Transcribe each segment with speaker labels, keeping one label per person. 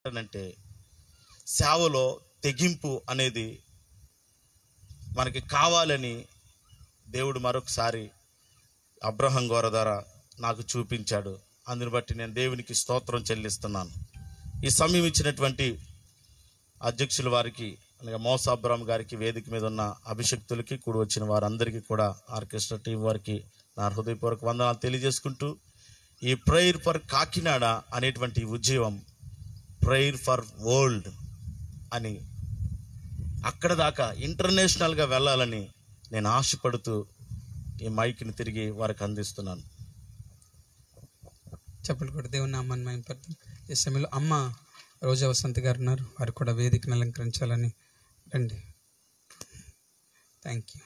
Speaker 1: అంటే సేవలో తెగింపు అనేది మనకి కావాలని దేవుడు మరొకసారి అబ్రహాం గారి ద్వారా నాకు చూపించాడు. అందుని బట్టి నేను దేవునికి స్తోత్రం చెల్లిస్తున్నాను. ఈ సమయం ఇచ్చినటువంటి అధ్యక్షుల వారికి, అలాగే మోస అబ్రహాం గారికి, వేదిక మీద ఉన్న అభిషక్తులకి, కూడి వచ్చిన వారందరికీ కూడా, ఆర్కెస్ట్రా టీం వారికి నా హృదయపూర్వక వందనాలు తెలియజేసుకుంటూ, ఈ ప్రేయర్ ఫర్ కాకినాడ అనేటువంటి ఉద్యమం ప్రేయర్ ఫర్ వరల్డ్ అని అక్కడ దాకా ఇంటర్నేషనల్గా వెళ్ళాలని నేను ఆశపడుతూ ఈ మైక్ని తిరిగి వారికి అందిస్తున్నాను.
Speaker 2: చెప్పలు కూడా దేవుని నామాన్ని మహిమపరుద్దాం. ఈ సమయంలో అమ్మ రోజా వసంత్ గారు ఉన్నారు, వారు కూడా వేదికను అలంకరించాలని రండి. Thank you.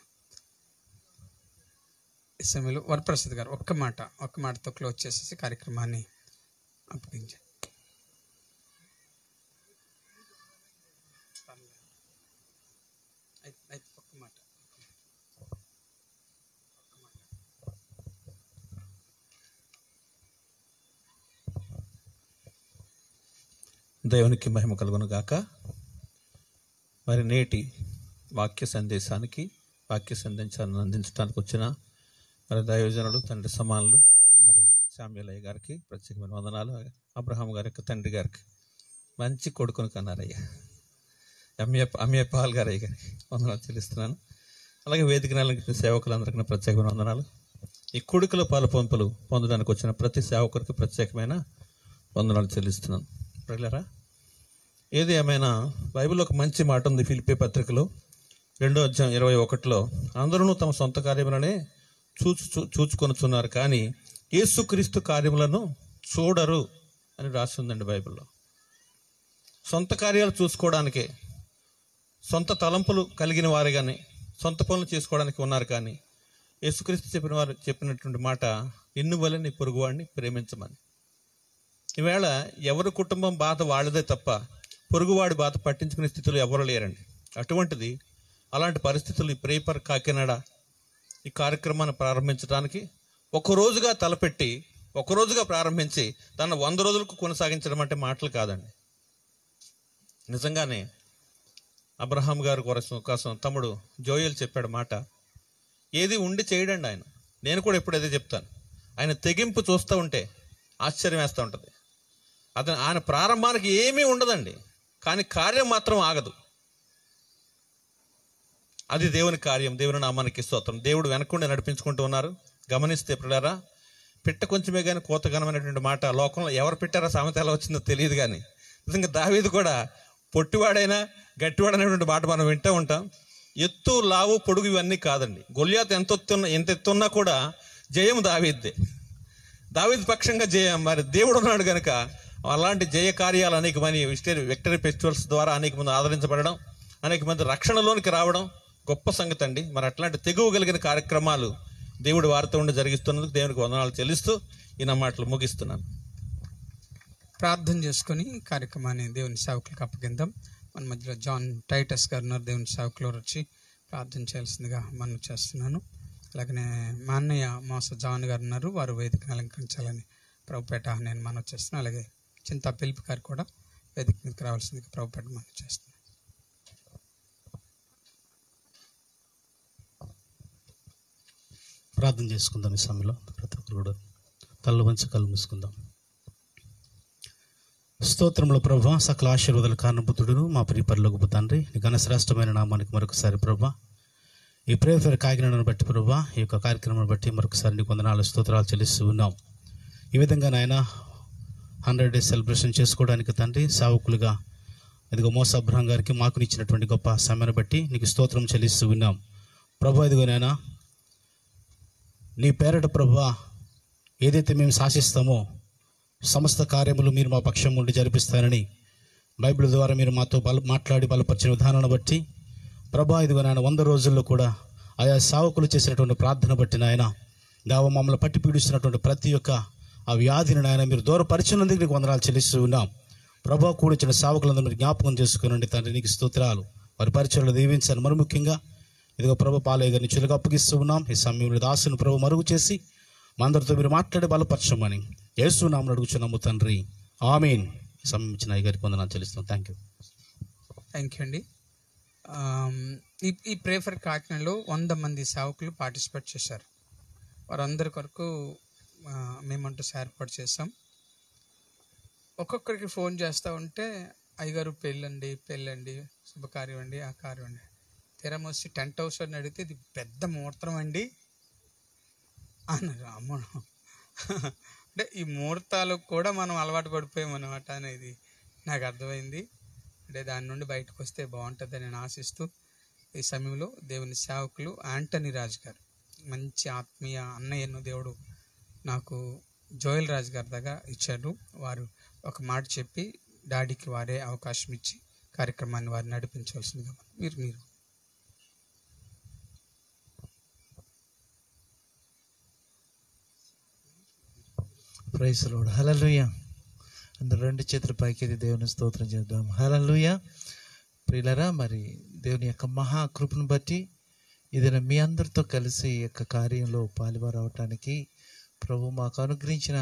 Speaker 2: ఈ సమయంలో వరప్రసాద్ గారు ఒక్క మాటతో క్లోజ్ చేసేసి కార్యక్రమాన్ని అప్పగించారు.
Speaker 3: దేవునికి మహిమ కలుగును గాక. మరి నేటి వాక్య సందేశానికి అందించడానికి వచ్చిన మరి దైవజనుడు, తండ్రి సమానులు, మరి శామ్యూలయ్య గారికి ప్రత్యేకమైన వందనాలు. అబ్రహాం గారి యొక్క తండ్రి గారికి, మంచి కొడుకును కన్నారయ్యా అమ్మియ పాల్ గారయ్య గారికి వందనాలు చెల్లిస్తున్నాను. అలాగే వేదిక నెలకి సేవకులందరికీ ప్రత్యేకమైన వందనాలు. ఈ కొడుకుల పాలపంపులు పొందడానికి వచ్చిన ప్రతి సేవకుడికి ప్రత్యేకమైన వందనాలు చెల్లిస్తున్నాను. ప్రజలారా, ఏది ఏమైనా బైబిల్లో ఒక మంచి మాట ఉంది. ఫిలిప్పీ పత్రికలో 2వ అధ్యాయం 21లో, అందరూ తమ సొంత కార్యములనే చూచుకొనుచున్నారు, కానీ యేసుక్రీస్తు కార్యములను చూడరు అని రాసి ఉందండి బైబిల్లో. సొంత కార్యాలు చూసుకోవడానికే, సొంత తలంపులు కలిగిన వారు కానీ సొంత పనులు చేసుకోవడానికి ఉన్నారు, కానీ యేసుక్రీస్తు చెప్పినటువంటి మాట, నిన్ను వలె నీ పొరుగువాడిని ప్రేమించమని. ఈవేళ ఎవరి కుటుంబం బాధ వాళ్ళదే తప్ప పొరుగువాడి బాధ పట్టించుకునే స్థితిలో ఎవరు లేరండి. అటువంటిది, అలాంటి పరిస్థితులు ఈ ప్రేయర్ ఫర్ కాకినాడ ఈ కార్యక్రమాన్ని ప్రారంభించడానికి ఒకరోజుగా తలపెట్టి, ఒకరోజుగా ప్రారంభించి దాన్ని 100 రోజులకు కొనసాగించడం అంటే మాటలు కాదండి. నిజంగానే అబ్రహాం గారి కోసం తమ్ముడు జోయల్ చెప్పాడు మాట, ఏది ఉండి చేయడండి ఆయన. నేను కూడా ఇప్పుడు అదే చెప్తాను. ఆయన తెగింపు చూస్తూ ఉంటే ఆశ్చర్యం వేస్తూ ఉంటుంది. ఆయన ప్రారంభానికి ఏమీ ఉండదండి, కానీ కార్యం మాత్రం ఆగదు. అది దేవుని కార్యం. దేవుని నామానికి స్తోత్రం. దేవుడు వెనకుండి నడిపించుకుంటూ ఉన్నారు. గమనిస్తే పిల్లరా, పిట్ట కొంచెమే కానీ కోత ఘనమైనటువంటి మాట లోకంలో ఎవరు పెట్టారో సామెత ఎలా వచ్చిందో తెలియదు, కానీ నిజంగా దావీదు కూడా పొట్టివాడైనా గట్టివాడైనటువంటి మాట మనం వింటూ ఉంటాం. ఎత్తు, లావు, పొడుగు ఇవన్నీ కాదండి. గొల్యాత్ ఎంత ఎత్తున్నా కూడా జయం దావీద్దే. దావీదు పక్షంగా జయం. మరి దేవుడు ఉన్నాడు కనుక అలాంటి జయ కార్యాలు అనేక మంది విక్టరీ ఫెస్టివల్స్ ద్వారా అనేక మంది ఆదరించబడడం, అనేక మంది రక్షణలోనికి రావడం గొప్ప సంగతి అండి. మరి అట్లాంటి తెగువ కలిగిన కార్యక్రమాలు దేవుడు వారితో ఉండి జరిగిస్తున్నందుకు దేవునికి వందనాలు చెల్లిస్తూ ఈ నా మాటలు ముగిస్తున్నాను.
Speaker 2: ప్రార్థన చేసుకొని కార్యక్రమాన్ని దేవుని సేవకులకు అప్పగిద్దాం. మన మధ్యలో జాన్ టైటస్ గారు ఉన్నారు, దేవుని సేవకులు వచ్చి ప్రార్థన చేయాల్సిందిగా మనం చేస్తున్నాను. అలాగనే మా అన్నయ్య మోస జాన్ గారు ఉన్నారు, వారు వేదికను అలంకరించాలని ప్రభుపేట నేను మనం చేస్తున్నాను. అలాగే చింత పిలుపు గారు కూడా వేదిక మీదకి రావాల్సిందిగా ప్రభుపేట మనం చేస్తున్నాను.
Speaker 4: ప్రార్థన చేసుకుందాం. ఈ సమయంలో ప్రతి ఒక్కరు కూడా తల్లు వంచి కళ్ళు మూసుకుందాం. స్తోత్రములు ప్రభా, సకల ఆశీర్వాదాల కారణభూతుడును మా ప్రియ పరలోకపు తండ్రి, నీ ఘనశ్రేష్టమైన నామానికి మరొకసారి ప్రభా, ఈ ప్రేయర్ ఫర్ కాకినాడను బట్టి ప్రభా, ఈ యొక్క కార్యక్రమం బట్టి మరొకసారి నీకు వందనాలు స్తోత్రాలు చెల్లిస్తూ ఉన్నాం. ఈ విధంగా నాయన 100 days సెలబ్రేషన్ చేసుకోవడానికి తండ్రి సేవకులుగా ఇదిగో మోస అబ్రహాం గారికి మాకు ఇచ్చినటువంటి గొప్ప సమయాన్ని బట్టి నీకు స్తోత్రం చెల్లిస్తూ ఉన్నాం ప్రభా. ఇదిగో నాయన నీ పేరట ప్రభా, ఏదైతే మేము శాసిస్తామో సమస్త కార్యములు మీరు మా పక్షం నుండి జరిపిస్తారని బైబిల్ ద్వారా మీరు మాతో మాట్లాడి బలపరిచిన విధానాన్ని బట్టి ప్రభా, ఇదిగో నాయన 100 రోజుల్లో కూడా ఆయా సేవకులు చేసినటువంటి ప్రార్థన బట్టి నాయన దేవ మమ్మల్ని పట్టి పీడిస్తున్నటువంటి ప్రతి ఒక్క ఆ వ్యాధిని నాయన మీరు దూరపరిచినందుకు నీకు వందనాలు చెల్లిస్తూ ఉన్నాం ప్రభా. కూడిచిన సేవకులందరూ మీరు జ్ఞాపకం చేసుకునండి తండ్రి, నీకు స్తోత్రాలు. వారి పరిచయలు దీవించాలి. మరి ముఖ్యంగా ఇదిగో ప్రభు పాలయ్య గారిని చులుగా అప్పగిస్తూ ఉన్నాం. ఈ సమయంలో దాసుని ప్రభు మరుగు చేసి మా అందరితో మీరు మాట్లాడి బలపరచమని యేసు నామమున అడుగుచున్నాము తండ్రి, ఆమేన్. సమయం ఇచ్చిన అయ్యగారికి వందనాలు చెల్లిస్తున్నాం. Thank you.
Speaker 2: థ్యాంక్ యూ అండి. ఈ ప్రే ఫర్ కాకినాడలో 100 మంది సేవకులు పార్టిసిపేట్ చేశారు. వారందరి కొరకు మేమంటూ ఏర్పాటు చేసాం. ఒక్కొక్కరికి ఫోన్ చేస్తూ ఉంటే అయ్యగారు పెళ్ళండి శుభకార్యం అండి, ఆ కార్యం అండి. తీరా మోసి టెంట్ హౌస్ అని అడిగితే ఇది పెద్ద ముహూర్తం అండి అన్నారు. అమ్మ అంటే ఈ ముహూర్తాలకు కూడా మనం అలవాటు పడిపోయాం అన్నమాట అనేది నాకు అర్థమైంది. అంటే దాని నుండి బయటకు వస్తే బాగుంటుందని నేను ఆశిస్తూ ఈ సమయంలో దేవుని సేవకులు యాంటనీ రాజు గారు, మంచి ఆత్మీయ అన్నయ్యను దేవుడు నాకు జోయల్ రాజు గారి దగ్గర ఇచ్చారు. వారు ఒక మాట చెప్పి డాడీకి వారే అవకాశం ఇచ్చి కార్యక్రమాన్ని వారు నడిపించవలసిందిగా మీరు
Speaker 5: ప్రైజ్ లార్డ్. హల్లెలూయా. అందరూ 2 చేతుల పైకి దేవుని స్తోత్రం చేద్దాం. హల్లెలూయా. ప్రియులారా, మరి దేవుని యొక్క మహాకృపను బట్టి ఏదైనా మీ అందరితో కలిసి ఈ యొక్క కార్యంలో పాలువారు అవటానికి ప్రభు మాకు అనుగ్రహించిన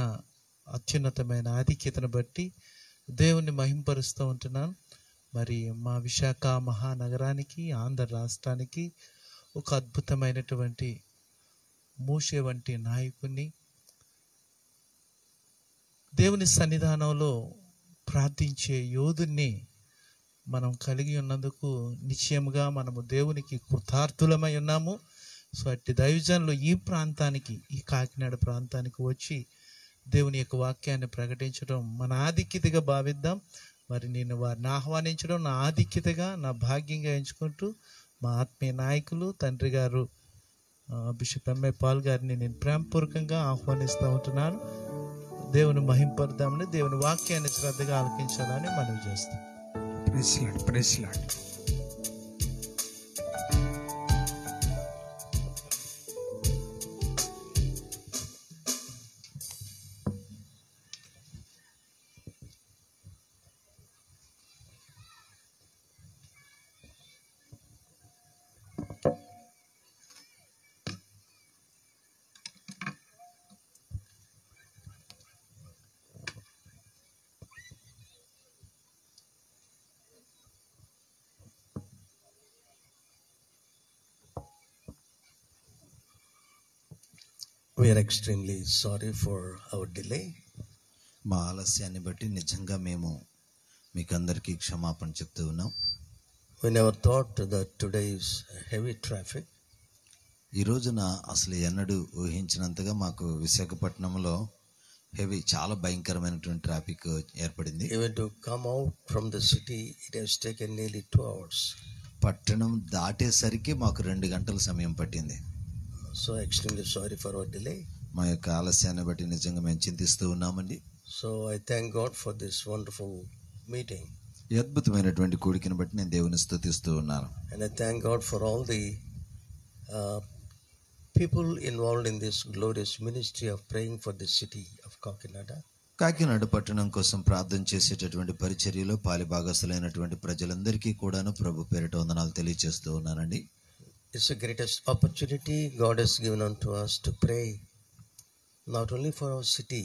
Speaker 5: అత్యున్నతమైన ఆధిక్యతను బట్టి దేవుణ్ణి మహింపరుస్తూ ఉంటున్నాను. మరి మా విశాఖ మహానగరానికి, ఆంధ్ర రాష్ట్రానికి ఒక అద్భుతమైనటువంటి మోషే వంటి నాయకుడిని దేవుని సన్నిధానంలో ప్రార్థించే యోధుణ్ణి మనం కలిగి ఉన్నందుకు నిశ్చయముగా మనము దేవునికి కృతార్థులమై ఉన్నాము. సో అట్టి దైవజనులు ఈ ప్రాంతానికి, ఈ కాకినాడ ప్రాంతానికి వచ్చి దేవుని యొక్క వాక్యాన్ని ప్రకటించడం మన ఆధిక్యతగా భావిద్దాం. మరి నేను వారిని ఆహ్వానించడం నా ఆధిక్యతగా, నా భాగ్యంగా ఎంచుకుంటూ మా ఆత్మీయ నాయకులు తండ్రి గారు బిషప్ ఎంఏ పాల్ గారిని నేను ప్రేమపూర్వకంగా ఆహ్వానిస్తూ ఉంటున్నాను. దేవుని మహింపడదామని, దేవుని వాక్యాన్ని శ్రద్ధగా ఆలకించాలని మనవి చేస్తాం.
Speaker 2: Praise lord.
Speaker 6: We are extremely sorry for our delay. మా ఆలస్యాన్ని బట్టి నిజంగా మేము మీకు అందరికీ క్షమాపణ చెప్తూ ఉన్నాం. We never thought that today is heavy traffic. ఈ రోజున అసలు ఎన్నడూ ఊహించినంతగా మాకు విశాఖపట్నంలో చాలా భయంకరమైనటువంటి ట్రాఫిక్ ఏర్పడింది. Even to come out from the city it has taken nearly 2 hours. పట్టణం దాటేసరికి మాకు 2 గంటల సమయం పట్టింది. So extremely sorry for our delay. మా యొక్క ఆలస్యాన్ని బట్టి నిజంగా మేము చింతిస్తూ ఉన్నామండి. So I thank God for this wonderful meeting. ఈ అద్భుతమైనటువంటి కూడికను బట్టి నేను దేవుని స్తుతిస్తూ ఉన్నాను. And I thank God for all the people involved in this glorious ministry of praying for the city of Kakinada. Kakinada పట్టణం కోసం ప్రార్థన చేసేటటువంటి పరిచర్యలో పాలిభాగస్తులైనటువంటి ప్రజలందరికీ కూడాను ప్రభు పేరిట వందనాలు తెలియజేస్తూ ఉన్నానండి. It's the greatest opportunity God has given unto us to pray not only for our city,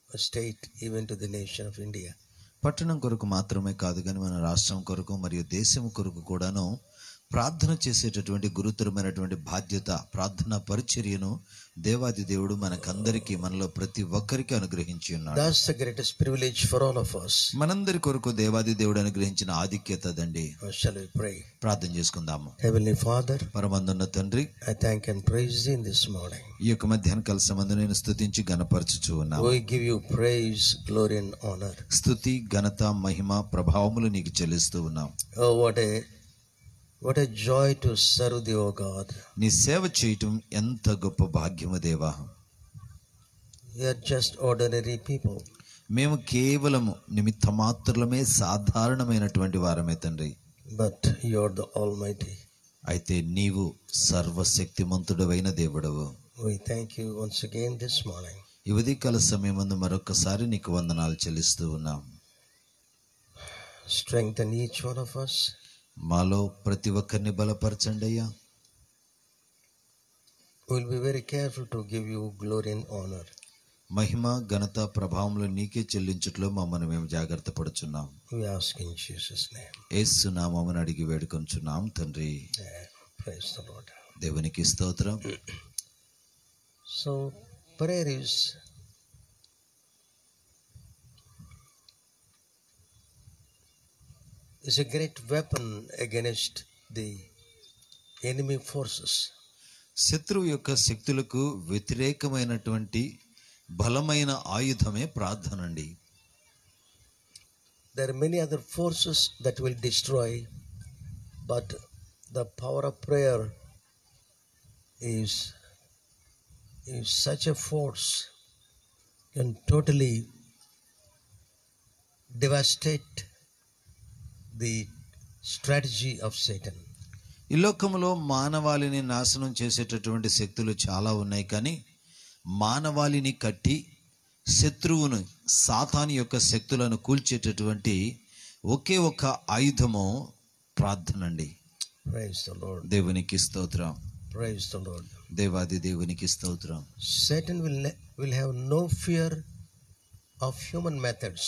Speaker 6: our state, even to the nation of India. పట్టణం కొరకు మాత్రమే కాదు కానీ మన రాష్ట్రం కొరకు మరియు దేశం కొరకు కూడాను ప్రార్థన చేసేటటువంటి గురుతరమైనటువంటి బాధ్యత, ప్రార్థనా పరిచర్యను దేవాది దేవుడు మనకందరికీ, మనలో ప్రతి ఒక్కరికి అనుగ్రహించి ఉన్నాడు. That's the greatest privilege for all of us. మనందరి కొరకు దేవాది దేవుడు అనుగ్రహించిన ఆధిక్యత దండి. Shall we pray? ప్రార్థన చేసుకుందాము. Heavenly Father, పరమందున్న తండ్రి, I thank and praise thee in this morning. ఈ యొక్క మధ్యాహ్న కాల సమయంలో నేను స్తుతించి ఘనపరచుచు ఉన్నాను. We give you praise, glory and honor. స్తుతి, ఘనత, మహిమ, ప్రభావములు నీకు చెల్లిస్తూ ఉన్నాం. Oh, what a joy to serve thee, O God. నీ సేవ చేయటం ఎంత గొప్ప భాగ్యము దేవా. We are just ordinary people. మేము కేవలము నిమిత్త మాత్రమే, సాధారణమైనటువంటి వారమే తండ్రి. But you are the Almighty. అయితే నీవు సర్వశక్తిమంతుడవైన దేవుడవు. We thank you once again this morning. ఈ ఉదయకాల సమయమందు మరొకసారి నీకు వందనాలు చెల్లిస్తూ ఉన్నాం. Strengthen each one of us. మాలో ప్రతి ఒక్కరిని బలపరచండి అయ్యా. We'll be very careful to give you glory and honor. మహిమ ఘనత ప్రభావములు నీకే చెల్లించుట్లో మమ్మల్ని మేము జాగ్రత్త పడుచున్నాం.
Speaker 7: We ask in Jesus' name.
Speaker 6: యేసు నామమున అడిగి వేడుకొంచున్నాం తండ్రి.
Speaker 7: Praise the Lord.
Speaker 6: దేవునికి స్తోత్రం.
Speaker 7: So prayer is a great weapon against the enemy forces.
Speaker 6: శత్రువు యొక్క శక్తులకు వ్యతిరేకమైనటువంటి బలమైన ఆయుధమే ప్రార్థన అండి.
Speaker 7: There are many other forces that will destroy, but the power of prayer is such a force, can totally devastate the strategy of Satan.
Speaker 6: ఈ లోకంలో మానవాళిని నాశనం చేసేటటువంటి శక్తులు చాలా ఉన్నాయి, కానీ మానవాళిని కట్టి శత్రువును సాతాను యొక్క శక్తులను కూల్చేటటువంటి ఒకే ఒక ఆయుధము ప్రార్థన అండి.
Speaker 7: Praise the Lord.
Speaker 6: దేవునికి స్తోత్రం.
Speaker 7: Praise the Lord.
Speaker 6: దేవాది దేవునికి స్తోత్రం.
Speaker 7: Satan will have no fear of human methods.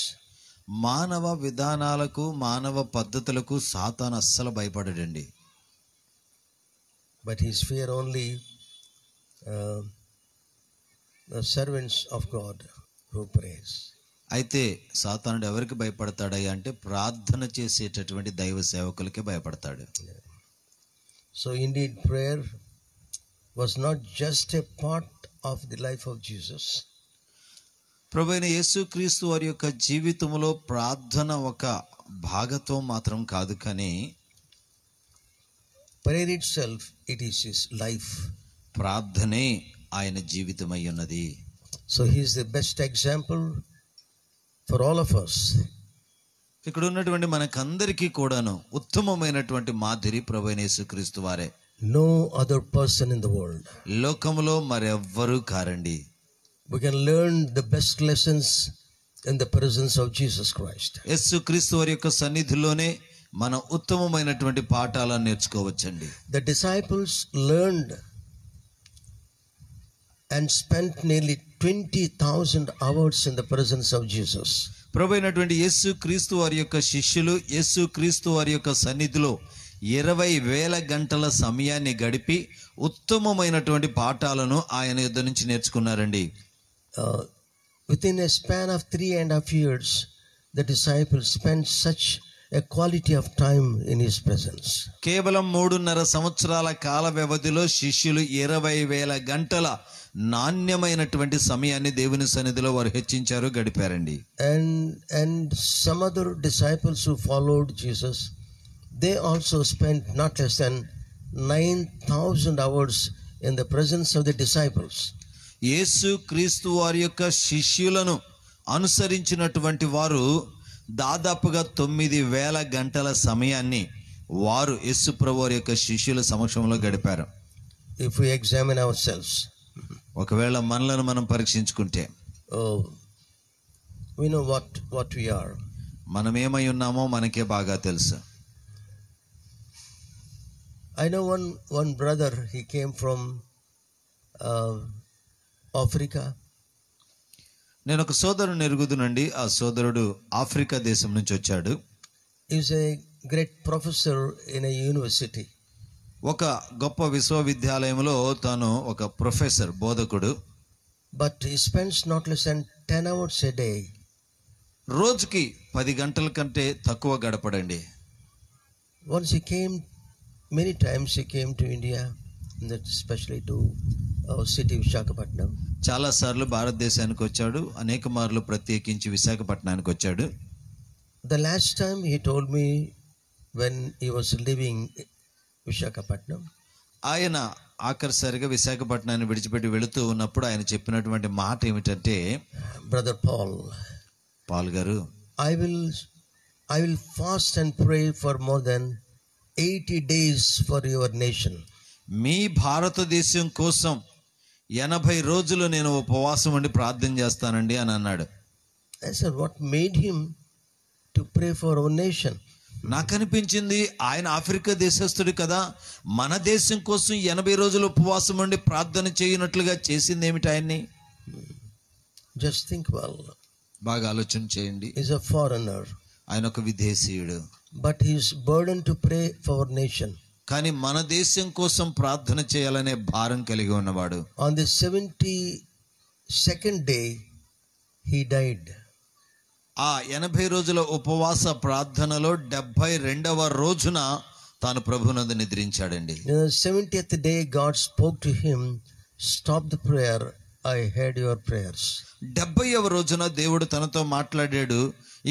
Speaker 6: మానవ విధానాలకు మానవ పద్ధతులకు సాతాను అస్సలు భయపడడండి.
Speaker 7: But his fear only the servants of God who prays.
Speaker 6: అయితే సాతానుడు ఎవరికి భయపడతాడయ్యా అంటే ప్రార్థన చేసేటటువంటి దైవ సేవకులకే భయపడతాడు.
Speaker 7: So indeed prayer was not just a part of the life of Jesus.
Speaker 6: ప్రభువైన యేసుక్రీస్తు వారి యొక్క జీవితంలో ప్రార్థన ఒక భాగత్వం మాత్రం కాదు, కానీ
Speaker 7: Prayer itself, it is his life.
Speaker 6: ప్రార్థనే ఆయన జీవితమై ఉన్నది.
Speaker 7: So he is the best example for all of us.
Speaker 6: ఇక్కడ ఉన్నటువంటి మనకందరికీ కూడాను ఉత్తమమైనటువంటి మాదిరి ప్రభువైన యేసుక్రీస్తు వారే.
Speaker 7: No other person in the world.
Speaker 6: లోకములో మరెవ్వరూ కారండి.
Speaker 7: We can learn the best lessons in the presence of Jesus Christ.
Speaker 6: యేసుక్రీస్తు వారి యొక్క సన్నిధిలోనే మనం ఉత్తమమైనటువంటి పాఠాలను నేర్చుకోవచ్చండి.
Speaker 7: The disciples learned and spent nearly 20,000 hours in the presence of Jesus.
Speaker 6: ప్రభువైనటువంటి యేసుక్రీస్తు వారి యొక్క శిష్యులు యేసుక్రీస్తు వారి యొక్క సన్నిధిలో 20,000 గంటల సమయాన్ని గడిపి ఉత్తమమైనటువంటి పాఠాలను ఆయన యుద్ధ నుంచి నేర్చుకున్నారండి.
Speaker 7: Within a span of 3.5 years, the disciples spent such a quality of time in his presence.
Speaker 6: కేవలం 3.5 సంవత్సరాల కాల వ్యవధిలో శిష్యులు 20,000 గంటల నాణ్యమైనటువంటి సమయాన్ని దేవుని సన్నిధిలో వారు హెచ్చించారు, గడిపారండి.
Speaker 7: And some other disciples who followed Jesus, they also spent not less than 9,000 hours in the presence of the disciples.
Speaker 6: యేసు క్రీస్తు వారి యొక్క శిష్యులను అనుసరించినటువంటి వారు దాదాపుగా 9,000 గంటల సమయాన్ని వారు యేసు ప్రభు వారి యొక్క శిష్యుల సమక్షంలో గడిపారు.
Speaker 7: If we examine ourselves,
Speaker 6: ఒకవేళ మనలను మనం పరీక్షించుకుంటే
Speaker 7: we know what we are.
Speaker 6: మనం ఏమై ఉన్నామో మనకే బాగా తెలుసు.
Speaker 7: I know one brother, he came from Africa.
Speaker 6: నేను ఒక సోదరుని ఎరుగుదునండి. ఆ సోదరుడు ఆఫ్రికా దేశం నుంచి వచ్చాడు.
Speaker 7: He is a great professor in a university.
Speaker 6: ఒక గొప్ప విశ్వవిద్యాలయంలో తాను ఒక ప్రొఫెసర్, బోధకుడు.
Speaker 7: But he spends not less than 10 hours a day.
Speaker 6: రోజుకి 10 గంటల కంటే తక్కువ గడపడండి.
Speaker 7: Once he came, many times he came to India, and that especially to our city Visakhapatnam.
Speaker 6: చాలా సార్లు భారతదేశానికి వచ్చాడు, అనేక మార్లు ప్రత్యేకించి విశాఖపట్నానికి వచ్చాడు.
Speaker 7: The last time he told me when he was leaving Visakhapatnam,
Speaker 6: ఆయన ఆఖరిసారిగా విశాఖపట్నాన్ని విడిచిపెట్టి వెళుతూ ఉన్నప్పుడు ఆయన చెప్పినటువంటి మాట ఏమిటంటే,
Speaker 7: Brother Paul
Speaker 6: గారు,
Speaker 7: I will fast and pray for more than 80 days for your nation.
Speaker 6: మీ భారతదేశం కోసం 80 రోజులు నేను ఉపవాసం ఉండి ప్రార్థన చేస్తానండి అని అన్నాడు.
Speaker 7: I said, what made him to pray for our nation?
Speaker 6: నాకు అనిపించింది, ఆయన ఆఫ్రికా దేశస్థుడు కదా, మన దేశం కోసం 80 రోజులు ఉపవాసం ఉండి ప్రార్థన చేయనట్లుగా చేసింది ఏమిటి ఆయన్ని?
Speaker 7: Just think well.
Speaker 6: బాగా ఆలోచన చేయండి.
Speaker 7: He's a foreigner,
Speaker 6: ఆయన ఒక విదేశీయుడు,
Speaker 7: but he's burdened to pray for our nation.
Speaker 6: కానీ మన దేశం కోసం ప్రార్థన చేయాలనే భారం కలిగి ఉన్నవాడు.
Speaker 7: On the 72nd day, he died.
Speaker 6: ఆ 80 రోజుల ఉపవాస ప్రార్థనలో 72వ రోజున తాను ప్రభువునందు నిద్రించాడండి.
Speaker 7: On the 70th day, God spoke to him, "Stop the prayer. I heard your prayers."
Speaker 6: 70వ రోజున దేవుడు తనతో మాట్లాడాడు,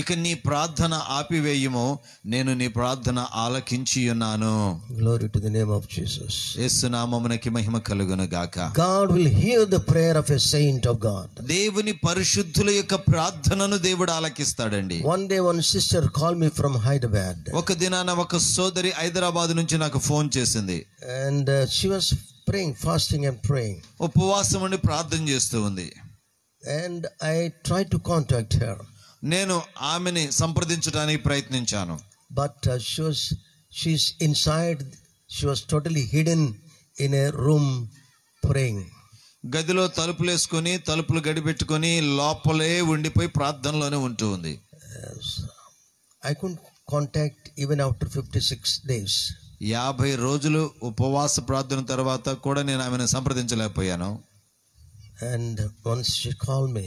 Speaker 6: ఇక నీ ప్రార్థన ఆపివేయుము, నేను నీ ప్రార్థన ఆలకించి ఉన్నాను.
Speaker 7: Glory to the name of Jesus.
Speaker 6: యేసు నామమునకి మహిమ కలుగును గాక.
Speaker 7: God will hear the prayer of a saint of God.
Speaker 6: దేవుని పరిశుద్ధుల యొక్క ప్రార్థనను దేవుడు ఆలకిస్తాడండి.
Speaker 7: One day one sister called me from Hyderabad,
Speaker 6: ఒక దినాన ఒక సోదరి హైదరాబాద్ నుంచి నాకు ఫోన్ చేసింది.
Speaker 7: and she was praying, fasting and praying,
Speaker 6: ఉపవాసం ఉండి ప్రార్థన చేస్తూ ఉంది.
Speaker 7: and I tried to contact her,
Speaker 6: నేను ఆమెని సంప్రదించడానికి ప్రయత్నించాను.
Speaker 7: but she's inside. She was totally hidden in a room praying.
Speaker 6: గదిలో తలుపులేసుకొని తలుపులు గడిపెట్టుకొని లోపలే ఉండిపోయి ప్రార్థనలోనే ఉంటూ ఉంది.
Speaker 7: I couldn't contact even after 56 days.
Speaker 6: 50 రోజులు ఉపవాస ప్రార్థన తర్వాత కూడా నేను ఆమెను సంప్రదించలేకపోయాను.
Speaker 7: And once she called me,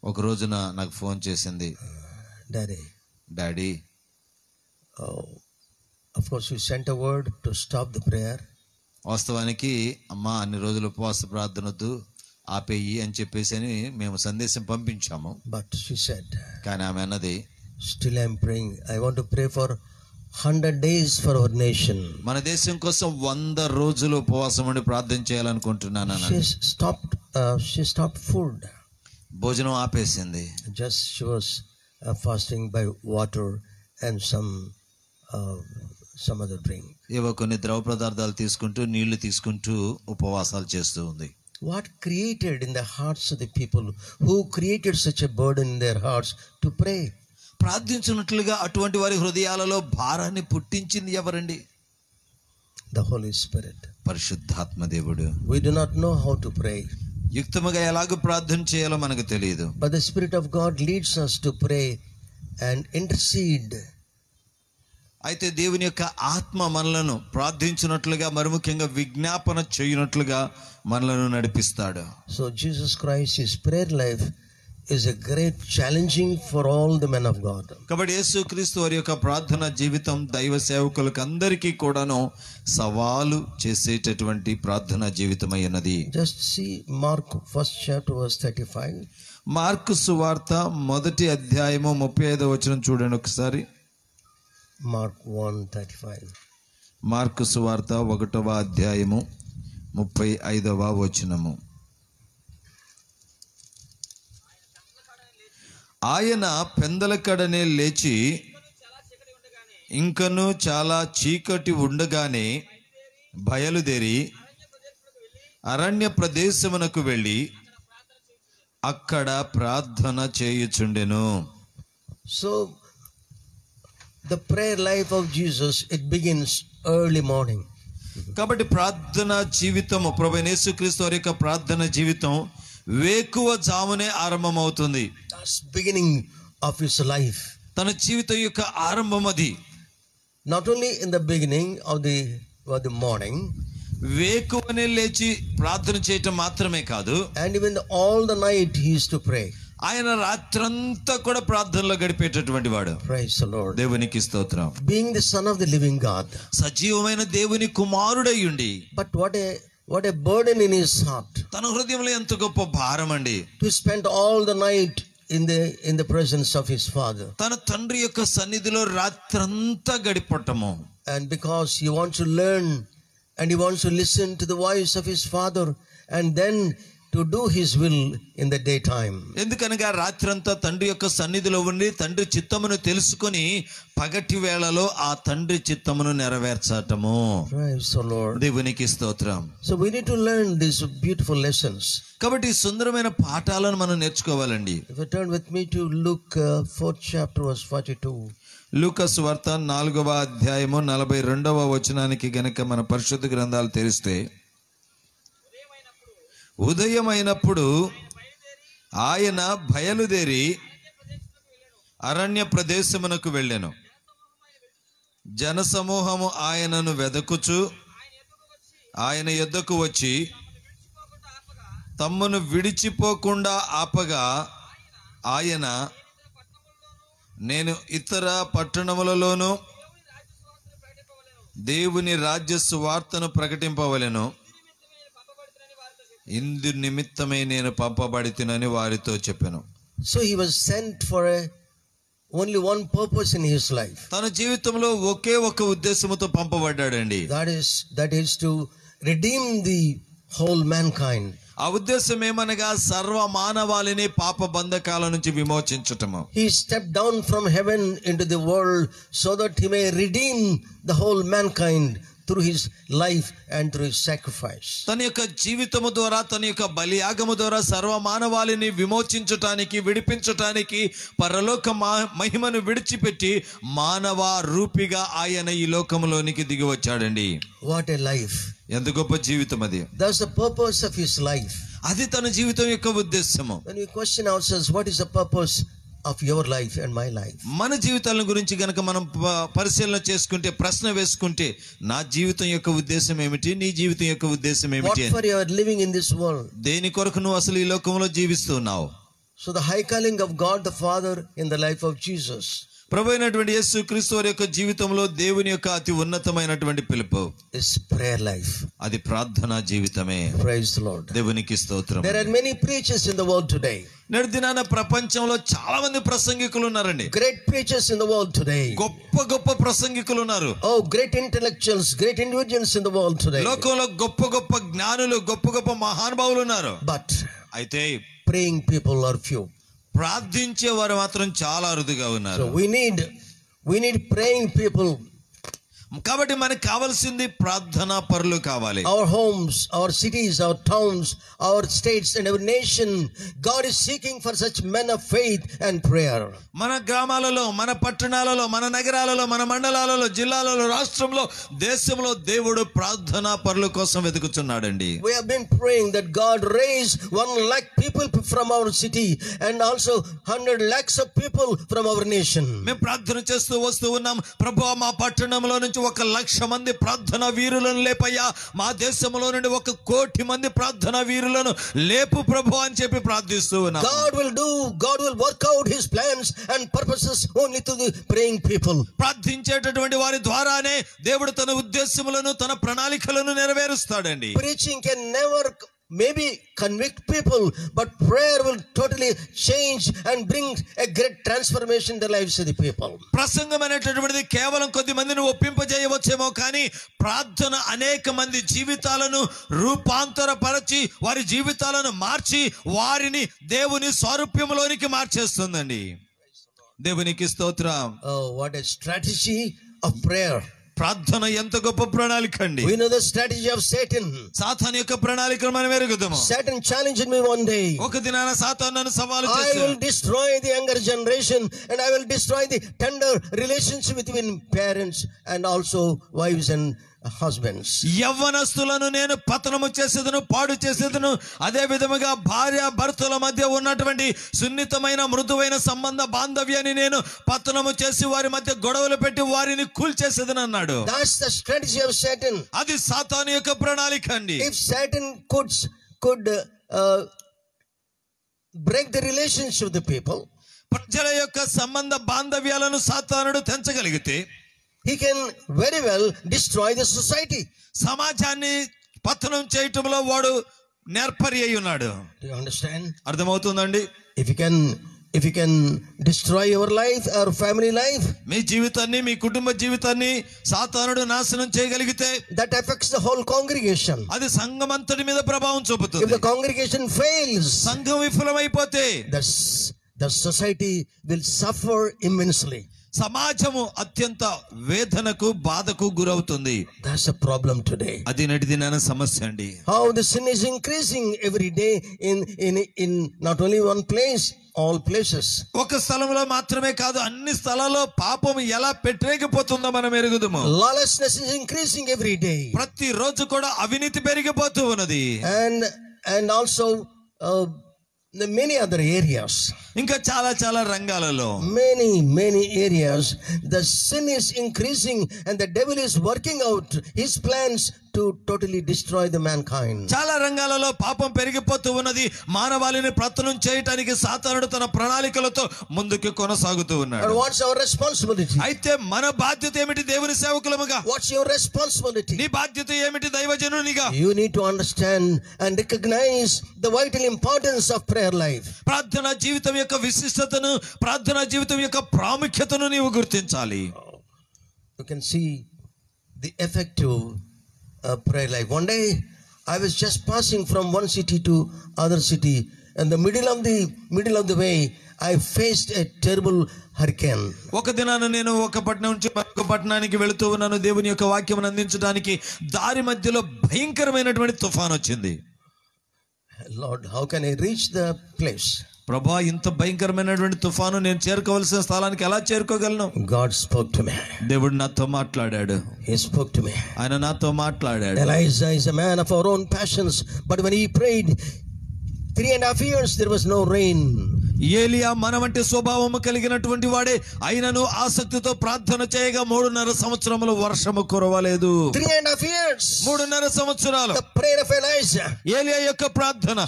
Speaker 6: ఒక రోజున నాకు ఫోన్ చేసింది, daddy,
Speaker 7: of course we sent a word to stop the prayer.
Speaker 6: వాస్తవానికి అమ్మా అన్ని రోజులు ఉపవాస ప్రార్థన వద్దు, ఆపేయి అని చెప్పేసి అని మేము సందేశం పంపించాము.
Speaker 7: But she said,
Speaker 6: కానీ ఆమె అన్నది,
Speaker 7: still I'm praying. I want to pray for 100 days for our nation.
Speaker 6: మన దేశం కోసం 100 రోజులు ఉపవాసం ఉండి ప్రార్థన చేయాలనుకుంటున్నాను.
Speaker 7: She stopped food.
Speaker 6: భోజనం ఆపేసింది.
Speaker 7: Just she was fasting by water and some other drink.
Speaker 6: ఏవో కొన్ని ద్రవ పదార్థాలు తీసుకుంటూ నీళ్లు తీసుకుంటూ ఉపవాసాలు చేస్తూ ఉంది.
Speaker 7: What created in the hearts of the people? Who created such a burden in their hearts to pray?
Speaker 6: ప్రార్థించినట్లుగా అటువంటి వారి హృదయాలలో భారాన్ని పుట్టించింది ఎవరండి?
Speaker 7: The Holy Spirit.
Speaker 6: పరిశుద్ధాత్మ దేవుడు.
Speaker 7: We do not know how to pray,
Speaker 6: యుక్తముగా ఎలాగ ప్రార్థన చేయాలో మనకు తెలియదు.
Speaker 7: but the Spirit of God leads us to pray and intercede.
Speaker 6: అయితే దేవుని యొక్క ఆత్మ మనలను ప్రార్థించినట్లుగా మరి ముఖ్యంగా విజ్ఞాపన చేయనట్లుగా మనలను నడిపిస్తాడు.
Speaker 7: So Jesus Christ, his prayer life is a great challenging for all the men of God.
Speaker 6: కాబట్టి యేసుక్రీస్తు వారి యొక్క ప్రార్థన జీవితం దైవ సేవకులకు అందరికీ కూడాను సవాలు చేసేటటువంటి ప్రార్థన జీవితమై ఉన్నది.
Speaker 7: Just see Mark 1st chapter verse 35.
Speaker 6: Mark సువార్త 1వ అధ్యాయము 35వ వచనం చూడండి ఒకసారి.
Speaker 7: Mark 1:35.
Speaker 6: మార్కు సువార్త 1వ అధ్యాయము 35వ వచనము. ఆయన పెందలకడనే లేచి ఇంకను చాలా చీకటి ఉండగానే బయలుదేరి అరణ్య ప్రదేశమునకు వెళ్ళి అక్కడ ప్రార్థన చేయుచుండెను.
Speaker 7: So the prayer life of Jesus, it begins early morning.
Speaker 6: కాబట్టి ప్రార్థన జీవితము ప్రభువైన యేసుక్రీస్తు వారి యొక్క ప్రార్థన జీవితం వేకువ జామునే ఆరంభమవుతుంది.
Speaker 7: That's beginning of his life.
Speaker 6: తన జీవితం యొక్క ఆరంభం అది.
Speaker 7: Not only in the beginning of the morning,
Speaker 6: వేకువనే లేచి ప్రార్థన చేయటం మాత్రమే కాదు,
Speaker 7: and even all the night he used to pray.
Speaker 6: ఆయన రాత్రంతా కూడా ప్రార్థనలో గడిపేటటువంటి వాడు.
Speaker 7: Praise the Lord.
Speaker 6: దేవునికి స్తోత్రం.
Speaker 7: Being the son of the living God,
Speaker 6: సజీవమైన దేవుని కుమారుడై ఉండి,
Speaker 7: but what a burden in his heart
Speaker 6: తన హృదయంలో ఎంత గొప్ప భారం అండి.
Speaker 7: to spend all the night in the presence of his father.
Speaker 6: తన తండ్రి యొక్క సన్నిధిలో రాత్రంతా గడిపటము.
Speaker 7: And because he wants to learn and he wants to listen to the voice of his father, and then to do his will in the daytime.
Speaker 6: ఎందుకనగా రాత్రంతా తండ్రి యొక్క సన్నిధిలో ఉండి తండ్రి చిత్తమును తెలుసుకొని పగటి వేళలో ఆ తండ్రి చిత్తమును నెరవేర్చటము.
Speaker 7: Praise the Lord.
Speaker 6: దేవునికి స్తోత్రం.
Speaker 7: So we need to learn these beautiful lessons.
Speaker 6: కాబట్టి సుందరమైన పాఠాలను మనం నేర్చుకోవాలండి.
Speaker 7: If you turn with me to Luke 4th chapter verse 42.
Speaker 6: లూకా సువార్త 4వ అధ్యాయము 42వ వచనానికి గనక మన పరిశుద్ధ గ్రంథాలు తెరిస్తే, ఉదయమైనప్పుడు ఆయన బయలుదేరి అరణ్య ప్రదేశమునకు వెళ్ళెను. జనసమూహము ఆయనను వెదకుచు ఆయన యొద్దకు వచ్చి తమ్మును విడిచిపోకుండా ఆపగా ఆయన, నేను ఇతర పట్టణములలోనూ దేవుని రాజ్య సువార్తను ప్రకటింపవలెను, ఇందు నిమిత్తమే నేను పంపబడితినని వారితో చెప్పాను.
Speaker 7: So he was sent for only one purpose in his life.
Speaker 6: తన జీవితంలో ఒకే ఒక ఉద్దేశముతో పంపబడ్డాడండి.
Speaker 7: That is to redeem the whole mankind.
Speaker 6: ఆ ఉద్దేశం ఏమనగా సర్వ మానవాళిని పాప బంధకాల నుంచి విమోచించటము.
Speaker 7: He stepped down from heaven into the world so that he may redeem the whole mankind through his life and through his sacrifice.
Speaker 6: తన యొక్క జీవితము ద్వారా, తన యొక్క బలియాగము ద్వారా సర్వ మానవాళిని విమోచించటానికి, విడిపించటానికి పరలోక మహిమను విడిచిపెట్టి మానవ రూపిగా ఆయన ఈ లోకములోనికి దిగి వచ్చాడండి.
Speaker 7: What a life!
Speaker 6: ఎంత గొప్ప జీవితం అది.
Speaker 7: That's the purpose of his life.
Speaker 6: అది తన జీవితం యొక్క ఉద్దేశము.
Speaker 7: When we question ourselves, what is the purpose of your life and my life?
Speaker 6: మన జీవితాల గురించి గనక మనం పరిశీలన చేసుకుంటే, ప్రశ్న వేసుకుంటే, నా జీవితం యొక్క ఉద్దేశం ఏమిటి, నీ జీవితం యొక్క ఉద్దేశం ఏమిటి,
Speaker 7: What for you are living in this world?
Speaker 6: దేని కొరకు నువ్వు అసలు ఈ లోకంలో జీవిస్తున్నావు?
Speaker 7: So the high calling of God the Father in the life of Jesus
Speaker 6: ప్రభు అయినటువంటి యేసు క్రీస్తు వారి యొక్క జీవితంలో దేవుని యొక్క అతి ఉన్నతమైనటువంటి పిలుపు
Speaker 7: is prayer life.
Speaker 6: అది ప్రార్థనా జీవితమే.
Speaker 7: Praise the Lord.
Speaker 6: దేవునికి స్తోత్రం.
Speaker 7: There are many preachers in the world today.
Speaker 6: నేటి దినాన ప్రపంచంలో చాలా మంది ప్రసంగికులు ఉన్నారండి.
Speaker 7: Great preachers in the world today.
Speaker 6: గొప్ప గొప్ప ప్రసంగికులు ఉన్నారు.
Speaker 7: Oh, great intellectuals, great individuals in the world today.
Speaker 6: లోకంలో గొప్ప గొప్ప జ్ఞానులు, గొప్ప గొప్ప మహానుభావులు ఉన్నారు.
Speaker 7: But
Speaker 6: అయితే
Speaker 7: praying people are few.
Speaker 6: ప్రార్థించే వారు మాత్రం చాలా అరుదుగా ఉన్నారు.
Speaker 7: So we need praying people.
Speaker 6: కాబట్టి మనకు కావాల్సింది ప్రార్థనా పరులు కావాలి.
Speaker 7: Our homes, our cities, our towns, our states and our nation, God is seeking for such men of faith and prayer.
Speaker 6: మన గ్రామాలలో, మన పట్టణాలలో, మన నగరాలలో, మన మండలాలలో, జిల్లాలలో, రాష్ట్రంలో, దేశంలో దేవుడు ప్రార్థనా పరుల కోసం వెతుకుతున్నాడండి.
Speaker 7: We have been praying that God raise 1 lakh people from our city and also 100 lakhs of people from our nation.
Speaker 6: మేము ప్రార్థన చేస్తూ వస్తూ ఉన్నాం. ప్రభువా, మా పట్టణంలో నుంచి 1 లక్ష మంది ప్రార్థనా వీరులను లేపయ్యా, మా దేశంలో నుండి 1 కోటి మంది ప్రార్థనా వీరులను లేపు ప్రభు అని చెప్పి ప్రార్థిస్తూ ఉన్నాం.
Speaker 7: God will work out his plans and purposes only to the praying people.
Speaker 6: ప్రార్థించేటటువంటి వారి ద్వారానే దేవుడు తన ఉద్దేశములను, తన ప్రణాళికలను నెరవేరుస్తాడండి.
Speaker 7: Preaching can never maybe convict people, but prayer will totally change and bring a great transformation in the lives of the people.
Speaker 6: ప్రసంగం అనేటటువంటిది కేవలం కొద్ది మందిని ఒప్పింపజేయవచ్చేమో, కానీ ప్రార్థన అనేక మంది జీవితాలను రూపాంతరపరచి, వారి జీవితాలను మార్చి, వారిని దేవుని స్వరూప్యములోనికి మార్చేస్తుందండి. దేవునికి స్తోత్రం.
Speaker 7: Oh, what a strategy of prayer.
Speaker 6: ప్రార్థన ఎంత గొప్ప ప్రణాళిక అండి.
Speaker 7: We know the strategy of Satan.
Speaker 6: సాతాను యొక్క ప్రణాళికను మనం ఎరుగుదాము.
Speaker 7: Satan challenged me one day.
Speaker 6: ఒక దినాన సాతాను నన్ను సవాలు
Speaker 7: I
Speaker 6: చేశాడు.
Speaker 7: will destroy the younger generation and I will destroy the tender relationship between parents and also wives and husbands.
Speaker 6: యవ్వనస్తులను నేను పతనము చేసేదను, పాడు చేసేదను. అదే విధముగా భార్య భర్తల మధ్య ఉన్నటువంటి సున్నితమైన మృదువైన సంబంధ బాంధవ్యాన్ని నేను పతనము చేసి వారి మధ్య గొడవలు పెట్టి వారిని కూల్చేసేదని అన్నాడు.
Speaker 7: That's the strategy of Satan.
Speaker 6: అది సాతాను యొక్క ప్రణాళిక అండి.
Speaker 7: If Satan could break the relationship with the people,
Speaker 6: ప్రజల యొక్క సంబంధ బాంధవ్యాలను సాతానుడు తెంచగలిగితే,
Speaker 7: he can very well destroy the society.
Speaker 6: సమాజాన్ని పతనం చేయటంలో వాడు నేర్పరి అయి ఉన్నాడు.
Speaker 7: Do you understand?
Speaker 6: అర్థమవుతుందండి?
Speaker 7: If you can destroy your life or family life,
Speaker 6: మీ జీవితాన్ని, మీ కుటుంబ జీవితాన్ని సాతానుడు నాశనం చేయగలిగితే,
Speaker 7: that affects the whole congregation.
Speaker 6: అది సంఘం అంతటి మీద ప్రభావం
Speaker 7: If
Speaker 6: చూపుతుంది.
Speaker 7: the congregation fails,
Speaker 6: సంఘం విఫలమైపోతే
Speaker 7: the society will suffer immensely.
Speaker 6: సమాజము అత్యంత వేదనకు, బాధకు గురవుతుంది.
Speaker 7: That's a problem today.
Speaker 6: అది నేటి దినాన సమస్య అండి.
Speaker 7: How the sin is increasing every day in not only one place, all places.
Speaker 6: ఒక స్థలంలో మాత్రమే కాదు, అన్ని స్థలాల్లో పాపం ఎలా పెట్టేగిపోతుందో మనం ఎరుగుదుము.
Speaker 7: Lawlessness is increasing every day.
Speaker 6: ప్రతి రోజు కూడా అవినీతి పెరిగిపోతూ ఉన్నది.
Speaker 7: And also the many other areas,
Speaker 6: ఇంకా చాలా రంగాలలో
Speaker 7: many areas, the sin is increasing and the devil is working out his plans to totally destroy the mankind.
Speaker 6: చాలా రంగాలలో పాపం పెరిగిపోతూ ఉన్నది. మానవాళిని ప్రతనం చేయడానికి సాతానుడు తన ప్రణాళికలతో ముందుకు కొనసాగుతూ ఉన్నాడు.
Speaker 7: And what's our responsibility?
Speaker 6: అయితే మన బాధ్యత ఏమిటి దేవుని సేవకులముగా?
Speaker 7: What's your responsibility?
Speaker 6: నీ బాధ్యత ఏమిటి దైవజనునిగా?
Speaker 7: You need to understand and recognize the vital importance of prayer life.
Speaker 6: ప్రార్థనా జీవితం యొక్క విశిష్టతను, ప్రార్థనా జీవితం యొక్క ప్రాముఖ్యతను నీవు గుర్తించాలి.
Speaker 7: You can see the effective prayer life. One day I was just passing from one city to other city, and the middle of the way I faced a terrible hurricane.
Speaker 6: ఒక దినాన నేను ఒక పట్టణం నుంచి మరొక పట్టణానికి వెళుతూ ఉన్నాను దేవుని యొక్క వాక్యం అందించడానికి. దారి మధ్యలో భయంకరమైనటువంటి తుఫాన్ వచ్చింది.
Speaker 7: Lord, how can I reach the place?
Speaker 6: ప్రభా, ఇంత భయంకరమైనటువంటి తుఫాను నేను చేరుకోవాల్సిన స్థలానికి ఎలా చేరుకోగలను?
Speaker 7: God spoke to me.
Speaker 6: దేవుడు నాతో మాట్లాడాడు.
Speaker 7: He spoke to me.
Speaker 6: ఆయన నాతో మాట్లాడాడు.
Speaker 7: Elijah is a man of our own passions, but when he prayed 3.5 years there was no rain.
Speaker 6: ఏలియా మన వంటి స్వభావము కలిగినటువంటి వాడే, అయినను ఆసక్తితో ప్రార్థన చేయగా 3.5 సంవత్సరములు వర్షము కురవలేదు.
Speaker 7: 3.5 years.
Speaker 6: 3.5 సంవత్సరాలు.
Speaker 7: The prayer of Elijah.
Speaker 6: ఏలియా యొక్క ప్రార్థన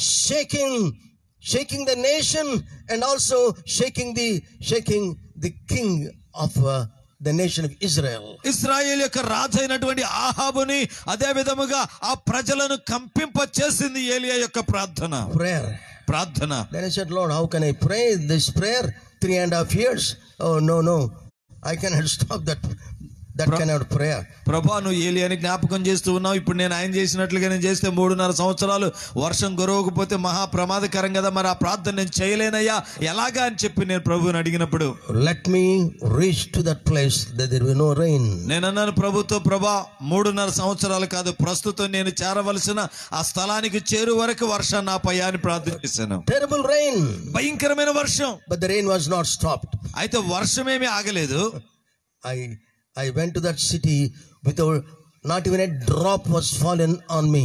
Speaker 7: shaking the nation and also shaking the king of the nation of Israel.
Speaker 6: ఇశ్రాయేలు యొక్క రాజు అయినటువంటి ఆహాబుని అదే విధముగా ఆ ప్రజలను కంపింప చేసింది ఏలియా యొక్క ప్రార్థన.
Speaker 7: ప్రార్థన. Then I said, Lord, how can I pray this prayer 3.5 years? Oh no, I cannot stop that kind of prayer.
Speaker 6: ప్రభా, నువ్వు ఏలియాని జ్ఞాపకం చేస్తూ ఉన్నావు. ఇప్పుడు నేను ఆయన చేసినట్లుగా నేను చేస్తే 3.5 సంవత్సరాలు వర్షం కురవకపోతే మహా ప్రమాదకరం కదా, మరి ఆ ప్రార్థన నేను చేయలేనయ్యా, ఎలాగా అని చెప్పి నేను ప్రభువుని అడిగినప్పుడు,
Speaker 7: let me reach to that place that there will be no rain.
Speaker 6: నేను అన్నాను ప్రభుతో, ప్రభా 3.5 సంవత్సరాలు కాదు, ప్రస్తుతం నేను చేరవలసిన ఆ స్థలానికి చేరు వరకు వర్షాన్ని ఆపయ్యా అని ప్రార్థన చేశాను.
Speaker 7: Terrible rain.
Speaker 6: భయంకరమైన వర్షం.
Speaker 7: But the rain was not stopped.
Speaker 6: అయితే వర్షమేమీ ఆగలేదు.
Speaker 7: I went to that city without not even a drop was fallen on me.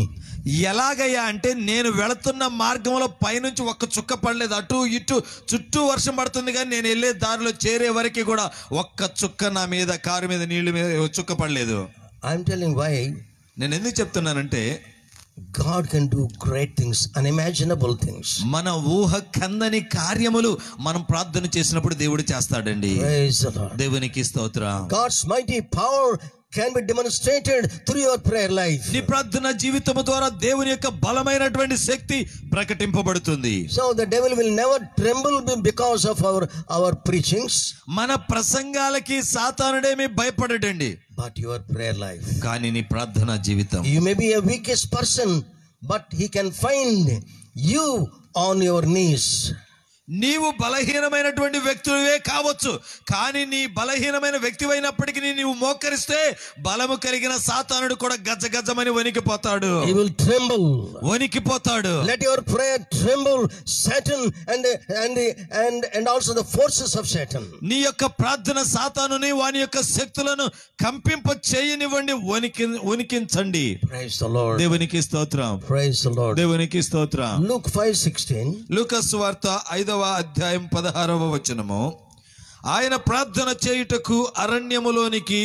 Speaker 6: ఎలాగయ్యా అంటే, నేను వెళుతున్న మార్గంలో పైనుంచి ఒక్క చుక్క పడలేదు. అటు ఇటు చుట్టూ వర్షం పడుతుంది, కానీ నేను వెళ్ళే దారిలో చేరే వరకు కూడా ఒక్క చుక్క నా మీద, కారు మీద నీళ్లు మీద చుక్క పడలేదు.
Speaker 7: I'm telling why.
Speaker 6: నేను ఎందుకు చెప్తున్నానంటే,
Speaker 7: God can do great things, unimaginable things.
Speaker 6: మన ఊహ కందని కార్యములు మనం ప్రార్థన చేసినప్పుడు దేవుడు చేస్తాడండి.
Speaker 7: Praise the Lord.
Speaker 6: దేవునికి స్తోత్రం.
Speaker 7: God's mighty power can be demonstrated through your prayer life.
Speaker 6: నీ ప్రార్థన జీవితము ద్వారా దేవుని యొక్క బలమైనటువంటి శక్తి ప్రకటింపబడుతుంది.
Speaker 7: So the devil will never tremble because of our preachings.
Speaker 6: మన ప్రసంగాలకి సాతానుడేమీ భయపడడండి.
Speaker 7: But your prayer life.
Speaker 6: కానీ నీ ప్రార్థన జీవితం.
Speaker 7: You may be a weakest person, but he can find you on your knees.
Speaker 6: నీవు బలహీనమైనటువంటి వ్యక్తివే కావచ్చు, కానీ నీ బలహీనమైన వ్యక్తివైనప్పటికీ నీవు మోకరిస్తే బలము కలిగిన సాతానుడు కూడా గజగజమని వణికిపోతాడు.
Speaker 7: He will tremble.
Speaker 6: వణికిపోతాడు.
Speaker 7: Let your prayer tremble Satan and also the forces of Satan.
Speaker 6: నీ యొక్క ప్రార్థన సాతానుని, వాని యొక్క శక్తులను కంపింప చేయనివ్వండి, వణికించండి.
Speaker 7: Praise the Lord.
Speaker 6: దేవునికి స్తోత్రం.
Speaker 7: Praise the Lord.
Speaker 6: దేవునికి స్తోత్రం.
Speaker 7: Luke 5:16.
Speaker 6: లూకా సువార్త 5వ అధ్యాయం 16వ వచనము, ఆయన ప్రార్థన చేయుటకు అరణ్యములోనికి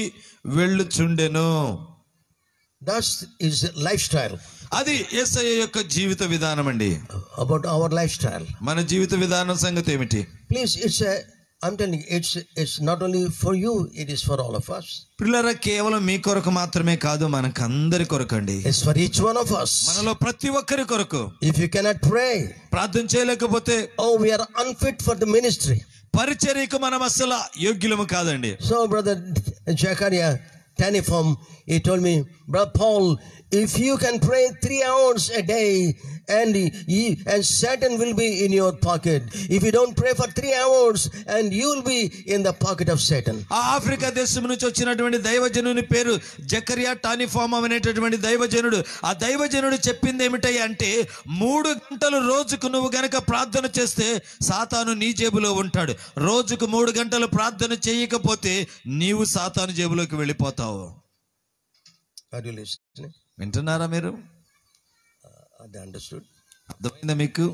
Speaker 6: వెళ్ళుచుండెను.
Speaker 7: That is lifestyle.
Speaker 6: అది యేసయ్య యొక్క జీవిత విధానం అండి.
Speaker 7: About our lifestyle.
Speaker 6: మన జీవిత విధానం సంగతి ఏమిటి?
Speaker 7: Please, I'm telling you, it's not only for you, it is for all of us.
Speaker 6: పిల్లరా, కేవలం మీ కొరకు మాత్రమే కాదు, మనకందరి కొరకండి.
Speaker 7: It's for each one of us.
Speaker 6: మనలో ప్రతి ఒక్కరి కొరకు.
Speaker 7: If you cannot pray,
Speaker 6: ప్రార్థన చేయలేకపోతే,
Speaker 7: we are unfit for the ministry.
Speaker 6: పరిచర్యకు మనం అసలు యోగ్యులము కాదండి.
Speaker 7: So brother Zachariah Taniform, he told me, Brother Paul, if you can pray 3 hours a day and Satan will be in your pocket. If you don't pray for 3 hours and you will be in the pocket of Satan.
Speaker 6: ఆ Africa దేశం నుంచి వచ్చినటువంటి దైవజనుని పేరు జకరియా టానిఫామ్ అనేటటువంటి దైవజనుడు. ఆ దైవజనుడు చెప్పింది ఏమిటయ్యా అంటే, 3 గంటలు రోజుకు నువ్వు గనక ప్రార్థన చేస్తే సాతాను నీ జేబులో ఉంటాడు. రోజుకు 3 గంటలు ప్రార్థన చేయకపోతే నీవు సాతాను జేబులోకి వెళ్ళిపోతావు.
Speaker 7: Are you listening?
Speaker 6: వింటున్నారా మీరు?
Speaker 7: They understood.
Speaker 6: అర్థమైందా మీకు?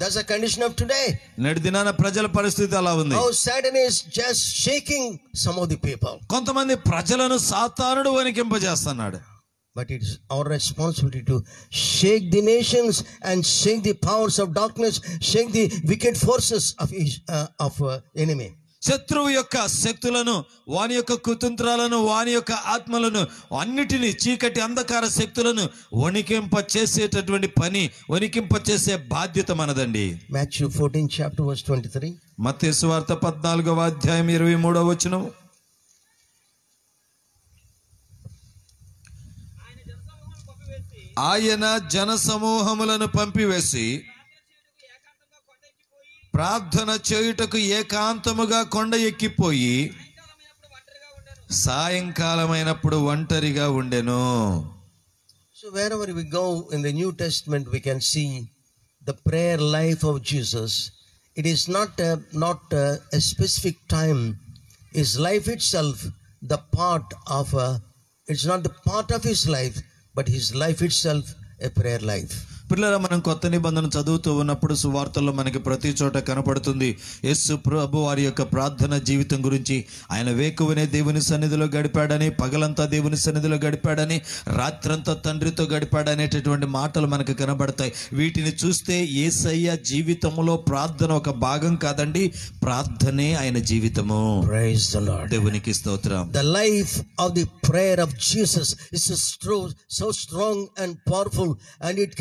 Speaker 7: That's the condition of today.
Speaker 6: నేటి దినాన ప్రజల పరిస్థితి అలా ఉంది.
Speaker 7: How Satan is just shaking some of the people.
Speaker 6: కొంతమంది ప్రజలను సాతానుడు వణికింపజేస్తున్నాడు.
Speaker 7: But it is our responsibility to shake the nations and shake the powers of darkness, shake the wicked forces of enemy.
Speaker 6: శత్రువు యొక్క శక్తులను, వాని యొక్క కుతంత్రాలను, వాని యొక్క ఆత్మలను, అన్నిటినీ, చీకటి అంధకార శక్తులను వణికింప చేసేటటువంటి పని, వణికింప చేసే బాధ్యత మనదండి.
Speaker 7: Matthew 14 chapter verse 23.
Speaker 6: మత్తయి సువార్త 14వ అధ్యాయం 23వ వచనం. ఆయన జన సమూహములను పంపివేసి ప్రార్థన చేయుటకు ఏకాంతముగా కొండ ఎక్కిపోయి సాయంకాలమైనప్పుడు ఒంటరిగా ఉండెను.
Speaker 7: So wherever we go in the New Testament, we can see the prayer life of Jesus. It is not a specific time. His life itself, the part of it's not the part of his life, but his life itself a prayer life.
Speaker 6: పిల్లల, మనం కొత్త నిబంధన చదువుతూ ఉన్నప్పుడు సువార్తల్లో మనకి ప్రతి చోట కనపడుతుంది యేసు ప్రభు వారి యొక్క ప్రార్థన జీవితం గురించి. ఆయన వేకువనే దేవుని సన్నిధిలో గడిపాడని, పగలంతా దేవుని సన్నిధిలో గడిపాడని, రాత్రంతా తండ్రితో గడిపాడనేటటువంటి మాటలు మనకు కనబడతాయి. వీటిని చూస్తే యేసయ్య జీవితంలో ప్రార్థన ఒక భాగం కాదండి, ప్రార్థనే ఆయన జీవితము.
Speaker 7: Praise the Lord.
Speaker 6: దేవునికి స్తోత్రం.
Speaker 7: The life of the prayer of Jesus is so strong and powerful, and it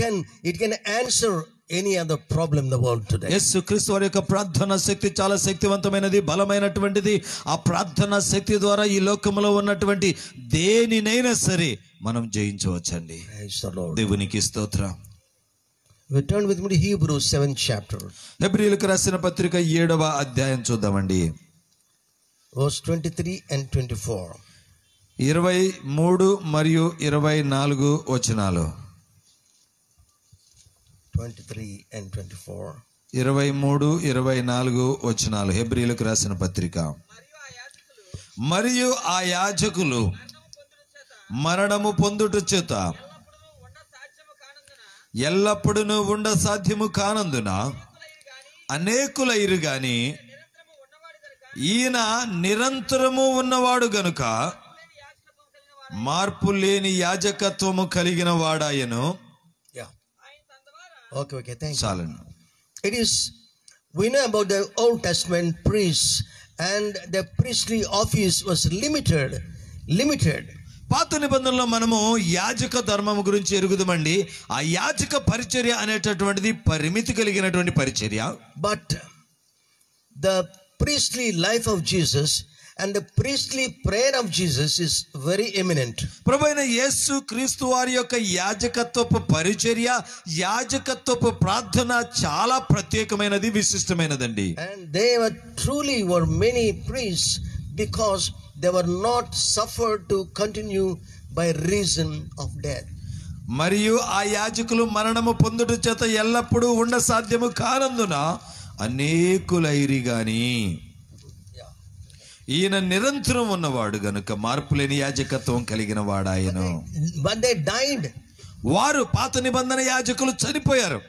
Speaker 7: can answer any other problem in the world today.
Speaker 6: యేసు క్రీస్తు వారి యొక్క ప్రార్థన శక్తి చాలా శక్తివంతమైనది, బలమైనటువంటిది. ఆ ప్రార్థన శక్తి ద్వారా ఈ లోకంలో ఉన్నటువంటి దేనినైనా సరే మనం జయించవచ్చండి.
Speaker 7: Praise the Lord.
Speaker 6: దేవునికి స్తోత్రం.
Speaker 7: We turn with me to Hebrews 7th chapter.
Speaker 6: హెబ్రీయులకు రాసిన పత్రిక 7వ అధ్యాయం చూద్దామండి.
Speaker 7: Verse 23 and 24.
Speaker 6: 23 మరియు 24 వచనాలు.
Speaker 7: 23 and 24.
Speaker 6: 23, 24 వచనాలు. హెబ్రీయులకు రాసిన పత్రిక. మరియు ఆ యాజకులు మరణము పొందుట చేత ఎల్లప్పుడూ ఉండ సాధ్యము కానందున అనేకులైరు గాని ఈయన నిరంతరము ఉన్నవాడు గనుక మార్పు లేని యాజకత్వము కలిగిన వాడాయను.
Speaker 7: Okay, thank you.
Speaker 6: చాలండి.
Speaker 7: It is, we know about the Old Testament priests, and the priestly office was limited.
Speaker 6: పాత నిబంధనలో మనము యాజక ధర్మం గురించి ఎరుగుదామండి. ఆ యాజక పరిచర్య అనేటటువంటిది పరిమితి కలిగినటువంటి పరిచర్య.
Speaker 7: But the priestly life of Jesus and the priestly prayer of Jesus is very eminent.
Speaker 6: ప్రభువైన యేసు క్రీస్తు వారి యొక్క యాజకత్వపు పరిచర్య, యాజకత్వపు ప్రార్థన చాలా ప్రత్యేకమైనది, విశిష్టమైనదండి.
Speaker 7: And they were many priests because they were not suffered to continue by reason of death.
Speaker 6: మరియు ఆ యాజకులు మరణము పొందుట చేత ఎల్లప్పుడూ ఉండ సాధ్యము కానందున అనేకులైరి గాని ఈయన నిరంతరం ఉన్నవాడు గనుక మార్పులేని యాజకత్వం కలిగిన వాడాయను.
Speaker 7: But they died.
Speaker 6: వారు పాత నిబంధన యాజకులు చనిపోయారు.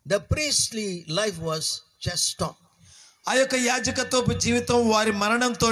Speaker 7: The priestly life was just stopped.
Speaker 6: ఆ యొక్క యాజకత్వపు జీవితం వారి మరణంతో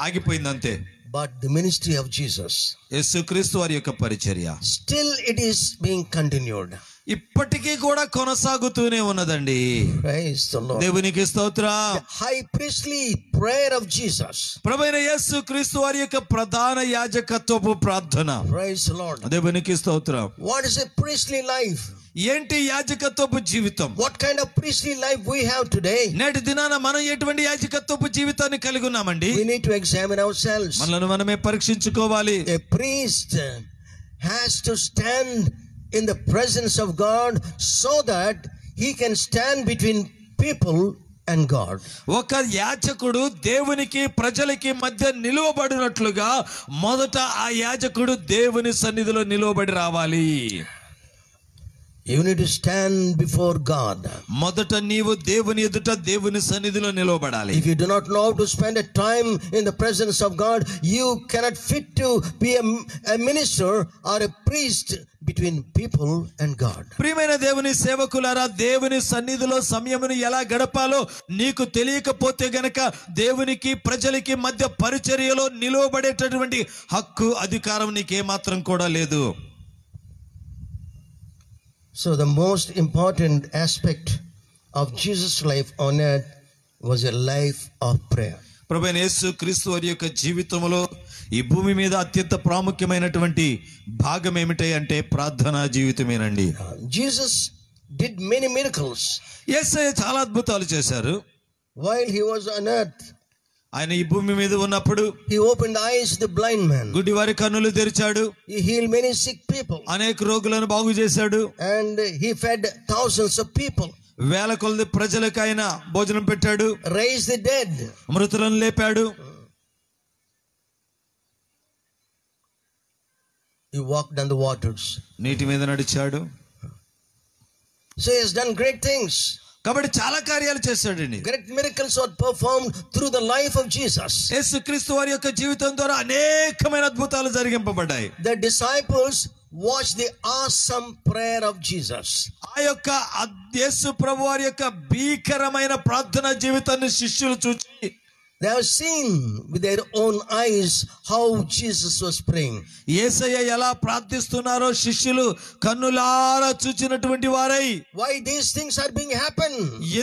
Speaker 6: ఆగిపోయింది అంతే.
Speaker 7: But the ministry of Jesus,
Speaker 6: యేసుక్రీస్తు వారి యొక్క పరిచర్య
Speaker 7: still it is being continued.
Speaker 6: ఇప్పటికీ కూడా కొనసాగుతూనే ఉన్నదండి.
Speaker 7: Praise the Lord.
Speaker 6: దేవునికి స్తోత్రం.
Speaker 7: The high priestly prayer of Jesus.
Speaker 6: ప్రభువైన యేసుక్రీస్తు వారి యొక్క ప్రధాన యాజకత్వపు ప్రార్థన.
Speaker 7: Praise the Lord.
Speaker 6: దేవునికి స్తోత్రం.
Speaker 7: What is a priestly life?
Speaker 6: ఏంటి యాజకత్వపు జీవితం?
Speaker 7: What kind of priestly life we have today?
Speaker 6: నేటి దినాన మనం ఎటువంటి యాజకత్వపు జీవితాన్ని కలిగి ఉన్నామండి?
Speaker 7: We need to examine ourselves.
Speaker 6: మనల్ని మనమే పరీక్షించుకోవాలి.
Speaker 7: A priest has to stand in the presence of God so that he can stand between people and God.
Speaker 6: ఒక యాజకుడు దేవునికి ప్రజలకి మధ్య నిలువబడినట్లుగా మొదట ఆ యాజకుడు దేవుని సన్నిధిలో నిలువబడి రావాలి.
Speaker 7: You need to stand before God.
Speaker 6: మొదట నీవు దేవుని ఎదుట దేవుని సన్నిధిలో నిలవబడాలి.
Speaker 7: If you do not know how to spend a time in the presence of God, you cannot fit to be a minister or a priest between people and God.
Speaker 6: ప్రియమైన దేవుని సేవకులారా, దేవుని సన్నిధిలో సమయమును ఎలా గడపాలో నీకు తెలియకపోతే గనక దేవునికి ప్రజలకి మధ్య పరిచర్యలో నిలవబడేటటువంటి హక్కు అధికారం నీకేమాత్రం కూడా లేదు.
Speaker 7: So the most important aspect of Jesus' life on earth was a life of prayer.
Speaker 6: ప్రభువైన యేసు క్రీస్తు వారి యొక్క జీవితంలో ఈ భూమి మీద అత్యంత ప్రాముఖ్యమైనటువంటి భాగం ఏమిటంటే ప్రార్థనా జీవితమేనండి.
Speaker 7: Jesus did many miracles
Speaker 6: యేసయ్య చాలా అద్భుతాలు చేశారు.
Speaker 7: while he was on earth.
Speaker 6: ఆయన ఈ భూమి మీద ఉన్నప్పుడు
Speaker 7: He opened the eyes of the blind man.
Speaker 6: గుడ్డివారి కన్నులు తెరిచాడు.
Speaker 7: He healed many sick people.
Speaker 6: అనేక రోగులను బాగు చేశాడు.
Speaker 7: And he fed thousands of people.
Speaker 6: వేల కొలది ప్రజలకు ఆయన భోజనం పెట్టాడు.
Speaker 7: Raised the dead.
Speaker 6: మృతులను లేపాడు.
Speaker 7: He walked on the waters.
Speaker 6: నీటి మీద నడిచాడు.
Speaker 7: So he has done great things.
Speaker 6: కాబట్టి చాలా కార్యాలు చేశాడండి.
Speaker 7: Great miracles were performed through the life of Jesus.
Speaker 6: యేసుక్రీస్తు వారి యొక్క జీవితం ద్వారా అనేకమైన అద్భుతాలు జరిగింపబడ్డాయి.
Speaker 7: The disciples watched the awesome prayer of Jesus.
Speaker 6: ఆ యొక్క యేసు ప్రభు వారి యొక్క భీకరమైన ప్రార్థనా జీవితాన్ని శిష్యులు చూసి
Speaker 7: They have seen with their own eyes how Jesus was praying.
Speaker 6: యేసయ్య ఎలా ప్రార్థిస్తున్నారో శిష్యులు కన్నులారా చూచినటువంటి వారై,
Speaker 7: Why these things are being happen?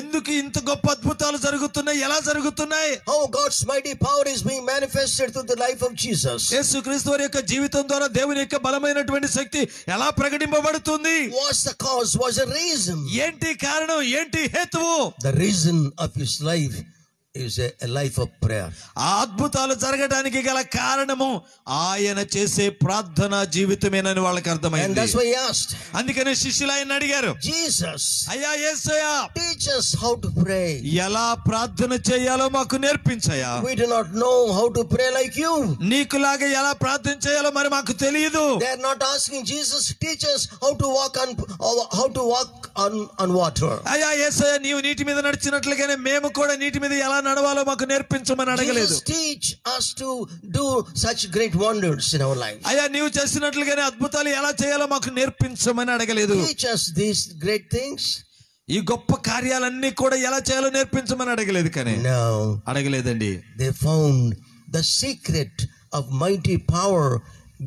Speaker 6: ఎందుకు ఇంత గొప్ప అద్భుతాలు జరుగుతున్నాయి, ఎలా జరుగుతున్నాయి,
Speaker 7: How God's mighty power is being manifested through the life of Jesus.
Speaker 6: యేసుక్రీస్తు వారి యొక్క జీవితం ద్వారా దేవుని యొక్క బలమైనటువంటి శక్తి ఎలా ప్రకటింపబడుతుంది?
Speaker 7: What's the cause? What's the reason?
Speaker 6: ఏంటి కారణం, ఏంటి హేతువు?
Speaker 7: The reason of his life is a life of prayer.
Speaker 6: ఆ అద్భుతాలు జరగడానికి గల కారణము ఆయన చేసే ప్రార్థనా జీవితమేనని వాళ్ళకి
Speaker 7: And
Speaker 6: అర్థమైంది.
Speaker 7: that's why he asked,
Speaker 6: అందుకనే శిష్యులు ఆయన అడిగారు,
Speaker 7: Jesus,
Speaker 6: అయ్యా యేసయ్య,
Speaker 7: teach us how to pray.
Speaker 6: ఎలా ప్రార్థన చేయాలో మాకు నేర్పించయ్యా.
Speaker 7: We do not know how to pray like you.
Speaker 6: నీకులాగా ఎలా ప్రార్థన చేయాలో మరి మాకు తెలియదు.
Speaker 7: They are not asking Jesus, teach us how to walk on water.
Speaker 6: అయ్యా యేసయ్య, నీవు నీటి మీద నడిచినట్లుగానే మేము కూడా నీటి మీద ఎలా నడవాలో మాకు నేర్పించమని అడగలేదు.
Speaker 7: Jesus, teach us to do such great wonders in our life.
Speaker 6: అయ్యా, నీవు చేసినట్లుగానే అద్భుతాలు ఎలా చేయాలో మాకు నేర్పించమని అడగలేదు.
Speaker 7: Teach us these great things.
Speaker 6: ఈ గొప్ప కార్యాలన్నీ కూడా ఎలా చేయాలో నేర్పించమని అడగలేదు. కానీ
Speaker 7: No,
Speaker 6: అడగలేదండి.
Speaker 7: they found the secret of mighty power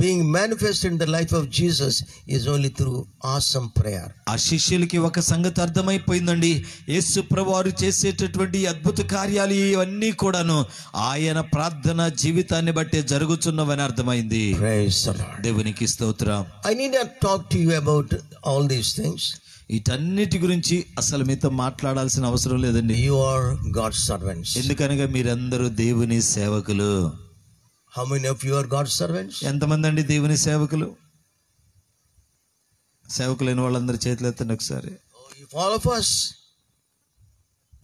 Speaker 7: being manifested in the life of Jesus is only through awesome prayer.
Speaker 6: ఆ శిష్యులకి ఒక సంగతి అర్థమైపోయిందండి. యేసు ప్రభువారు చేసేటటువంటి అద్భుత కార్యాలు ఇవన్నీ కూడాను ఆయన ప్రార్థన జీవితాన్ని బట్టే జరుగుతున్నవని అర్థమైంది.
Speaker 7: Praise the Lord.
Speaker 6: దేవునికి స్తోత్రం.
Speaker 7: I need not talk to you about all these things.
Speaker 6: వీటన్నిటి గురించి అసలు మీతో మాట్లాడాల్సిన అవసరం లేదండి.
Speaker 7: You are God's servants.
Speaker 6: ఎందుకనగా మీరందరూ దేవుని సేవకులు.
Speaker 7: How many of you are God's servants?
Speaker 6: ఎంతమంది అండి దేవుని సేవకులు? సేవకులైన వాళ్ళందరూ చేతులు ఎత్తండి ఒకసారి.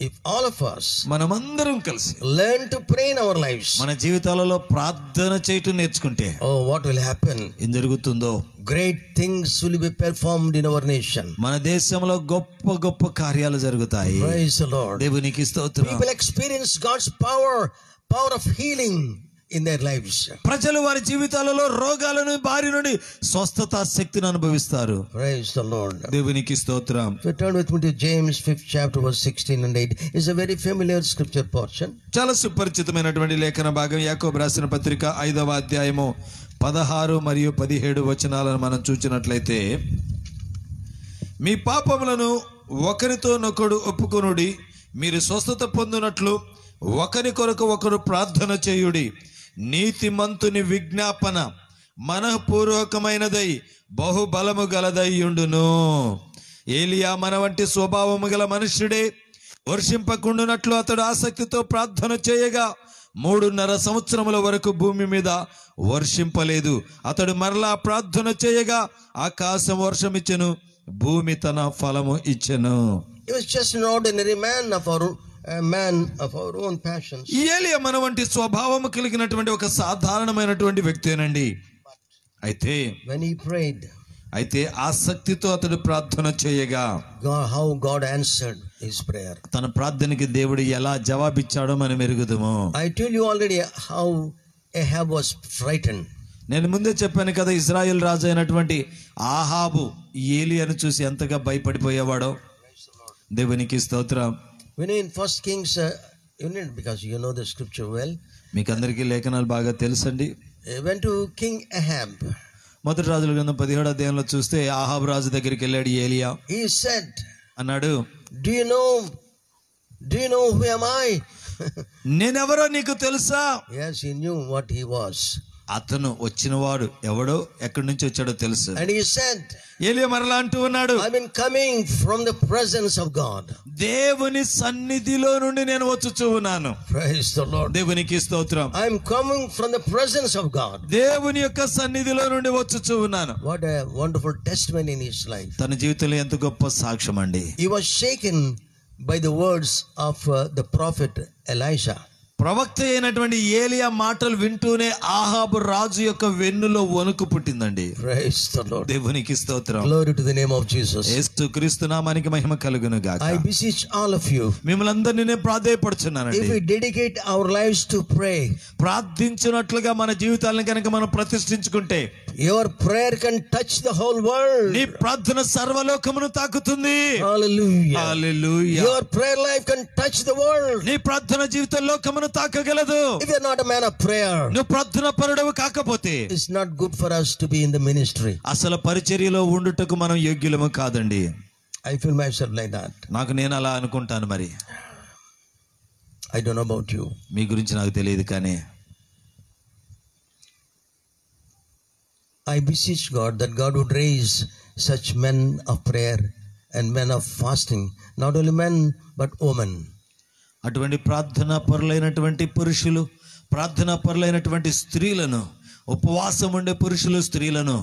Speaker 7: If all of us
Speaker 6: మనమందరం కలిసి
Speaker 7: learn to pray in our lives,
Speaker 6: మన జీవితాలలో ప్రార్థన చేయటం నేర్చుకుంటే
Speaker 7: oh, what will happen?
Speaker 6: ఏం జరుగుతుందో,
Speaker 7: Great things will be performed in our nation.
Speaker 6: మన దేశంలో గొప్ప గొప్ప కార్యాలు జరుగుతాయి.
Speaker 7: Praise the Lord.
Speaker 6: దేవునికి స్తోత్రం.
Speaker 7: People experience God's power of healing in their lives.
Speaker 6: ప్రజలు వారి జీవితాలలో రోగాలను బారి నుండి స్వస్థత శక్తిని అనుభవిస్తారు.
Speaker 7: Praise the Lord.
Speaker 6: దేవునికి స్తోత్రం.
Speaker 7: If you turn with me to James 5th chapter verse 16 and 8, it's a very familiar scripture portion.
Speaker 6: చాలా సుపరిచితమైనటువంటి లేఖన భాగం యాకోబు రాసిన పత్రిక 5వ అధ్యాయము 16 మరియు 17 వచనాలను మనం చూచినట్లయితే, మీ పాపములను ఒకరితోనొకడు ఒప్పుకొనుడి, మీరు స్వస్థత పొందునట్లు ఒకరి కొరకు ఒకరు ప్రార్థన చేయుడి. నీతిమంతుని విజ్ఞాపన మనఃపూర్వకమైనదై బహుబలము గలదై యుండును. ఏలియా మన వంటి స్వభావము గల మనుష్యుడే. వర్షింపకుండునట్లు అతడు ఆసక్తితో ప్రార్థన చేయగా 3.5 సంవత్సరముల వరకు భూమి మీద వర్షింపలేదు. అతడు మరలా ప్రార్థన చేయగా ఆకాశం వర్షమిచ్చెను, భూమి తన ఫలము ఇచ్చెను.
Speaker 7: He was just an ordinary man of our own passions.
Speaker 6: ఏలియా మన వంటి స్వభావము కలిగినటువంటి ఒక సాధారణమైనటువంటి వ్యక్తేనండి. అయితే
Speaker 7: When he prayed,
Speaker 6: అయితే ఆసక్తితో అతడు ప్రార్థన చేయగా
Speaker 7: how God answered his prayer.
Speaker 6: తన ప్రార్థనకి దేవుడు ఎలా జవాబిచ్చాడో మనం ఎరుగుదాము.
Speaker 7: I told you already how Ahab was frightened.
Speaker 6: నేను ముందే చెప్పాను కదా, ఇజ్రాయెల్ రాజు అయినటువంటి ఆహాబు ఏలియాను చూసి ఎంతగా భయపడిపోయేవాడో. దేవునికి స్తోత్రం.
Speaker 7: When in First Kings, because you know the scripture well,
Speaker 6: మీకు అందరికీ లేఖనాలు బాగా తెలుసండి.
Speaker 7: went to King Ahab.
Speaker 6: మొదటి రాజుల గ్రంథం 17వ అధ్యాయంలో చూస్తే ఆహాబు రాజు దగ్గరికి వెళ్ళాడు ఏలియా.
Speaker 7: He said,
Speaker 6: అన్నాడు,
Speaker 7: do you know who am I?
Speaker 6: నేనెవరో నీకు తెలుసా?
Speaker 7: Yes, he knew what he was.
Speaker 6: అతను వచ్చినవాడు ఎవడో ఎక్కడి నుంచి వచ్చాడో తెలుసు.
Speaker 7: And he said,
Speaker 6: ఏలియా మరలా అంటూ ఉన్నాడు,
Speaker 7: I've been coming from the presence of God.
Speaker 6: దేవుని సన్నిధిలో నుండి నేను వచ్చుచూ ఉన్నాను.
Speaker 7: Praise the Lord.
Speaker 6: దేవునికి స్తోత్రం.
Speaker 7: I'm coming from the presence of God.
Speaker 6: దేవుని యొక్క సన్నిధిలో నుండి వచ్చుచూ ఉన్నాను.
Speaker 7: What a wonderful testimony in his life.
Speaker 6: తన జీవితంలో ఎంత గొప్ప సాక్ష్యం అండి.
Speaker 7: He was shaken by the words of the prophet Elisha.
Speaker 6: ప్రవక్త అయినటువంటి ఏలియా మాటలు వింటూనే ఆహాబు రాజు యొక్క వెన్నులో వణుకు పుట్టిందండి.
Speaker 7: Praise the Lord.
Speaker 6: దేవునికి స్తోత్రం.
Speaker 7: Glory to the name of Jesus.
Speaker 6: యేసుక్రీస్తు నామానికి మహిమ కలుగును గాక.
Speaker 7: I beseech all of you,
Speaker 6: మిమ్మల్ని అందరినీ నేను ప్రాధేయపడుచున్నానండి,
Speaker 7: if we dedicate our lives to pray,
Speaker 6: ప్రార్థించినట్లుగా మన జీవితాలను కనుక మనం ప్రతిష్ఠించుకుంటే
Speaker 7: your prayer can touch the whole world.
Speaker 6: నీ ప్రార్థన సర్వలోకమును తాకుతుంది.
Speaker 7: Hallelujah.
Speaker 6: Hallelujah.
Speaker 7: Your prayer life can touch the world.
Speaker 6: నీ ప్రార్థన జీవితం లోకమును తాకగలదు.
Speaker 7: If you're not a man of prayer,
Speaker 6: నువ్వు ప్రార్థన పరుడవు కాకపోతే
Speaker 7: it's not good for us to be in the ministry.
Speaker 6: అసలు పరిచర్యలో ఉండుటకు మనం యోగ్యులము కాదండి.
Speaker 7: I feel myself like that.
Speaker 6: నాకు నేను అలా అనుకుంటాను. మరి
Speaker 7: I don't know about you.
Speaker 6: మీ గురించి నాకు తెలియదు, కానీ
Speaker 7: I beseech God that God would raise such men of prayer and men of fasting, not only men but women.
Speaker 6: అటువంటి ప్రార్థనా పరులైనటువంటి పురుషులు, ప్రార్థనా పరులైనటువంటి స్త్రీలను, ఉపవాసం ఉండే పురుషులు స్త్రీలను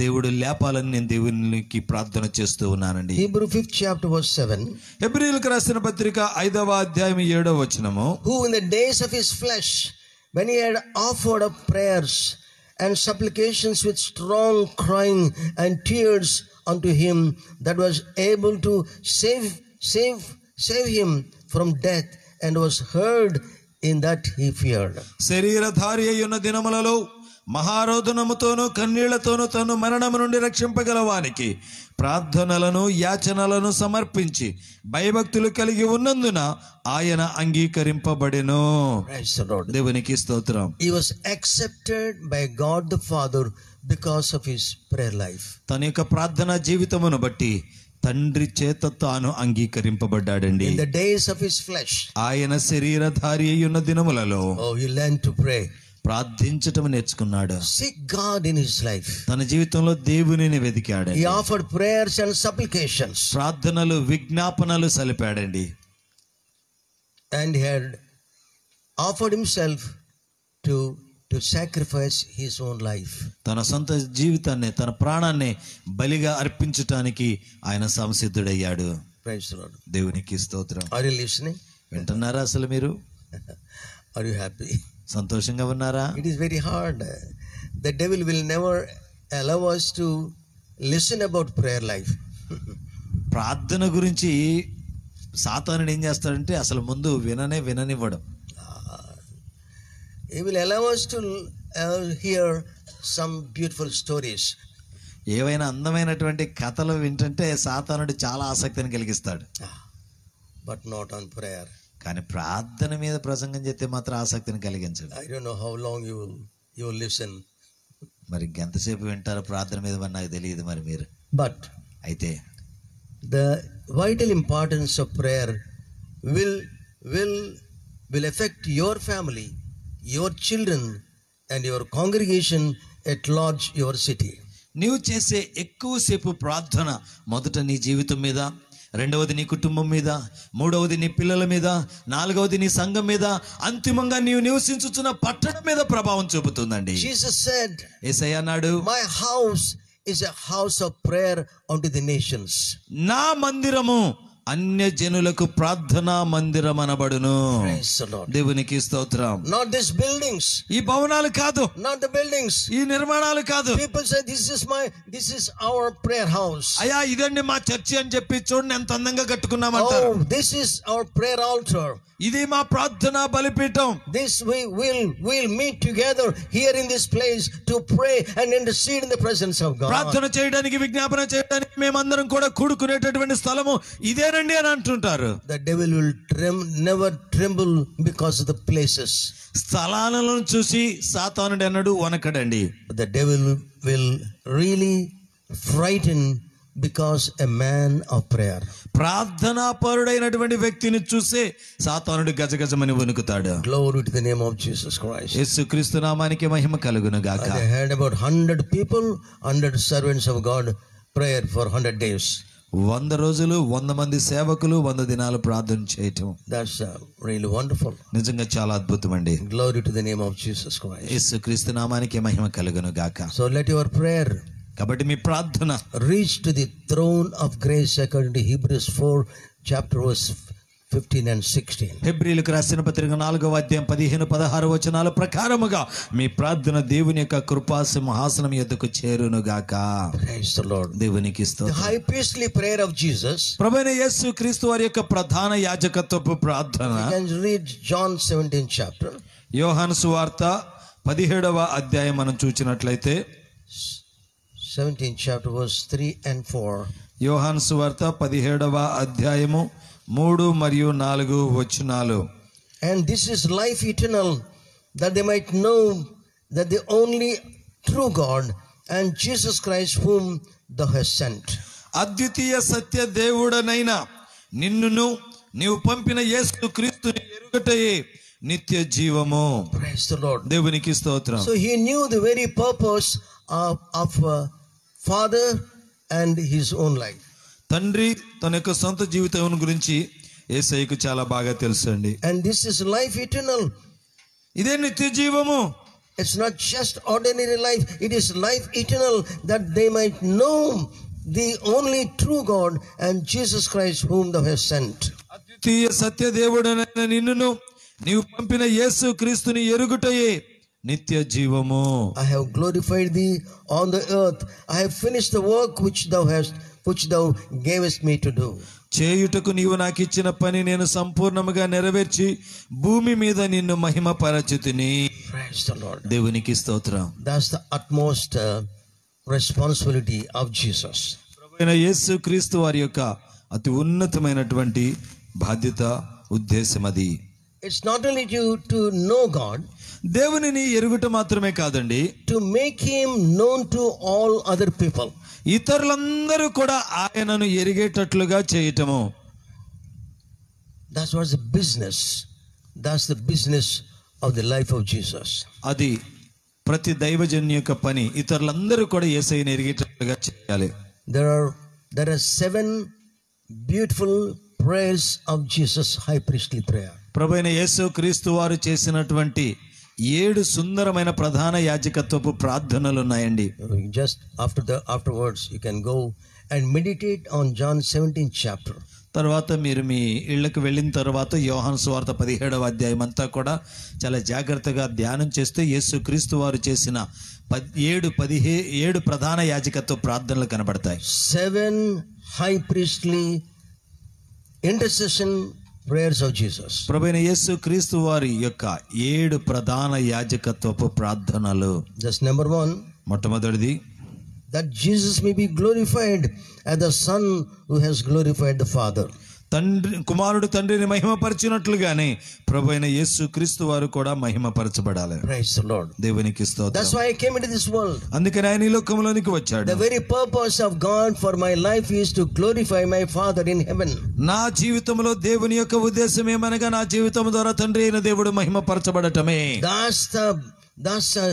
Speaker 6: దేవుడు లేపాలని నేను దేవునికి ప్రార్థన చేస్తూ ఉన్నానండి.
Speaker 7: Hebrew 5th chapter verse 7.
Speaker 6: హెబ్రీయులకు రాసిన పత్రిక 5వ అధ్యాయం 7వ వచనము.
Speaker 7: Who in the days of his flesh, when he had offered up prayers and supplications with strong crying and tears unto him that was able to save him from death, and was heard in that he feared.
Speaker 6: శరీరధారి అయ్యున్న దినములలో మహారోదనముతోనూ కన్నీళ్లతోనూ తను మరణము నుండి రక్షింపగలవానికి ప్రార్థనలను యాచనలను సమర్పించి భయభక్తులు కలిగి ఉన్నందున ఆయన అంగీకరింపబడెను. దేవునికి స్తోత్రం.
Speaker 7: He was accepted by God the Father because of his prayer life.
Speaker 6: తన యొక్క ప్రార్థనా జీవితమును బట్టి తండ్రి చేత తాను అంగీకరింపబడ్డాడండి.
Speaker 7: In the days of his flesh,
Speaker 6: ఆయన శరీరధారి అయ్యున్న దినములలో
Speaker 7: he learned to pray.
Speaker 6: ప్రార్థించటం నేర్చుకున్నాడు.
Speaker 7: Seek God in his life.
Speaker 6: తన జీవితంలో దేవునిని వెతికాడు.
Speaker 7: He offered prayers and supplications.
Speaker 6: ప్రార్థనలు విజ్ఞాపనలు సలిపాడండి.
Speaker 7: And he had offered himself to sacrifice his own life.
Speaker 6: తన సొంత జీవితాన్ని, తన ప్రాణాన్ని బలిగా అర్పించటానికి ఆయన సంసిద్ధుడయ్యాడు.
Speaker 7: Praise the Lord.
Speaker 6: దేవునికి స్తోత్రం.
Speaker 7: Are you listening?
Speaker 6: వింటున్నారా? అసలు మీరు
Speaker 7: Are you happy?
Speaker 6: సంతోషంగా ఉన్నారా?
Speaker 7: It is very hard. The devil will never allow us to listen about prayer life.
Speaker 6: ప్రార్థన గురించి సాతానుడు ఏం చేస్తాడంటే అసలు ముందు విననివ్వడం.
Speaker 7: He will allow us to hear some beautiful stories.
Speaker 6: ఏవైనా అందమైనటువంటి కథలు వింటుంటే సాతానుడు చాలా ఆసక్తిని కలిగిస్తాడు.
Speaker 7: But not on prayer.
Speaker 6: కానీ ప్రార్థన మీద ప్రసంగం చేస్తే మాత్రం ఆసక్తిని కలిగించడు.
Speaker 7: I don't know how long you will listen.
Speaker 6: మరి ఎంతసేపు వింటారో ప్రార్థన మీద మరి నాకు తెలియదు. మరి మీరు
Speaker 7: But
Speaker 6: అయితే
Speaker 7: the vital importance of prayer will affect your family, your children, and your congregation at large, your city.
Speaker 6: నీవు చేసే ఎక్కువసేపు ప్రార్థన మొదట నీ జీవితం మీద, రెండవది నీ కుటుంబం మీద, మూడవది నీ పిల్లల మీద, నాలుగవది నీ సంఘం మీద, అంతిమంగా నీవు నివసించుచున్న పట్టణం మీద ప్రభావం చూపుతుందండి.
Speaker 7: Jesus said,
Speaker 6: యేసయ్య అన్నాడు,
Speaker 7: my house is a house of prayer unto the nations.
Speaker 6: నా మందిరము అన్య జనులకు ప్రార్థనా మందిరం అనబడును.
Speaker 7: Praise the Lord.
Speaker 6: దేవునికి స్తోత్రం.
Speaker 7: Not these buildings.
Speaker 6: ఈ భవనాలు కాదు,
Speaker 7: Not the buildings.
Speaker 6: ఈ నిర్మాణాలు కాదు.
Speaker 7: People say this is our prayer house.
Speaker 6: అయ్యా ఇదండి మా చర్చి అని చెప్పి చూడండి ఎంత అందంగా కట్టుకున్నామంటారు.
Speaker 7: Oh, this is our prayer altar.
Speaker 6: ఇది మా ప్రార్థనా బలిపీఠం.
Speaker 7: This we'll meet together here in this place to pray and intercede in the presence of God.
Speaker 6: ప్రార్థన చేయడానికి, విజ్ఞాపన చేయడానికి మేమందరం కూడా కూడుకునేటటువంటి స్థలము ఇదేనండి అని అంటుంటారు.
Speaker 7: The devil will never tremble because of the places.
Speaker 6: స్థలాలను చూసి సాతానుడు అన్నాడు వనకడండి.
Speaker 7: The devil will really frighten because a man of prayer.
Speaker 6: ప్రార్థనా పరుడైనటువంటి వ్యక్తిని చూసే సాతానుడు గజగజమని వణుకుతాడు.
Speaker 7: Glory to the name of Jesus Christ.
Speaker 6: యేసుక్రీస్తు నామానికి మహిమ కలుగును గాక.
Speaker 7: I heard about 100 people, 100 servants of God prayer for 100 days.
Speaker 6: 100 రోజులు 100 మంది సేవకులు 100 దినాలు ప్రార్థన చేయటం.
Speaker 7: That's really wonderful.
Speaker 6: నిజంగా చాలా అద్భుతం అండి.
Speaker 7: Glory to the name of Jesus Christ.
Speaker 6: యేసుక్రీస్తు నామానికి మహిమ కలుగును గాక.
Speaker 7: So let your prayer
Speaker 6: కాబట్టి మీ ప్రార్థన
Speaker 7: reach to the throne of grace according to Hebrews 4 chapter verse 15 and 16.
Speaker 6: హెబ్రీయులకు రాసిన పత్రిక 4వ అధ్యాయం 15-16 వచనాల ప్రకారముగా మీ ప్రార్థన దేవుని యొక్క కృపా సింహాసనం యొద్దకు చేరును గాక.
Speaker 7: Praise the Lord.
Speaker 6: దేవునికి
Speaker 7: The
Speaker 6: స్తోత్రం.
Speaker 7: high priestly prayer of Jesus.
Speaker 6: ప్రభువైన యేసుక్రీస్తు వారి యొక్క ప్రధాన యాజకత్వపు ప్రార్థన.
Speaker 7: You can read John 17 chapter.
Speaker 6: యోహాను సువార్త 17వ అధ్యాయం మనం చూచినట్లయితే
Speaker 7: 17 chapter verse 3 and 4.
Speaker 6: యోహాను సువార్త 17వ అధ్యాయము 3 మరియు 4 వచనాలు.
Speaker 7: And this is life eternal, that they might know that the only true God and Jesus Christ whom thou hast sent.
Speaker 6: అద్వితీయ సత్య దేవుడనైన నిన్నును నీవు పంపిన యేసు క్రీస్తుని ఎరుగటయే నిత్య జీవము.
Speaker 7: Praise the Lord.
Speaker 6: దేవునికి స్తోత్రం.
Speaker 7: So he knew the very purpose of Father and his own life.
Speaker 6: తండ్రి తన యొక్క సొంత జీవితం గురించి యేసయ్యకు చాలా బాగా తెలుసు అండి.
Speaker 7: And this is life eternal.
Speaker 6: ఇదే నిత్య జీవము.
Speaker 7: It's not just ordinary life, it is life eternal, that they might know the only true God and Jesus Christ whom thou hast sent.
Speaker 6: అద్వితీయ సత్య దేవుడనైన నిన్నును నీవు పంపిన యేసు క్రీస్తుని ఎరుగుటయే నిత్య జీవము.
Speaker 7: I have glorified thee on the earth. I have finished the work which thou gavest me to do.
Speaker 6: చేయుటకు నీవు నాకు ఇచ్చిన పని నేను సంపూర్ణముగా నెరవేర్చి భూమి మీద నిన్ను మహిమపరచుతిని.
Speaker 7: Praise the Lord.
Speaker 6: దేవునికి స్తోత్రం.
Speaker 7: That's the utmost responsibility of Jesus.
Speaker 6: ప్రభువైన యేసు క్రీస్తు వారి యొక్క అతి ఉన్నతమైనటువంటి బాధ్యత, ఉద్దేశం అది.
Speaker 7: It's not only to know God,
Speaker 6: దేవునిని ఎరుగుట మాత్రమే కాదండి,
Speaker 7: to make him known to all other people.
Speaker 6: ఇతరులందరూ కూడా ఆయనను ఎరిగేటట్లుగా చేయటము.
Speaker 7: That's what's the business. That's the business of the life of Jesus.
Speaker 6: అది ప్రతి దైవజన్ యొక్క పని. ఇతరులందరూ కూడా యేసయ్యను ఎరిగేటట్లుగా చేయాలి.
Speaker 7: There are 7 beautiful prayers of Jesus, high priestly prayer.
Speaker 6: ప్రభువైన యేసు క్రీస్తు వారు చేసినటువంటి 7 సుందరమైన ప్రధాన యాజకత్వపు ప్రార్థనలు ఉన్నాయండి.
Speaker 7: Just afterwards you can go and meditate on John 17 chapter.
Speaker 6: తర్వాత మీరు మీ ఇళ్లకు వెళ్ళిన తర్వాత యోహాను సువార్త 17వ అధ్యాయం అంతా కూడా చాలా జాగ్రత్తగా ధ్యానం చేస్తే యేసు క్రీస్తు వారు చేసిన 7 ప్రధాన యాజకత్వ ప్రార్థనలు కనబడతాయి.
Speaker 7: 7 high priestly intercession prayers of Jesus.
Speaker 6: ప్రభువైన యేసు క్రీస్తు వారి యొక్క 7 ప్రధాన యాజకత్వపు ప్రార్థనలు.
Speaker 7: Just number 1.
Speaker 6: మొట్టమొదటిది,
Speaker 7: that Jesus may be glorified as the Son who has glorified the Father.
Speaker 6: కుమారుడు తండ్రిని మహిమపరిచినట్లుగానే ప్రభువైన యేసు క్రీస్తు వారు కూడా మహిమపరచబడాలి.
Speaker 7: Praise the Lord.
Speaker 6: దేవునికి స్తోత్రం.
Speaker 7: That's why I came into this world.
Speaker 6: అందుకని ఆయన ఈ లోకంలోనికి వచ్చాడు.
Speaker 7: The very purpose of God for my life is to glorify my Father in heaven.
Speaker 6: నా జీవితంలో దేవుని యొక్క ఉద్దేశం ఏమనగా నా జీవితం ద్వారా తండ్రి అయిన దేవుడు మహిమపరచబడటమే.
Speaker 7: That's a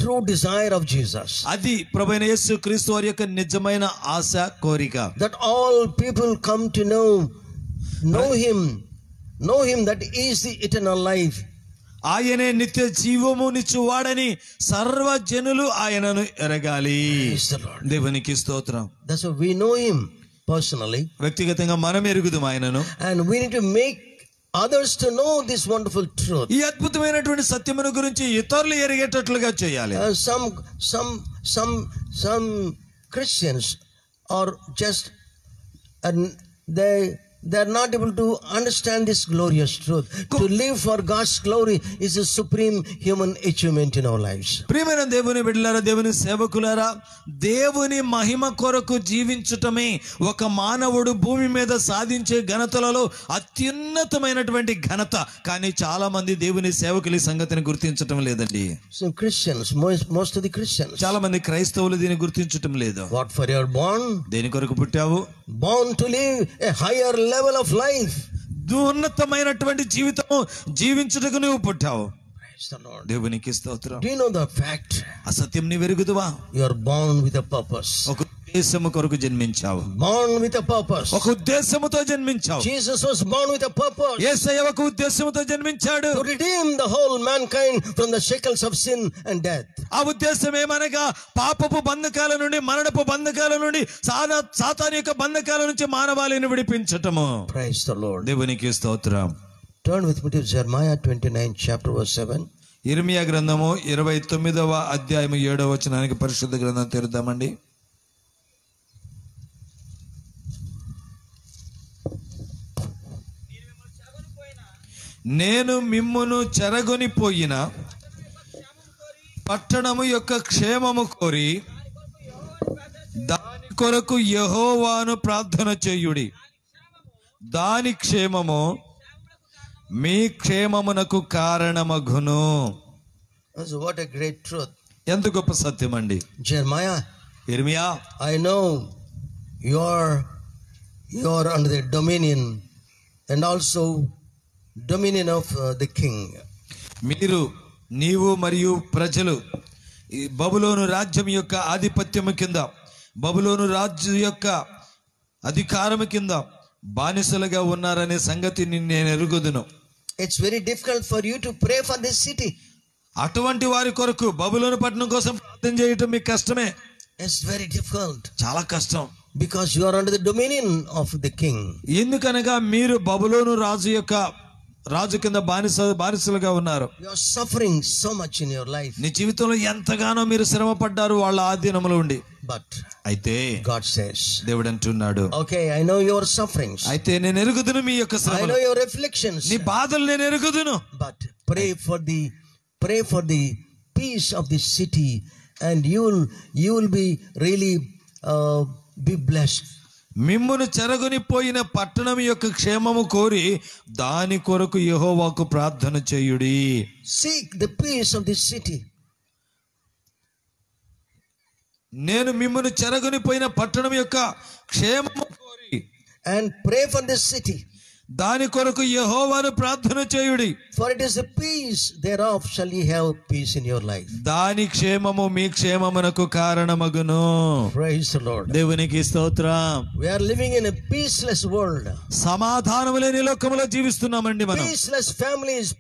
Speaker 7: true desire of Jesus.
Speaker 6: అది ప్రభువైన యేసు క్రీస్తు వారి యొక్క నిజమైన ఆశ, కోరిక.
Speaker 7: That all people come to know him that is the eternal life.
Speaker 6: ఆయనే నిత్య జీవమునిచ్చువాడని సర్వజనులు ఆయనను ఎరగాలి.
Speaker 7: Praise the Lord.
Speaker 6: దేవునికి స్తోత్రం.
Speaker 7: That's why we know him personally.
Speaker 6: వ్యక్తిగతంగా మనం ఎరుగుదాం ఆయనను.
Speaker 7: And we need to make others to know this wonderful truth.
Speaker 6: ఈ అద్భుతమైనటువంటి సత్యమును గురించి ఇతరులు ఎరిగేటట్లుగా చేయాలి.
Speaker 7: Some Christians are just they're not able to understand this glorious truth. To live for God's glory is a supreme human achievement in our lives.
Speaker 6: ప్రియమైన దేవుని బిడ్డలారా, దేవుని సేవకులారా, దేవుని మహిమ కొరకు జీవించటమే ఒక మానవుడు భూమి మీద సాధించే ఘనతలలో అత్యున్నతమైనటువంటి ఘనత. కానీ చాలా మంది దేవుని సేవకులు ఈ సంగతిని గుర్తించటం లేదండి.
Speaker 7: So Christians, most of the Christians,
Speaker 6: చాలా మంది క్రైస్తవులు దీన్ని గుర్తించటం లేదు.
Speaker 7: what for you are born?
Speaker 6: దేని కొరకు పుట్టావు?
Speaker 7: Born to live a higher level of life.
Speaker 6: ఉన్నతమైనటువంటి జీవితము జీవించుటకు నువ్వు పుట్టావు.
Speaker 7: Praise the Lord.
Speaker 6: దేవునికి స్తోత్రం.
Speaker 7: Do you know the fact?
Speaker 6: ఆ సత్యం నీ వెరుగుదువా?
Speaker 7: You are born with a purpose.
Speaker 6: ఒక ఉద్దేశము కొరకు జన్మించావు.
Speaker 7: Born with a purpose.
Speaker 6: ఒక ఉద్దేశముతో జన్మించావు.
Speaker 7: Jesus was born with a purpose.
Speaker 6: యేసయ్య ఒక ఉద్దేశముతో జన్మించాడు.
Speaker 7: To redeem the whole mankind from the shackles of sin and death.
Speaker 6: ఆ ఉద్దేశం ఏమనగా పాపపు బంధకాల నుండి, మరణపు బంధకాల నుండి, సాతాను యొక్క బంధకాల నుంచి మానవాళిని విడిపించటము.
Speaker 7: Praise the Lord.
Speaker 6: దేవునికి స్తోత్రం.
Speaker 7: Turn with me to Jeremiah 29 chapter verse 7.
Speaker 6: ఇర్మియా గ్రంథము 29వ అధ్యాయము 7వ వచనానికి పరిశుద్ధ గ్రంథం తెరుద్దామండి. నేను మిమ్మును చెరగొనిపోయిన పట్టణము యొక్క క్షేమము కోరి దాని కొరకు యెహోవాను ప్రార్థన చేయుడి. దాని క్షేమము మీ క్షేమమునకు కారణమగును.
Speaker 7: What a great truth.
Speaker 6: ఎంత గొప్ప సత్యం అండి.
Speaker 7: Jeremiah,
Speaker 6: ఇర్మియా,
Speaker 7: I know you're under the dominion and also dominion of the king.
Speaker 6: నీవు మరియు ప్రజలు ఈ బబులోను రాజ్యం యొక్క ఆధిపత్యము కింద, బబులోను రాజ్యం యొక్క అధికారము కింద బానిసలుగా ఉన్నారనే సంగతి నేను ఎరుగుదును.
Speaker 7: It's very difficult for you to pray for this city.
Speaker 6: అటువంటి వారి కొరకు బబులోను పట్టణం కోసం ప్రార్థన చేయటం మీకు కష్టమే.
Speaker 7: It's very difficult.
Speaker 6: చాలా కష్టం.
Speaker 7: Because you are under the dominion of the king.
Speaker 6: ఎందుకనగా మీరు బబులోను రాజు కింద బానిసలుగా ఉన్నారు.
Speaker 7: You are suffering so much in your life.
Speaker 6: నీ జీవితంలో ఎంతగానో మీరు శ్రమ పడ్డారు వాళ్ళ ఆధీనంలో ఉండి.
Speaker 7: But
Speaker 6: అయితే
Speaker 7: God says,
Speaker 6: దేవుడు అంటున్నాడు,
Speaker 7: okay, I know your sufferings.
Speaker 6: అయితే నేను ఎరుగుదును మీ యొక్క
Speaker 7: I
Speaker 6: శ్రమలు,
Speaker 7: know your afflictions.
Speaker 6: నీ బాధలు నేను ఎరుగుదును.
Speaker 7: But pray for the peace of the city, and you will be really be blessed.
Speaker 6: మిమ్మును చెరగొనిపోయిన పట్టణం యొక్క క్షేమము కోరి దాని కొరకు యెహోవాకు ప్రార్థన చేయుడి.
Speaker 7: Seek the peace of this city.
Speaker 6: నేను మిమ్మును చెరగొనిపోయిన పట్టణం యొక్క క్షేమము కోరి
Speaker 7: and pray for this city.
Speaker 6: దాని కొరకు యెహోవాను ప్రార్థన చేయుడి.
Speaker 7: For it is the peace thereof shall ye have peace in your life.
Speaker 6: దాని క్షేమము మీ క్షేమమునకు కారణమగును.
Speaker 7: Praise the Lord.
Speaker 6: దేవునికి స్తోత్రం.
Speaker 7: We are living in a peaceless world.
Speaker 6: సమాధానము లేని లోకములో జీవిస్తున్నామండి మనం.
Speaker 7: Peaceless families,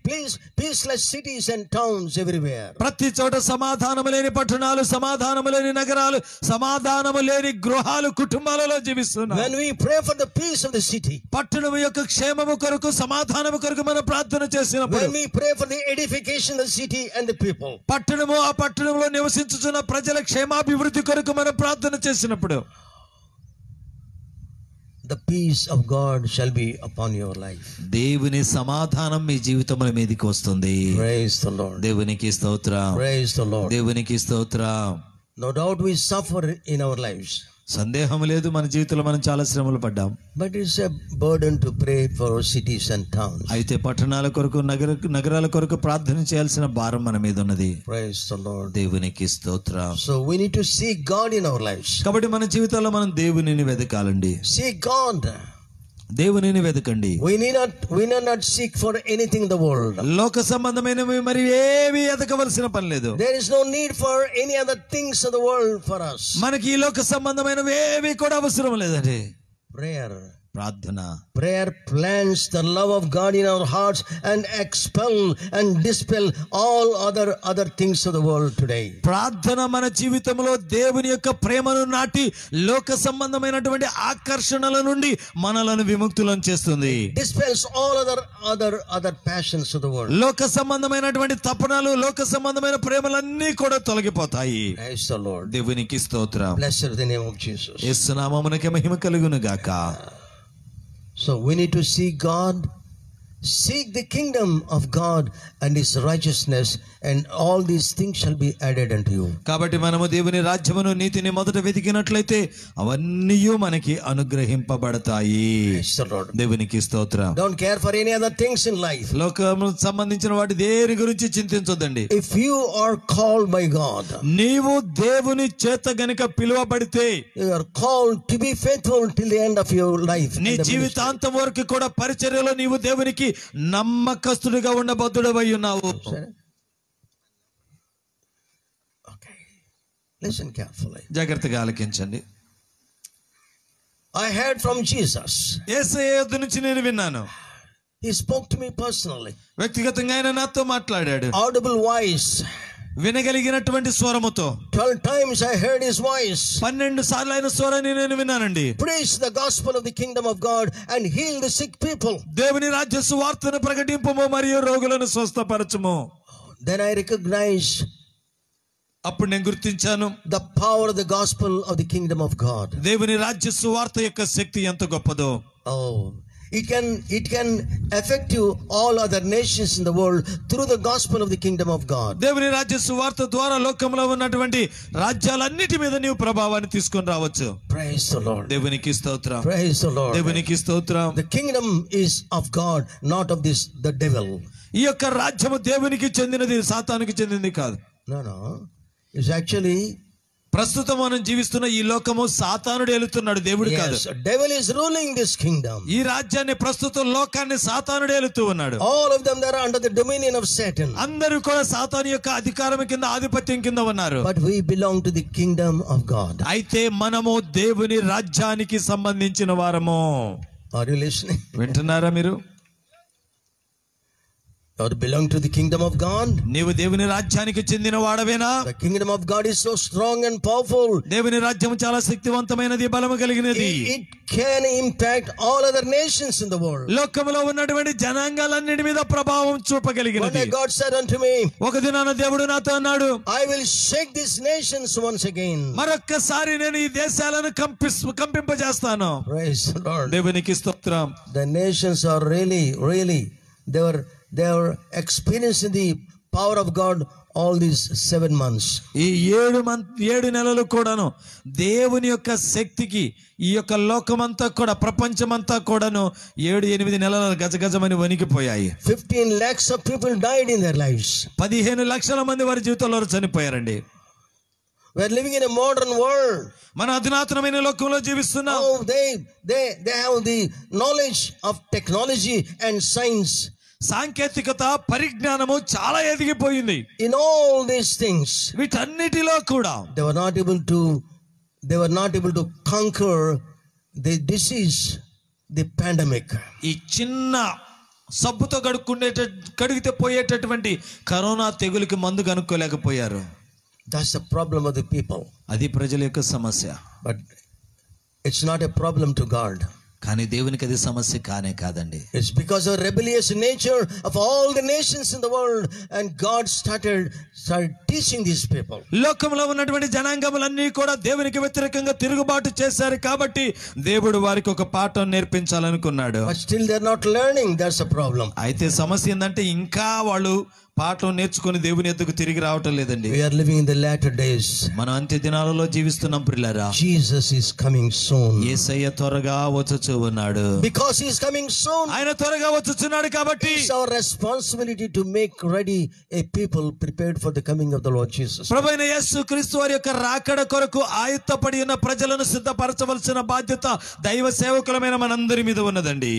Speaker 7: peaceless cities and towns everywhere.
Speaker 6: ప్రతి చోట సమాధానము లేని పట్టణాలు, సమాధానము లేని నగరాలు, సమాధానము లేని గృహాలు, కుటుంబాలలో జీవిస్తున్నాం.
Speaker 7: When we pray for the peace of the city,
Speaker 6: పట్టణము యొక్క క్షేమము కొరకు, సమాధానము కొరకు మనం ప్రార్థన చేసినప్పుడు,
Speaker 7: when we pray for the edification of the city and the people,
Speaker 6: పట్టణము ఆ పట్టణంలో నివసించుచున్న ప్రజల క్షేమాభివృద్ధి కొరకు మనం ప్రార్థన చేసినప్పుడు,
Speaker 7: the peace of God shall be upon your life.
Speaker 6: దేవుని సమాధానం మీ జీవితముల మీదకి వస్తుంది.
Speaker 7: Praise the Lord.
Speaker 6: దేవునికి స్తోత్రం.
Speaker 7: Praise the Lord.
Speaker 6: దేవునికి స్తోత్రం.
Speaker 7: No doubt we suffer in our lives.
Speaker 6: సందేహం లేదు, మన జీవితంలో మనం చాలా శ్రమలు పడ్డాం.
Speaker 7: But it's a burden to pray for cities and towns.
Speaker 6: అయితే పట్టణాల కొరకు, నగరాల కొరకు ప్రార్థన చేయాల్సిన భారం మన మీద ఉన్నది.
Speaker 7: Praise the Lord.
Speaker 6: దేవునికి స్తోత్రం.
Speaker 7: So we need to seek God in our lives.
Speaker 6: కాబట్టి మన జీవితాల్లో మనం దేవునిని వెతకాలండి.
Speaker 7: Seek God.
Speaker 6: దేవునిని వెతకండి.
Speaker 7: We need not seek for anything in the world.
Speaker 6: లోక సంబంధమైనవి మరి ఏవి ఎతకవలసిన పని లేదు.
Speaker 7: There is no need for any other things of the world for us.
Speaker 6: మనకి ఈ లోక సంబంధమైనవి ఏవి కూడా అవసరం లేదండి.
Speaker 7: Prayer
Speaker 6: ప్రార్థన.
Speaker 7: Prayer plants the love of God in our hearts and expel and dispel all other things of the world today.
Speaker 5: ప్రార్థన మన జీవితంలో దేవుని యొక్క ప్రేమను నాటి లోక సంబంధమైనటువంటి ఆకర్షణల నుండి మనలను విముక్తులను చేస్తుంది.
Speaker 7: Dispels all other passions of the world.
Speaker 5: లోక సంబంధమైనటువంటి తపనలు, లోక సంబంధమైన ప్రేమలన్నీ కూడా తొలగిపోతాయి.
Speaker 7: Praise the Lord.
Speaker 5: దేవునికి స్తోత్రం.
Speaker 7: Blessed the name of Jesus.
Speaker 5: యేసు నామమునకే మహిమ కలుగును గాక.
Speaker 7: So we need to seek God, seek the kingdom of God and his righteousness, and all these things shall be added unto you.
Speaker 5: కాబట్టి మనము దేవుని రాజ్యమును నీతిని మొదట వెతికినట్లయితే అవన్నీ మనకి అనుగ్రహింపబడతాయి.
Speaker 7: Praise the Lord.
Speaker 5: దేవునికి స్తోత్రం.
Speaker 7: Don't care for any other things in life.
Speaker 5: లోకము సంబంధించిన వాటి దేని గురించి చింతించొద్దండి.
Speaker 7: If you are called by God,
Speaker 5: నీవు దేవుని చేత గనుక పిలువబడితే,
Speaker 7: you are called to be faithful till the end of your life.
Speaker 5: నీ జీవితాంతం వరకు కూడా పరిచర్యలో నీవు దేవునికి నమ్మకస్తుడిగా ఉండబద్దుడవై ఉన్నావు.
Speaker 7: Okay. Listen carefully.
Speaker 5: జాగ్రత్తగా ఆలకించండి.
Speaker 7: I heard from Jesus.
Speaker 5: యేసయ్య యొద్ద నుంచి నేను విన్నాను.
Speaker 7: He spoke to me personally.
Speaker 5: వ్యక్తిగతంగా ఆయన నాతో మాట్లాడాడు.
Speaker 7: Audible voice.
Speaker 5: వినగలిగినటువంటి స్వరముతో
Speaker 7: 12 times I heard his voice.
Speaker 5: 12 సార్లు ఆయన స్వరాన్ని నేను విన్నానండి.
Speaker 7: Preach the gospel of the kingdom of God and heal the sick people.
Speaker 5: దేవుని రాజ్య సువార్తను ప్రకటింపుము మరియు రోగులను స్వస్థపరచుము.
Speaker 7: Then I recognized
Speaker 5: అప్పుడు నేను గుర్తించాను
Speaker 7: the power of the gospel of the kingdom of God.
Speaker 5: దేవుని రాజ్య సువార్త యొక్క శక్తి ఎంత గొప్పదో.
Speaker 7: Oh, it can affect you all other nations in the world through the gospel of the kingdom of God.
Speaker 5: దేవుని రాజ్య సువార్త ద్వారా లోకంలో ఉన్నటువంటి రాజ్యాలన్నిటి మీద నీవు ప్రభావాన్ని తీసుకొని రావచ్చు.
Speaker 7: Praise the Lord.
Speaker 5: దేవునికి స్తోత్రం.
Speaker 7: Praise the Lord.
Speaker 5: దేవునికి స్తోత్రం.
Speaker 7: The kingdom is of God, not of the devil.
Speaker 5: ఈ యొక్క రాజ్యము దేవునికి చెందినది, సాతానుకి చెందినది కాదు.
Speaker 7: No. It's actually,
Speaker 5: ప్రస్తుతం మనం జీవిస్తున్న ఈ లోకము సాతానుడు ఏలుతున్నాడు, దేవుడు కాదు.
Speaker 7: yes, devil is ruling this kingdom.
Speaker 5: ఈ రాజ్యాన్ని, ప్రస్తుతం లోకాన్ని సాతానుడు ఏలుతూ ఉన్నాడు.
Speaker 7: All of them that are under the dominion of Satan.
Speaker 5: అందరూ కూడా సాతాను యొక్క అధికారం కింద, ఆధిపత్యం కింద ఉన్నారు.
Speaker 7: But we belong to the kingdom of God.
Speaker 5: అయితే మనము దేవుని రాజ్యానికి సంబంధించిన వారము.
Speaker 7: Are you listening?
Speaker 5: వింటున్నారా మీరు?
Speaker 7: You belong to the kingdom of God.
Speaker 5: నీవు దేవుని రాజ్యానికి చెందిన వాడవేనా?
Speaker 7: The kingdom of God is so strong and powerful.
Speaker 5: దేవుని రాజ్యం చాలా శక్తివంతమైనది, బలము కలిగినది.
Speaker 7: It can impact all other nations in the world.
Speaker 5: లోకములో ఉన్నటువంటి జనాంగాలన్నిటి మీద ప్రభావం
Speaker 7: One
Speaker 5: చూపగలిగినది.
Speaker 7: day God said unto me,
Speaker 5: ఒక దినాన దేవుడు నాతో అన్నాడు,
Speaker 7: I will shake these nations once again.
Speaker 5: మరొక్కసారి నేను ఈ దేశాలను కంపింపజేస్తాను.
Speaker 7: Praise the Lord.
Speaker 5: దేవునికి స్తోత్రం.
Speaker 7: The nations are really they were experiencing the power of God all these 7 months.
Speaker 5: ఈ 7 నెలలు కూడాను దేవుని యొక్క శక్తికి ఈ యొక్క లోకమంతా కూడా, ప్రపంచమంతా కూడాను 7-8 నెలలు గజగజమని వణికిపోయాయి.
Speaker 7: 15 lakhs of people died in their lives.
Speaker 5: 15 లక్షల మంది వారి జీవితంలో చనిపోయారండి.
Speaker 7: We are living in a modern world.
Speaker 5: మన అధునాతనమైన లోకంలో జీవిస్తున్నాం.
Speaker 7: Oh, they have the knowledge of technology and science.
Speaker 5: సాంకేతికత, పరిజ్ఞానము చాలా ఎదిగిపోయింది.
Speaker 7: In all these things,
Speaker 5: వీటన్నిటిలో కూడా
Speaker 7: they were not able to conquer the disease, the pandemic.
Speaker 5: ఈ చిన్న సబ్బుతో కడిగితే పోయేటటువంటి కరోనా తెగులుకి మందు కనుక్కోలేకపోయారు.
Speaker 7: That's the problem of the people.
Speaker 5: అది ప్రజల యొక్క సమస్య.
Speaker 7: But it's not a problem to God.
Speaker 5: కానీ దేవునికి అది సమస్య కానే కాదండి.
Speaker 7: It's because of rebellious nature of all the nations in the world, and God started teaching these people.
Speaker 5: లోకంలో ఉన్నటువంటి జనాంగములన్నీ కూడా దేవునికి వ్యతిరేకంగా తిరుగుబాటు చేశారు కాబట్టి దేవుడు వారికి ఒక పాఠం నేర్పించాలనుకున్నాడు.
Speaker 7: But still they're not learning. That's a problem.
Speaker 5: అయితే సమస్య ఏంటంటే ఇంకా వాళ్ళు పాఠం నేర్చుకుని దేవుని ఎద్దుకు తిరిగి రావటం లేదండి.
Speaker 7: We are living in the latter days.
Speaker 5: మనం అంత్య దినాలలో జీవిస్తున్నాం ప్రియులారా.
Speaker 7: Jesus is coming soon.
Speaker 5: యేసయ్య త్వరగా వచ్చుచూ ఉన్నాడు.
Speaker 7: Because he is coming soon,
Speaker 5: ఆయన త్వరగా వచ్చుచున్నాడు కాబట్టి
Speaker 7: it's our responsibility to make ready a people prepared for the coming of the Lord Jesus.
Speaker 5: ప్రభువైన యేసు క్రీస్తు వారి యొక్క రాకడ కొరకు ఆయుత్తపడి ఉన్న ప్రజలను సిద్ధపరచవలసిన బాధ్యత దైవ సేవకులమైన మనందరి మీద ఉన్నదండి.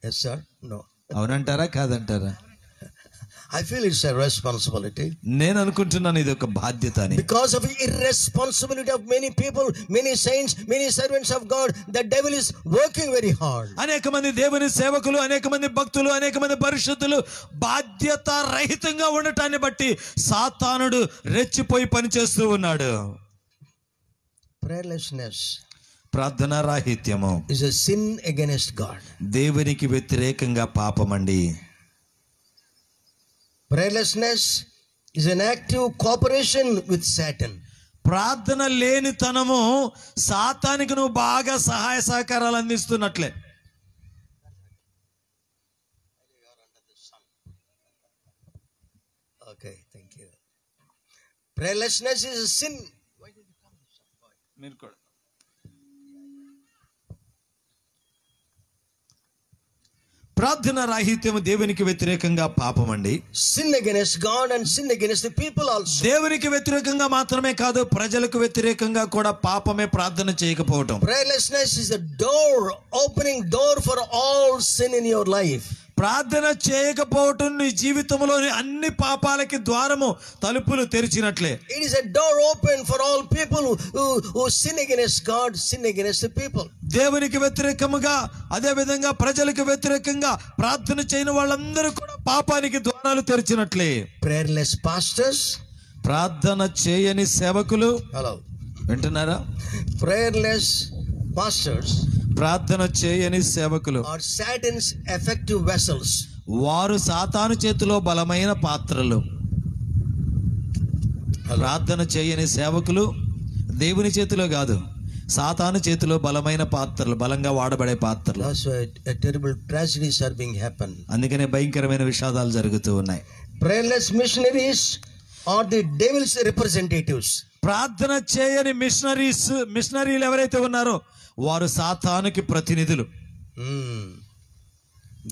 Speaker 7: Yes sir? No.
Speaker 5: అవునంటారా కాదంటారా?
Speaker 7: I feel it's a responsibility.
Speaker 6: నేను అనుకుంటున్నాను ఇది ఒక బాధ్యత అని.
Speaker 7: Because of irresponsibility of many people, many saints, many servants of God, the devil is working very hard.
Speaker 6: అనేక మంది దేవుని సేవకులు, అనేక మంది భక్తులు, అనేక మంది పరిశుద్ధులు బాధ్యత రహితంగా ఉండటాన్ని బట్టి సాతానుడు రెచ్చిపోయి పనిచేస్తూ ఉన్నాడు.
Speaker 7: Prayerlessness
Speaker 6: ప్రార్థనా రాహిత్యము
Speaker 7: is a sin against God.
Speaker 6: దేవునికి వ్యతిరేకంగా పాపమండి.
Speaker 7: Prayerlessness is an active cooperation with Satan.
Speaker 6: ప్రార్థన లేనితనము సాతానికి నువ్వు బాగా సహాయ సహకారాలు అందిస్తున్నట్లే.
Speaker 7: Okay, thank you. Prayerlessness is a sin.
Speaker 6: మీరు కూడా ప్రార్థన రాహిత్యము దేవునికి వ్యతిరేకంగా పాపమండి.
Speaker 7: Sin against God and sin against the people also.
Speaker 6: దేవునికి వ్యతిరేకంగా మాత్రమే కాదు, ప్రజలకు వ్యతిరేకంగా కూడా పాపమే ప్రార్థన చేయకపోవటం.
Speaker 7: Prayerlessness is a door, opening door for all sin in your life.
Speaker 6: ప్రార్థన చేయకపోవటం నీ జీవితంలోని అన్ని పాపాలకి ద్వారము తలుపులు తెరిచినట్లే.
Speaker 7: It is a door open for all people who sin against God, sin against the people.
Speaker 6: దేవునికి వ్యతిరేకముగా, అదే విధంగా ప్రజలకు వ్యతిరేకంగా ప్రార్థన చేయని వాళ్ళందరూ కూడా పాపానికి ద్వారాలు తెరిచినట్లే.
Speaker 7: Prayerless pastors,
Speaker 6: ప్రార్థన చేయని సేవకులు,
Speaker 7: hello,
Speaker 6: వింటున్నారా?
Speaker 7: prayerless pastors
Speaker 6: ప్రార్థన చేయని సేవకులు
Speaker 7: are Satan's effective vessels.
Speaker 6: వారు సాతాను చేతిలో బలమైన పాత్రలు. ప్రార్థన చేయని సేవకులు దేవుని చేతిలో కాదు, సాతాను చేతిలో బలమైన పాత్రలు, బలంగా వాడబడే పాత్రలు.
Speaker 7: That's why a terrible tragedies are being happened.
Speaker 6: అందుకనే భయంకరమైన విషాదాలు జరుగుతూ ఉన్నాయి.
Speaker 7: Prayerless missionaries are the devil's representatives.
Speaker 6: ప్రార్థన చేయని మిషనరీలు ఎవరైతే ఉన్నారో వారు సాతానుకి ప్రతినిధులు.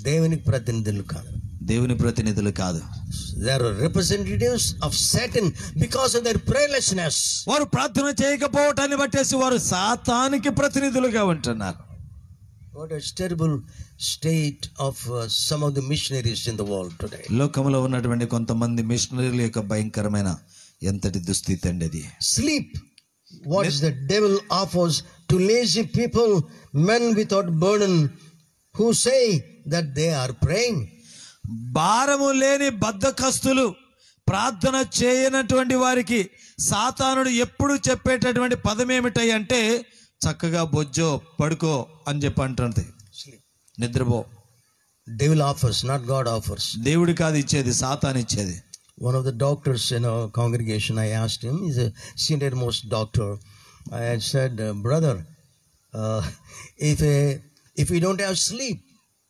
Speaker 7: దేవునికి ప్రతినిధులు కాదు.
Speaker 6: దేవుని ప్రతినిధులు కాదు.
Speaker 7: They are representatives of Satan because of their prayerlessness.
Speaker 6: వారు ప్రార్థన చేయకపోవటాన్ని బట్టేసి వారు సాతానుకి ప్రతినిధులుగా ఉంటున్నారు.
Speaker 7: What a terrible state of some of the missionaries in the world today.
Speaker 6: లోకంలో ఉన్నటువంటి కొంతమంది మిషనరీల యొక్క భయంకరమైన ఎంతటి దుస్థితి అండి అది.
Speaker 7: Sleep. What is the devil offers to lazy people, men without burden, who say that they are praying.
Speaker 6: భారము లేని బద్ధకస్తులు, ప్రార్థన చేయనటువంటి వారికి సాతానుడు ఎప్పుడు చెప్పేటటువంటి పదం ఏమిటాయి అంటే, చక్కగా బొజ్జో పడుకో అని చెప్పి అంటుంది. నిద్రపో.
Speaker 7: Devil offers, not God offers.
Speaker 6: దేవుడి కాదు ఇచ్చేది, సాతాను ఇచ్చేది.
Speaker 7: One of the doctors in our congregation, I asked him, he's a senior most doctor. I had said, brother, if we don't have sleep,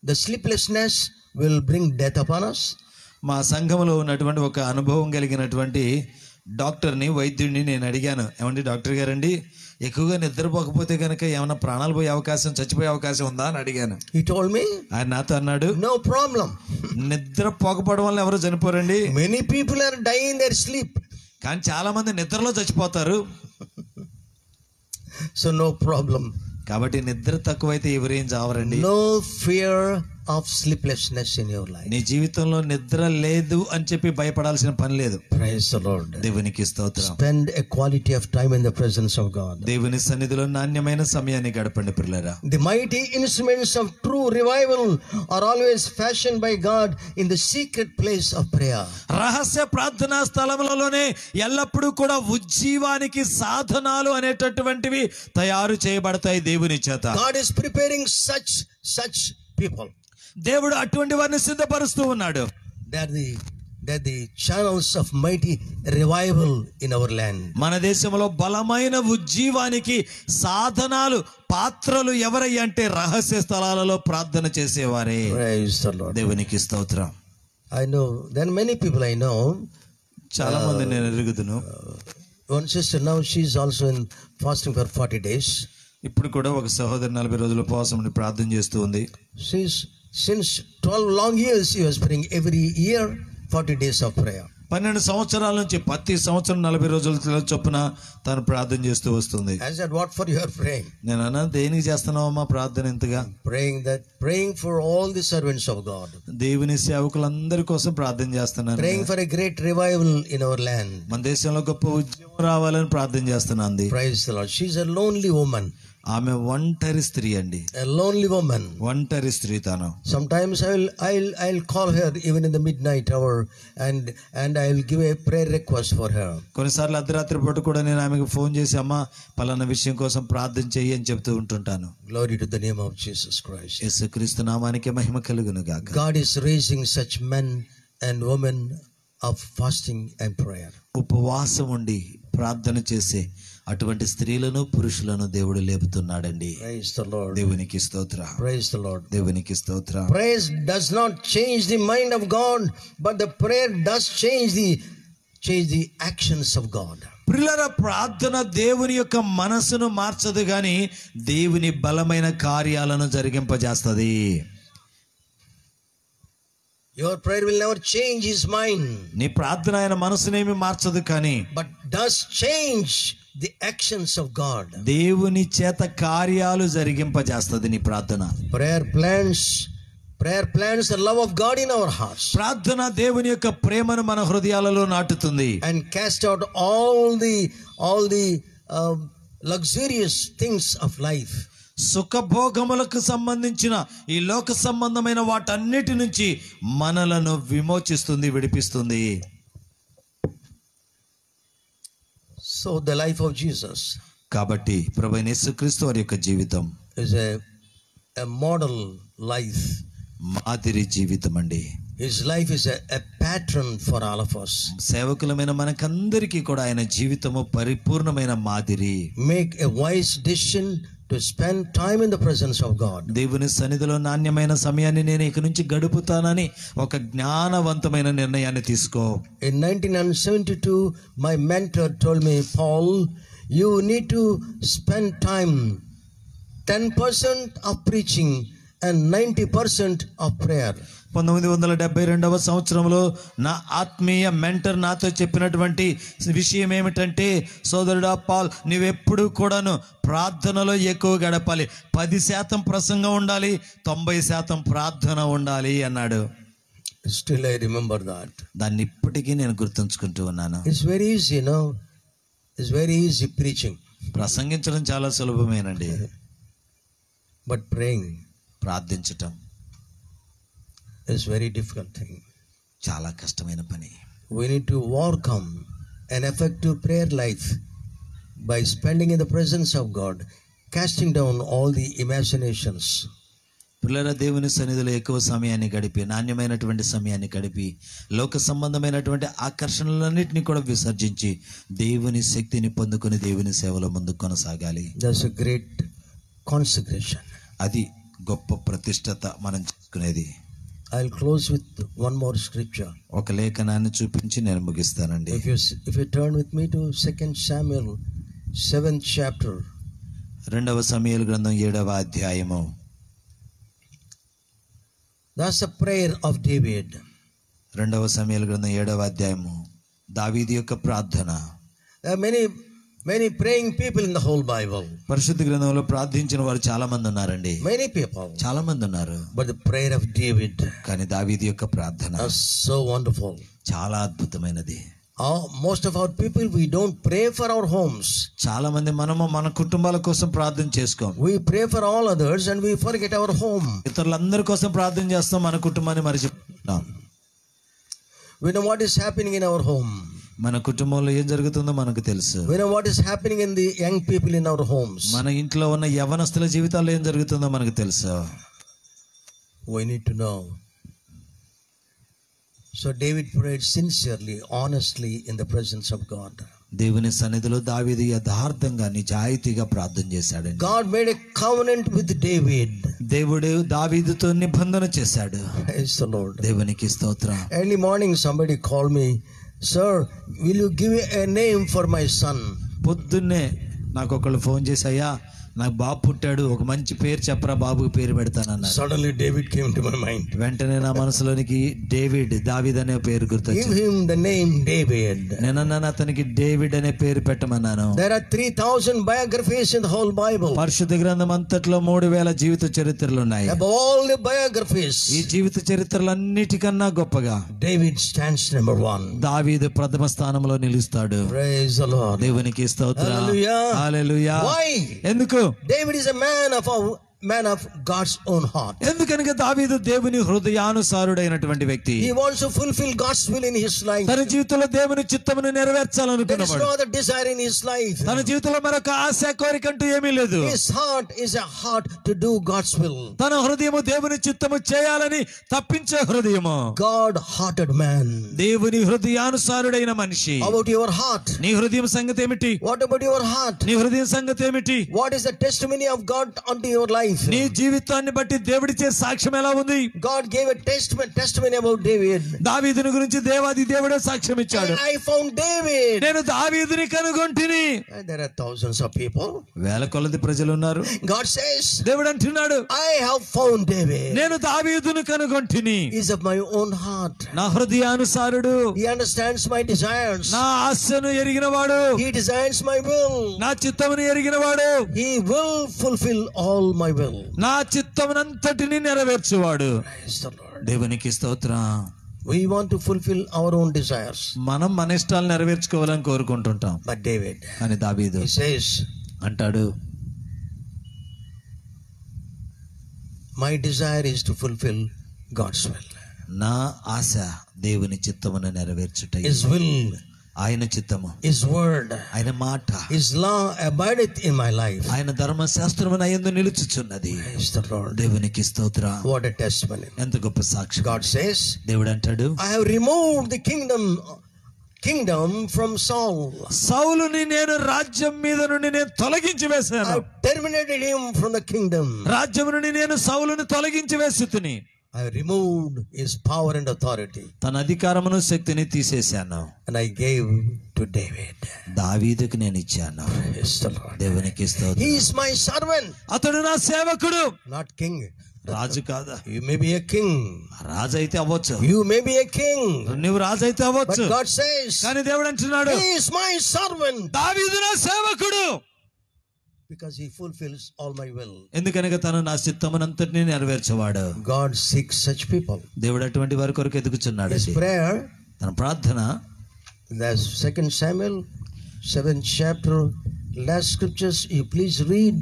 Speaker 7: the sleeplessness will bring death upon us.
Speaker 6: మా సంఘంలో ఉన్నటువంటి ఒక అనుభవం కలిగినటువంటి డాక్టర్ని, వైద్యుడిని నేను అడిగాను, ఏమండి డాక్టర్ గారండి, ఎక్కువగా నిద్రపోకపోతే కనుక ఏమైనా ప్రాణాలు పోయే అవకాశం, చచ్చిపోయే అవకాశం ఉందా అని అడిగాను.
Speaker 7: He told me,
Speaker 6: ఆయన నాతో అన్నాడు,
Speaker 7: no problem.
Speaker 6: నిద్ర పోకపోవడం వల్ల ఎవరు చనిపోరండి,
Speaker 7: many people are dying in their sleep,
Speaker 6: కానీ చాలా మంది నిద్రలో చచ్చిపోతారు.
Speaker 7: so no problem.
Speaker 6: కాబట్టి నిద్ర తక్కువైతే ఎవరేం చావరండి.
Speaker 7: No fear of sleeplessness in your life.
Speaker 6: నీ జీవితంలో నిద్ర లేదు అని చెప్పి భయపడాల్సిన పని లేదు.
Speaker 7: Praise the Lord.
Speaker 6: దేవునికి స్తోత్రం.
Speaker 7: Spend a quality of time in the presence of God.
Speaker 6: దేవుని సన్నిధిలో నాణ్యమైన సమయాన్ని గడపండి పిల్లరా.
Speaker 7: The mighty instruments of true revival are always fashioned by God in the secret place of prayer.
Speaker 6: రహస్య ప్రార్థనా స్థలములలోనే ఎల్లప్పుడూ కూడా ఉజ్జీవానికి సాధనాలు అనేటటువంటివి తయారు చేయబడతాయి దేవుని చేత.
Speaker 7: God is preparing such people.
Speaker 6: దేవుడు అటువంటి వారిని సిద్ధపరుస్తూ ఉన్నాడు.
Speaker 7: They're the channels of mighty revival in our land.
Speaker 6: మన దేశంలో బలమైన ఉజ్జీవానికి సాధనాలు, పాత్రలు ఎవరై అంటే రహస్య స్థలాలలో ప్రార్థన చేసేవారే.
Speaker 7: Praise the Lord.
Speaker 6: దేవునికి స్తోత్రం.
Speaker 7: I know there are many people I know.
Speaker 6: చాలా మంది నేను ఎరుగుదును.
Speaker 7: One sister now, she's also in fasting for 40 days.
Speaker 6: ఇప్పుడు కూడా ఒక సహోదరి 40 రోజుల ఉపవాసం ఉండి ప్రార్థన చేస్తూ ఉంది.
Speaker 7: Since 12 long years she was praying every year 40 days of prayer.
Speaker 6: 12 సంవత్సరాల నుంచి ప్రతి సంవత్సరం 40 రోజుల చొప్పున తను ప్రార్థన చేస్తూ వస్తుంది.
Speaker 7: I said, what for you are praying?
Speaker 6: నేను అన్నా, దేనికి చేస్తున్నావమ్మా ప్రార్థన ఇంతగా?
Speaker 7: Praying for all the servants of God.
Speaker 6: దేవుని సేవకులందరి కోసం ప్రార్థన చేస్తున్నాను.
Speaker 7: Praying for a great revival in our land.
Speaker 6: మన దేశంలో గొప్ప ఉద్యమం రావాలని ప్రార్థన చేస్తున్నాను.
Speaker 7: Praise the Lord. She's a lonely woman.
Speaker 6: ఆమె ఒంటరి స్త్రీ అండి.
Speaker 7: A lonely woman.
Speaker 6: ఒంటరి స్త్రీ తాను.
Speaker 7: Sometimes I'll call her even in the midnight hour and I'll give a prayer request for her.
Speaker 6: కొన్నిసార్లు అర్ధరాత్రి పూట కూడా నేను ఆమెకు ఫోన్ చేసి, అమ్మా పలానా విషయం కోసం ప్రార్థన చెయ్యి అని చెప్తూ ఉంటుంటాను.
Speaker 7: Glory to the name of Jesus Christ.
Speaker 6: యేసుక్రీస్తు నామానికి మహిమ కలుగును గాక.
Speaker 7: God is raising such men and women of fasting and prayer.
Speaker 6: ఉపవాసం ఉండి ప్రార్థన చేసే అటువంటి స్త్రీలను పురుషులను దేవుడు లేపుతున్నాడండి.
Speaker 7: Praise the Lord.
Speaker 6: దేవునికి స్తోత్రం.
Speaker 7: Praise the Lord.
Speaker 6: దేవునికి స్తోత్రం.
Speaker 7: Praise does not change the mind of God, but the prayer does change the actions of God.
Speaker 6: ప్రియులారా, ప్రార్థన దేవుని యొక్క మనసును మార్చదు గాని దేవుని బలమైన కార్యాలను జరిగింపజేస్తది.
Speaker 7: Your prayer will never change his mind.
Speaker 6: నీ ప్రార్థన ఆయన మనసునేమి మార్చదు కానీ
Speaker 7: But does change the actions of God.
Speaker 6: దేవుని చేత కార్యాలు జరిగింపజేస్తది నీ ప్రార్థన.
Speaker 7: Prayer plants the love of God in our hearts.
Speaker 6: ప్రార్థన దేవుని యొక్క ప్రేమను మన హృదయాలలో నాటుతుంది.
Speaker 7: And cast out all the luxurious things of life.
Speaker 6: సుఖభోగములకు సంబంధించిన ఈ లోక సంబంధమైన వాటన్నిటి నుంచి మనలను విమోచిస్తుంది, విడిపిస్తుంది.
Speaker 7: So the life of Jesus
Speaker 6: కాబట్టి ప్రభువైన యేసుక్రీస్తు వారి యొక్క జీవితం
Speaker 7: is a model life.
Speaker 6: మాదిరి జీవితం అండి.
Speaker 7: His life is a pattern for all of us.
Speaker 6: సేవకులమైన మనకందరికీ కూడా ఆయన జీవితము పరిపూర్ణమైన మాదిరి.
Speaker 7: Make a wise decision to spend time in the presence of God.
Speaker 6: దేవుని సన్నిధిలో నాణ్యమైన సమయాన్ని నేను ఇక నుంచి గడుపుతానని ఒక జ్ఞానవంతమైన నిర్ణయాన్ని తీసుకో.
Speaker 7: In 1972, my mentor told me, Paul, you need to spend time 10% of preaching and 90% of prayer.
Speaker 6: 1972వ సంవత్సరంలో నా ఆత్మీయ మెంటర్ నాతో చెప్పినటువంటి విషయం ఏమిటంటే, సోదరుడా పాల్, నువ్వెప్పుడు కూడాను ప్రార్థనలో ఎక్కువ గడపాలి. 10% ప్రసంగం ఉండాలి, 90% ప్రార్థన ఉండాలి అన్నాడు.
Speaker 7: Still I remember that.
Speaker 6: దాన్ని ఇప్పటికీ నేను గుర్తుంచుకుంటూ ఉన్నాను.
Speaker 7: It's very easy, it's very easy preaching.
Speaker 6: ప్రసంగించడం చాలా సులభమేనండి,
Speaker 7: but praying
Speaker 6: ప్రార్థించటం
Speaker 7: is very difficult thing.
Speaker 6: చాలా కష్టమైన పని.
Speaker 7: We need to overcome an effective prayer life by spending in the presence of God, casting down all the imaginations.
Speaker 6: పిల్లల దేవుని సన్నిధిలో ఎక్కువ సమయాన్ని గడిపి, నాణ్యమైనటువంటి సమయాన్ని గడిపి, లోక సంబంధమైనటువంటి ఆకర్షణలన్నింటినీ కూడా విసర్జించి దేవుని శక్తిని పొందుకొని దేవుని సేవలో ముందుకు కొనసాగాలి.
Speaker 7: That's a great consecration.
Speaker 6: అది గొప్ప ప్రతిష్టత మనం చేసుకునేది.
Speaker 7: I'll close with one more scripture.
Speaker 6: ఒక లేఖనాన్ని చూపించి నేను ముగిస్తానండి.
Speaker 7: If you turn with me to 2 Samuel 7th chapter.
Speaker 6: 2వ సమూయేలు గ్రంథం 7వ అధ్యాయము.
Speaker 7: That's the prayer of David.
Speaker 6: 2వ సమూయేలు గ్రంథం 7వ అధ్యాయము దావీదు యొక్క ప్రార్థన.
Speaker 7: There are many praying people in the whole Bible.
Speaker 6: పరిశుద్ధ గ్రంథంలో ప్రార్థించిన వారు చాలా మంది ఉన్నారండి.
Speaker 7: Many people.
Speaker 6: చాలా మంది ఉన్నారు.
Speaker 7: But the prayer of David,
Speaker 6: కానీ దావీదు యొక్క ప్రార్థన
Speaker 7: is so wonderful.
Speaker 6: చాలా అద్భుతమైనది.
Speaker 7: Most of our people, we don't pray for our homes.
Speaker 6: చాలా మంది మనము మన కుటుంబాల కోసం ప్రార్థన చేసుకోం.
Speaker 7: We pray for all others and we forget our home.
Speaker 6: ఇతరులందరి కోసం ప్రార్థన చేస్తాం, మన కుటుంబాన్ని మర్చిపోతాం.
Speaker 7: We know what is happening in our home.
Speaker 6: మన కుటుంబంలో ఏం జరుగుతుందో మనకు తెలుసు.
Speaker 7: We know what is happening in the young people in our homes.
Speaker 6: మన ఇంట్లో ఉన్న యవ్వనస్తుల జీవితాల్లో ఏం జరుగుతుందో మనకు తెలుసు.
Speaker 7: We need to know. So David prayed sincerely, honestly in the presence of God.
Speaker 6: దేవుని సన్నిధిలో దావీదు యథార్థంగా నిజాయితీగా ప్రార్థన చేశాడు.
Speaker 7: God made a covenant with David.
Speaker 6: దేవుడు దావీదుతో నిబంధన చేశాడు.
Speaker 7: Praise the Lord.
Speaker 6: దేవునికి స్తోత్రం.
Speaker 7: Early morning somebody called me, sir, will you give a name for my son?
Speaker 6: పొద్దున్నే నాకు ఒకళ్ళు ఫోన్ చేసి, అయ్యా నాకు బాబు పుట్టాడు, ఒక మంచి పేరు చెప్పరా బాబుకి పేరు పెడతానన్నా.
Speaker 7: Suddenly David came to my mind.
Speaker 6: వెంటనే నా మనసులోనికి దావీద్ అనే పేరు
Speaker 7: Give
Speaker 6: గుర్తొచ్చింది.
Speaker 7: him the name David.
Speaker 6: నేనన్నాను అతనికి డేవిడ్ అనే పేరు పెట్టమన్నాను.
Speaker 7: There are 3,000 biographies in the whole Bible.
Speaker 6: పరిశుద్ధ గ్రంథం అంతట్లో 3,000 జీవిత చరిత్రలు ఉన్నాయి.
Speaker 7: Above all the biographies,
Speaker 6: ఈ జీవిత చరిత్రలన్నిటికన్నా గొప్పగా
Speaker 7: David stands number 1.
Speaker 6: దావీదు ప్రథమ స్థానంలో నిలుస్తాడు.
Speaker 7: Praise the Lord.
Speaker 6: దేవునికి స్తోత్రం.
Speaker 7: Hallelujah.
Speaker 6: హల్లెలూయా.
Speaker 7: Why?
Speaker 6: ఎందుకు?
Speaker 7: David is a man of God's own heart.
Speaker 6: ఎందుకనగా దావీదు దేవుని హృదయానుసారుడైనటువంటి వ్యక్తి.
Speaker 7: He wants to fulfill God's will in his life.
Speaker 6: తన జీవితంలో దేవుని చిత్తమును
Speaker 7: There is
Speaker 6: నెరవేర్చాలనుకున్నవాడు.
Speaker 7: no other desire in his life.
Speaker 6: తన జీవితంలో మరొక ఆశ కోరిక అంటూ ఏమీ లేదు.
Speaker 7: His heart is a heart to do God's will.
Speaker 6: తన హృదయము దేవుని చిత్తము చేయాలని తప్పించే హృదయము.
Speaker 7: God-hearted man.
Speaker 6: దేవుని హృదయానుసారుడైన మనిషి.
Speaker 7: How about your heart?
Speaker 6: నీ హృదయం సంగతి ఏమిటి?
Speaker 7: What about your heart?
Speaker 6: నీ హృదయం సంగతి ఏమిటి?
Speaker 7: What is the testimony of God unto your life?
Speaker 6: నీ జీవితాన్ని బట్టి దేవుడిచ్చే సాక్ష్యం ఎలా ఉంది?
Speaker 7: God gave a testimony about David.
Speaker 6: దావీదుని గురించి దేవాది దేవుడే సాక్ష్యం ఇచ్చాడు.
Speaker 7: I found David.
Speaker 6: నేను దావీదుని కనుగొంటిని.
Speaker 7: And there are thousands of people.
Speaker 6: వేల కొలది ప్రజలు ఉన్నారు.
Speaker 7: God says,
Speaker 6: దేవుడు అంటున్నాడు,
Speaker 7: I have found David.
Speaker 6: నేను దావీదుని కనుగొంటిని.
Speaker 7: He is of my own heart.
Speaker 6: నా హృదయానుసారుడు.
Speaker 7: He understands my desires.
Speaker 6: నా ఆశను ఎరిగినవాడు.
Speaker 7: He desires my will.
Speaker 6: నా చిత్తమును ఎరిగినవాడు.
Speaker 7: He will fulfill all my will.
Speaker 6: నా చిత్తమునంతటిని నెరవేర్చువాడు.
Speaker 7: Praise the Lord.
Speaker 6: దేవునికి స్తోత్రం.
Speaker 7: We want to fulfill our own desires.
Speaker 6: మనం మన ఇష్టాలు నెరవేర్చుకోవాలని కోరుకుంటుంటాం.
Speaker 7: But David,
Speaker 6: కానీ దావీదు
Speaker 7: he says,
Speaker 6: అంటాడు,
Speaker 7: my desire is to fulfill God's will.
Speaker 6: నా ఆశ దేవుని చిత్తమును నెరవేర్చుట.
Speaker 7: His will,
Speaker 6: ఆయన చిత్తము,
Speaker 7: His word,
Speaker 6: ఆయన మాట,
Speaker 7: His law abideth in my life.
Speaker 6: ఆయన ధర్మశాస్త్రము నా యందు నిలుచుచున్నది.
Speaker 7: Praise the Lord.
Speaker 6: దేవునికి స్తోత్రం.
Speaker 7: What a testimony.
Speaker 6: ఎంత గొప్ప సాక్షి.
Speaker 7: God says,
Speaker 6: దేవుడు అంటాడు,
Speaker 7: I have removed the kingdom from Saul.
Speaker 6: సౌలుని నేను రాజ్యం మీద నుండి నేను తొలగించి
Speaker 7: I
Speaker 6: వేశాను.
Speaker 7: have terminated him from the kingdom.
Speaker 6: రాజ్యం నుండి నేను సౌలుని తొలగించి వేసితిని.
Speaker 7: I have removed his power and authority.
Speaker 6: తన అధికారమును శక్తిని తీసేశాను.
Speaker 7: And I gave to David.
Speaker 6: దావీదుకు నేను ఇచ్చాను.
Speaker 7: Praise the Lord.
Speaker 6: దేవునికి స్తోత్రం.
Speaker 7: He is my servant.
Speaker 6: అతడు నా సేవకుడు.
Speaker 7: Not king.
Speaker 6: రాజు కాదా?
Speaker 7: You may be a king.
Speaker 6: రాజు అయితే అవ్వచ్చు.
Speaker 7: You may be a king.
Speaker 6: నువ్వు రాజు అయితే
Speaker 7: But
Speaker 6: అవ్వచ్చు.
Speaker 7: God says,
Speaker 6: కానీ దేవుడు అంటున్నాడు,
Speaker 7: He is my servant.
Speaker 6: దావీదు నా సేవకుడు.
Speaker 7: Because he fulfills all my will.
Speaker 6: ఎందుకనగా తను నా చిత్తమునంతటిని నెరవేర్చేవాడు.
Speaker 7: God seeks such people.
Speaker 6: దేవుడు అటువంటి వారి కొరకు ఎదుగుచున్నాడు.
Speaker 7: His prayer,
Speaker 6: తన ప్రార్థన,
Speaker 7: that's 2 Samuel 7th chapter, last scriptures, you please read,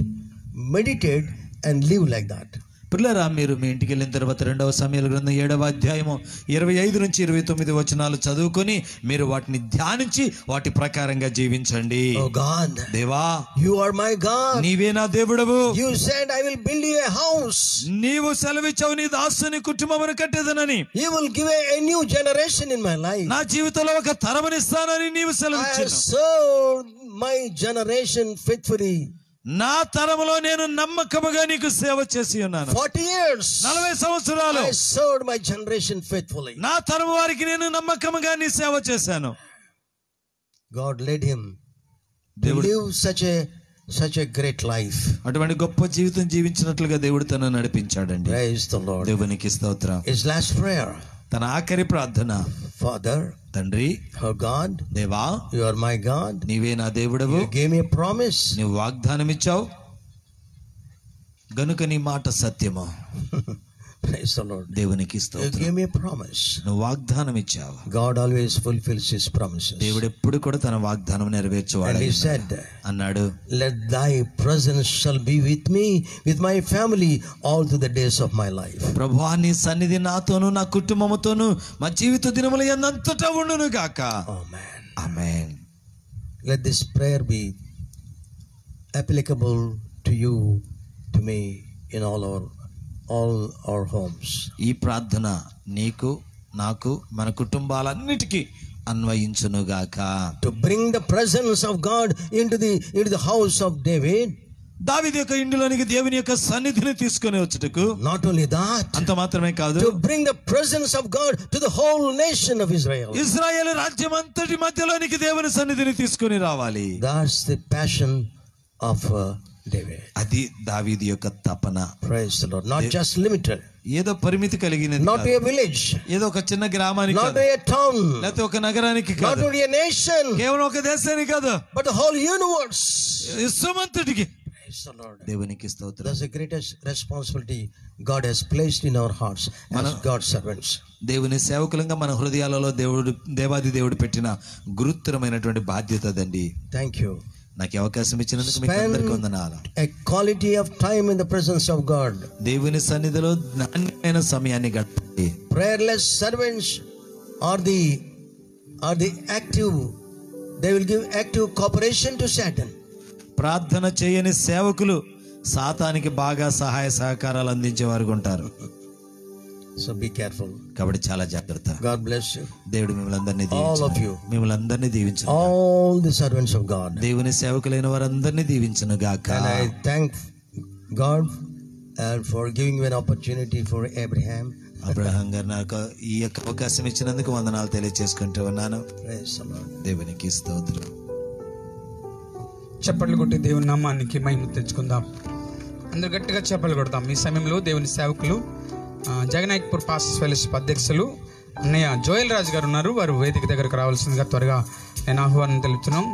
Speaker 7: meditate and live like that.
Speaker 6: పిల్లరా, మీరు మీ ఇంటికి వెళ్ళిన తర్వాత 2వ సమూయేలు గ్రంథం 7వ అధ్యాయము 25 నుంచి 29 వచనాలు చదువుకొని మీరు వాటిని ధ్యానించి వాటి ప్రకారంగా జీవించండి.
Speaker 7: Oh God,
Speaker 6: దేవా,
Speaker 7: you are my God.
Speaker 6: నీవే నా దేవుడవు.
Speaker 7: You said, I will build you a house.
Speaker 6: నీవు సెలవిచ్చావు, నీ దాసుని కుటుంబమును కట్టేదనని.
Speaker 7: You will give a new generation in my life.
Speaker 6: నా జీవితంలో ఒక తరమునిస్తానని నీవు
Speaker 7: I have
Speaker 6: సెలవిచ్చావు.
Speaker 7: served my generation faithfully.
Speaker 6: నా తరములో నేను నమ్మకముగా నీకు సేవ చేసి ఉన్నాను.
Speaker 7: 40 years
Speaker 6: 40 సంవత్సరాలు
Speaker 7: I served my generation faithfully.
Speaker 6: నా తరము వారికి నేను నమ్మకముగా నీ సేవ చేశాను.
Speaker 7: God led him to
Speaker 6: దేవుడు
Speaker 7: live such a great life.
Speaker 6: అటువంటి గొప్ప జీవితం జీవించినట్లుగా దేవుడు తనను నడిపించాడండి.
Speaker 7: Praise the Lord.
Speaker 6: దేవునికి స్తోత్రం.
Speaker 7: His last prayer,
Speaker 6: తన ఆఖరి ప్రార్థన,
Speaker 7: Father,
Speaker 6: తండ్రి,
Speaker 7: oh God,
Speaker 6: దేవా,
Speaker 7: you are my God.
Speaker 6: నీవే నా దేవుడవు.
Speaker 7: You gave me a promise.
Speaker 6: నీవు వాగ్దానం ఇచ్చావు గనుక నీ మాట సత్యము.
Speaker 7: Praise the Lord.
Speaker 6: దేవునికి
Speaker 7: You
Speaker 6: స్తోత్రం.
Speaker 7: gave me a promise.
Speaker 6: నువ్వు వాగ్దానం ఇచ్చావు.
Speaker 7: God always fulfills his promises.
Speaker 6: దేవుడు ఎప్పుడు కూడా తన వాగ్దానం నెరవేర్చేవాడు.
Speaker 7: And he said,
Speaker 6: అన్నాడు,
Speaker 7: let thy presence shall be with me, with my family, all through the days of my life.
Speaker 6: ప్రభువా, నీ సన్నిధి నాతోను నా కుటుంబముతోను మా జీవిత దినముల యందంతటా ఉండును గాక.
Speaker 7: Amen.
Speaker 6: Amen.
Speaker 7: Let this prayer be applicable to you, to me, in all our homes.
Speaker 6: ఈ ప్రార్థన నీకు, నాకు, మన కుటుంబాలన్నిటికీ అన్వయించునుగాక.
Speaker 7: To bring the presence of God into the house of David.
Speaker 6: దావీదు యొక్క ఇంటిలోనికి దేవుని యొక్క సన్నిధిని తీసుకొని వచ్చుటకు.
Speaker 7: Not only that,
Speaker 6: అంత మాత్రమే కాదు,
Speaker 7: to bring the presence of God to the whole nation of Israel.
Speaker 6: ఇశ్రాయేలు రాజ్యం అంతటి మధ్యలోనికి దేవుని సన్నిధిని తీసుకొని రావాలి.
Speaker 7: That's the passion of David.
Speaker 6: అది దావీదు యొక్క తపన.
Speaker 7: Praise the Lord. Not just limited.
Speaker 6: ఏదో పరిమితి కలిగినది
Speaker 7: Not
Speaker 6: కాదు.
Speaker 7: to a village.
Speaker 6: ఏదో ఒక చిన్న గ్రామానికి
Speaker 7: Not
Speaker 6: కాదు.
Speaker 7: to a town.
Speaker 6: లేకపోతే ఒక నగరానికి
Speaker 7: Not
Speaker 6: కాదు.
Speaker 7: to a nation.
Speaker 6: కేవలం ఒక దేశానికి కాదు.
Speaker 7: But the whole universe.
Speaker 6: విశ్వమంతటికి.
Speaker 7: Praise the Lord.
Speaker 6: దేవునికి స్తోత్రం.
Speaker 7: That's the greatest responsibility God has placed in our hearts as God's servants.
Speaker 6: దేవుని సేవకులంగా మన హృదయాలలో దేవాది దేవుడు పెట్టిన గురుతరమైనటువంటి బాధ్యత దండి.
Speaker 7: Thank you.
Speaker 6: నాకు అవకాశం ఇచ్చినందుకు మీకు అందరికీ వందనాలు.
Speaker 7: A quality of time in the presence of God.
Speaker 6: దేవుని సన్నిధిలో నాణ్యమైన సమయాన్ని గడపండి.
Speaker 7: Prayerless servants are the active. They will give active cooperation to Satan.
Speaker 6: ప్రార్థన చేయని సేవకులు సాతానికి బాగా సహాయ సహకారాలు అందించే వారు ఉంటారు.
Speaker 7: So be careful.
Speaker 6: కాబట్టి చాలా జాగ్రత్త.
Speaker 7: God bless you.
Speaker 6: దేవుడు మిమ్మల్ని అందరినీ
Speaker 7: All of you.
Speaker 6: మిమ్మల్ని అందరినీ దీవించును.
Speaker 7: All the servants of God.
Speaker 6: దేవుని సేవకులైన వారందరినీ దీవించును గాక.
Speaker 7: And I thank God and for giving me an opportunity for Abraham.
Speaker 6: Abraham గారు నాకు ఈ యొక్క అవకాశం ఇచ్చినందుకు వందనాలు తెలియజేసుకుంటూ ఉన్నాను.
Speaker 7: Praise the Lord.
Speaker 6: దేవునికి స్తోత్రం.
Speaker 2: చప్పట్లు కొట్టి దేవుని నామానికి మహిమ తెచ్చుకుందాం. అందరు గట్టిగా చప్పట్లు కొడతాం. ఈ సమయంలో దేవుని సేవకులు జగనాయక్పూర్ పాస్టర్స్ ఫెలోషిప్ అధ్యక్షులు అన్నయ్య జోయల్ రాజు గారు ఉన్నారు. వారు వేదిక దగ్గరకు రావాల్సిందిగా త్వరగా నేను ఆహ్వానం తెలుపుతున్నాం.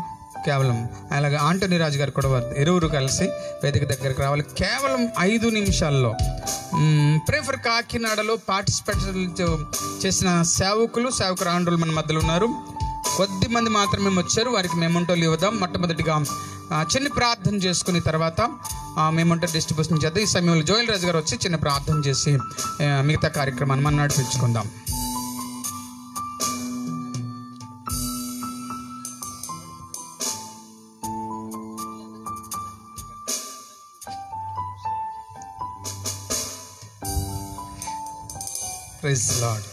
Speaker 2: కేవలం అలాగే ఆంటోనీ రాజు గారు కూడా ఇరువురు కలిసి వేదిక దగ్గరకు రావాలి. కేవలం 5 నిమిషాల్లో ప్రే ఫర్ కాకినాడలో పార్టిసిపేట్ చేసిన సేవకురాండ్రులు మన మధ్యలో ఉన్నారు. కొద్ది మంది మాత్రమే వచ్చారు. వారికి మేమంటోలు ఇవ్వదాం. మొట్టమొదటిగా చిన్న ప్రార్థన చేసుకుని తర్వాత మేమంటో డిస్ట్రిబ్యూషన్ చేద్దాం. ఈ సమయంలో జోయల్ రాజు గారు వచ్చి చిన్న ప్రార్థన చేసి మిగతా కార్యక్రమాన్ని మనం నడిపించుకుందాం. Praise lord.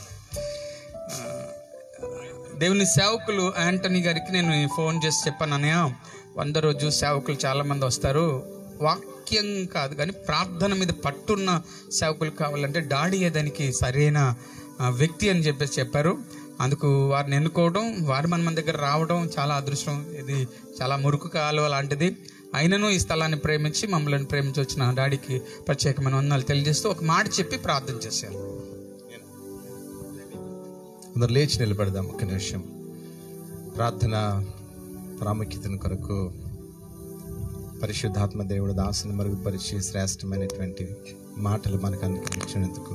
Speaker 2: దేవుని సేవకులు యాంటనీ గారికి నేను ఫోన్ చేసి చెప్పాను, అన్నయ్య 100 రోజు సేవకులు చాలామంది వస్తారు, వాక్యం కాదు కానీ ప్రార్థన మీద పట్టున్న సేవకులు కావాలంటే డాడీ దానికి సరైన వ్యక్తి అని చెప్పారు. అందుకు వారిని ఎన్నుకోవడం, వారు మన దగ్గర రావడం చాలా అదృష్టం. ఇది చాలా మురుకు కాలువ లాంటిది. అయినను ఈ స్థలాన్ని ప్రేమించి మమ్మల్ని ప్రేమించి వచ్చిన డాడీకి ప్రత్యేకమైన వందనాలు తెలియజేస్తూ ఒక మాట చెప్పి ప్రార్థన చేశారు.
Speaker 3: అందరు లేచి నిలబడదాం ఒక నిమిషం. ప్రార్థన ప్రాముఖ్యతను కొరకు పరిశుద్ధాత్మ దేవుడు దాసుని మరుగుపరిచి శ్రేష్టమైనటువంటి మాటలు మనకు అనుగ్రహించినందుకు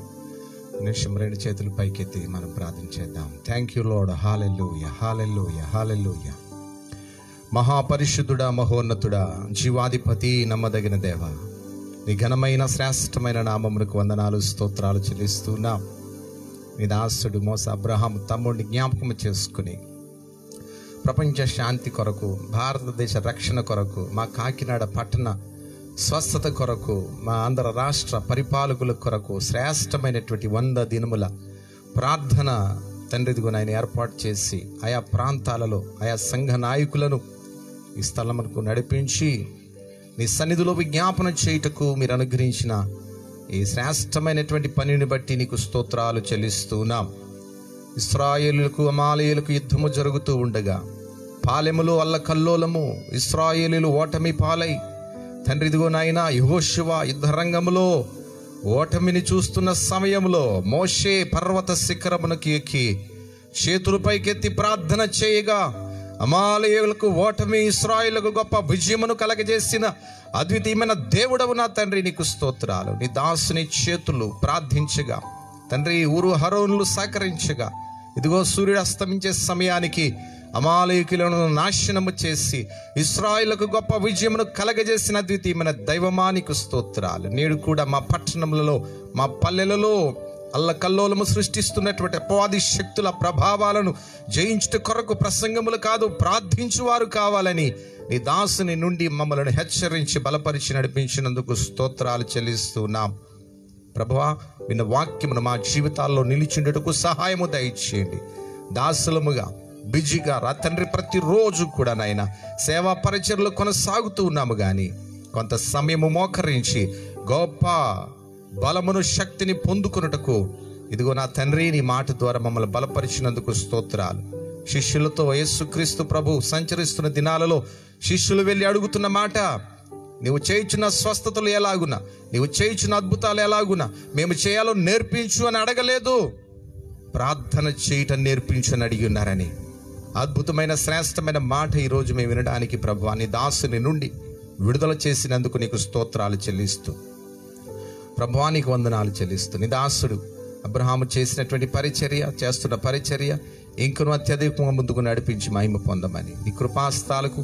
Speaker 3: నిమిషం 2 చేతులు పైకెత్తి మనం ప్రార్థన చేద్దాం. Thank you lord. Hallelujah, hallelujah, hallelujah. మహాపరిశుద్ధుడా, మహోన్నతుడా, జీవాధిపతి, నమ్మదగిన దేవ, నీ ఘనమైన శ్రేష్టమైన నామమునకు వందనాలు స్తోత్రాలు చెల్లిస్తున్నాం. నీ దాసుడు మోస అబ్రహాము తమ్ముడిని జ్ఞాపకం చేసుకుని ప్రపంచ శాంతి కొరకు, భారతదేశ రక్షణ కొరకు, మా కాకినాడ పట్టణ స్వస్థత కొరకు, మా ఆంధ్ర రాష్ట్ర పరిపాలకుల కొరకు శ్రేష్టమైనటువంటి 100 దినముల ప్రార్థన తండ్రిదిగో ఆయన ఏర్పాటు చేసి ఆయా ప్రాంతాలలో ఆయా సంఘ నాయకులను ఈ స్థలమునకు నడిపించి నీ సన్నిధిలో విజ్ఞాపన చేయుటకు మీరు అనుగ్రహించిన ఈ శ్రేష్టమైనటువంటి పనిని బట్టి నీకు స్తోత్రాలు చెల్లిస్తున్నాం. ఇశ్రాయేలులకు అమాలేయులకు యుద్ధము జరుగుతూ ఉండగా పాలెములో అల్లకల్లోలము ఇశ్రాయేలీలు ఓటమి పాలై తండ్రిదిగో నాయనా యెహోషువ యుద్ధరంగములో ఓటమిని చూస్తున్న సమయంలో మోషే పర్వత శిఖరమునకు ఎక్కి చేతులపైకెత్తి ప్రార్థన చేయగా అమాలేయులకు ఓటమి, ఇశ్రాయేలుకు గొప్ప విజయమును కలగజేసిన అద్వితీయమైన దేవుడవు నా తండ్రి నీకు స్తోత్రాలు. నీ దాసుని చేతులు ప్రార్థించగా తండ్రి ఊరు హరోనులు సహకరించగా ఇదిగో సూర్యుడు అస్తమించే సమయానికి అమాలేకులను నాశనము చేసి ఇశ్రాయేలుకు గొప్ప విజయమును కలగజేసిన అద్వితీయమైన దైవమా నీకు స్తోత్రాలు. నేడు కూడా మా పట్టణములలో మా పల్లెలలో అల్లకల్లోలము సృష్టిస్తున్నటువంటి అపవాది శక్తుల ప్రభావాలను జయించుట కొరకు ప్రసంగములు కాదు ప్రార్థించువారు కావాలని నీ దాసుని నుండి మమ్మల్ని హెచ్చరించి బలపరిచి నడిపించినందుకు స్తోత్రాలు చెల్లిస్తున్నాం. ప్రభువా, విన్న వాక్యమును మా జీవితాల్లో నిలిచిండుటకు సహాయము దయచేయండి. దాసులముగా బిజీగా తండ్రి ప్రతిరోజు కూడా నాయన సేవా పరిచర్లు కొనసాగుతూ ఉన్నాము, కానీ కొంత సమయము మోకరించి గొప్ప బలమును శక్తిని పొందుకున్నటకు ఇదిగో నా తండ్రి నీ మాట ద్వారా మమ్మల్ని బలపరిచినందుకు స్తోత్రాలు. శిష్యులతో యేసుక్రీస్తు ప్రభు సంచరిస్తున్న దినాలలో శిష్యులు వెళ్ళి అడుగుతున్న మాట,
Speaker 8: నీవు చేయుచున్న స్వస్థతలు ఎలాగున్నా, నీవు చేయుచున్న అద్భుతాలు ఎలాగున్నా మేము చేయాలో నేర్పించు అని అడగలేదు, ప్రార్థన చేయటం నేర్పించు అని అడిగి ఉన్నారని అద్భుతమైన శ్రేష్టమైన మాట ఈరోజు మేము వినడానికి ప్రభువా నీ దాసుని నుండి విడుదల చేసినందుకు నీకు స్తోత్రాలు చెల్లిస్తూ, ప్రభువా నీకు వందనాలు చెల్లిస్తూ, నీ దాసుడు అబ్రహాము చేసినటువంటి పరిచర్య, చేస్తున్న పరిచర్య ఇంకను అత్యధికంగా ముందుకు నడిపించి మహిమ పొందమని నీ కృపాస్తాలకు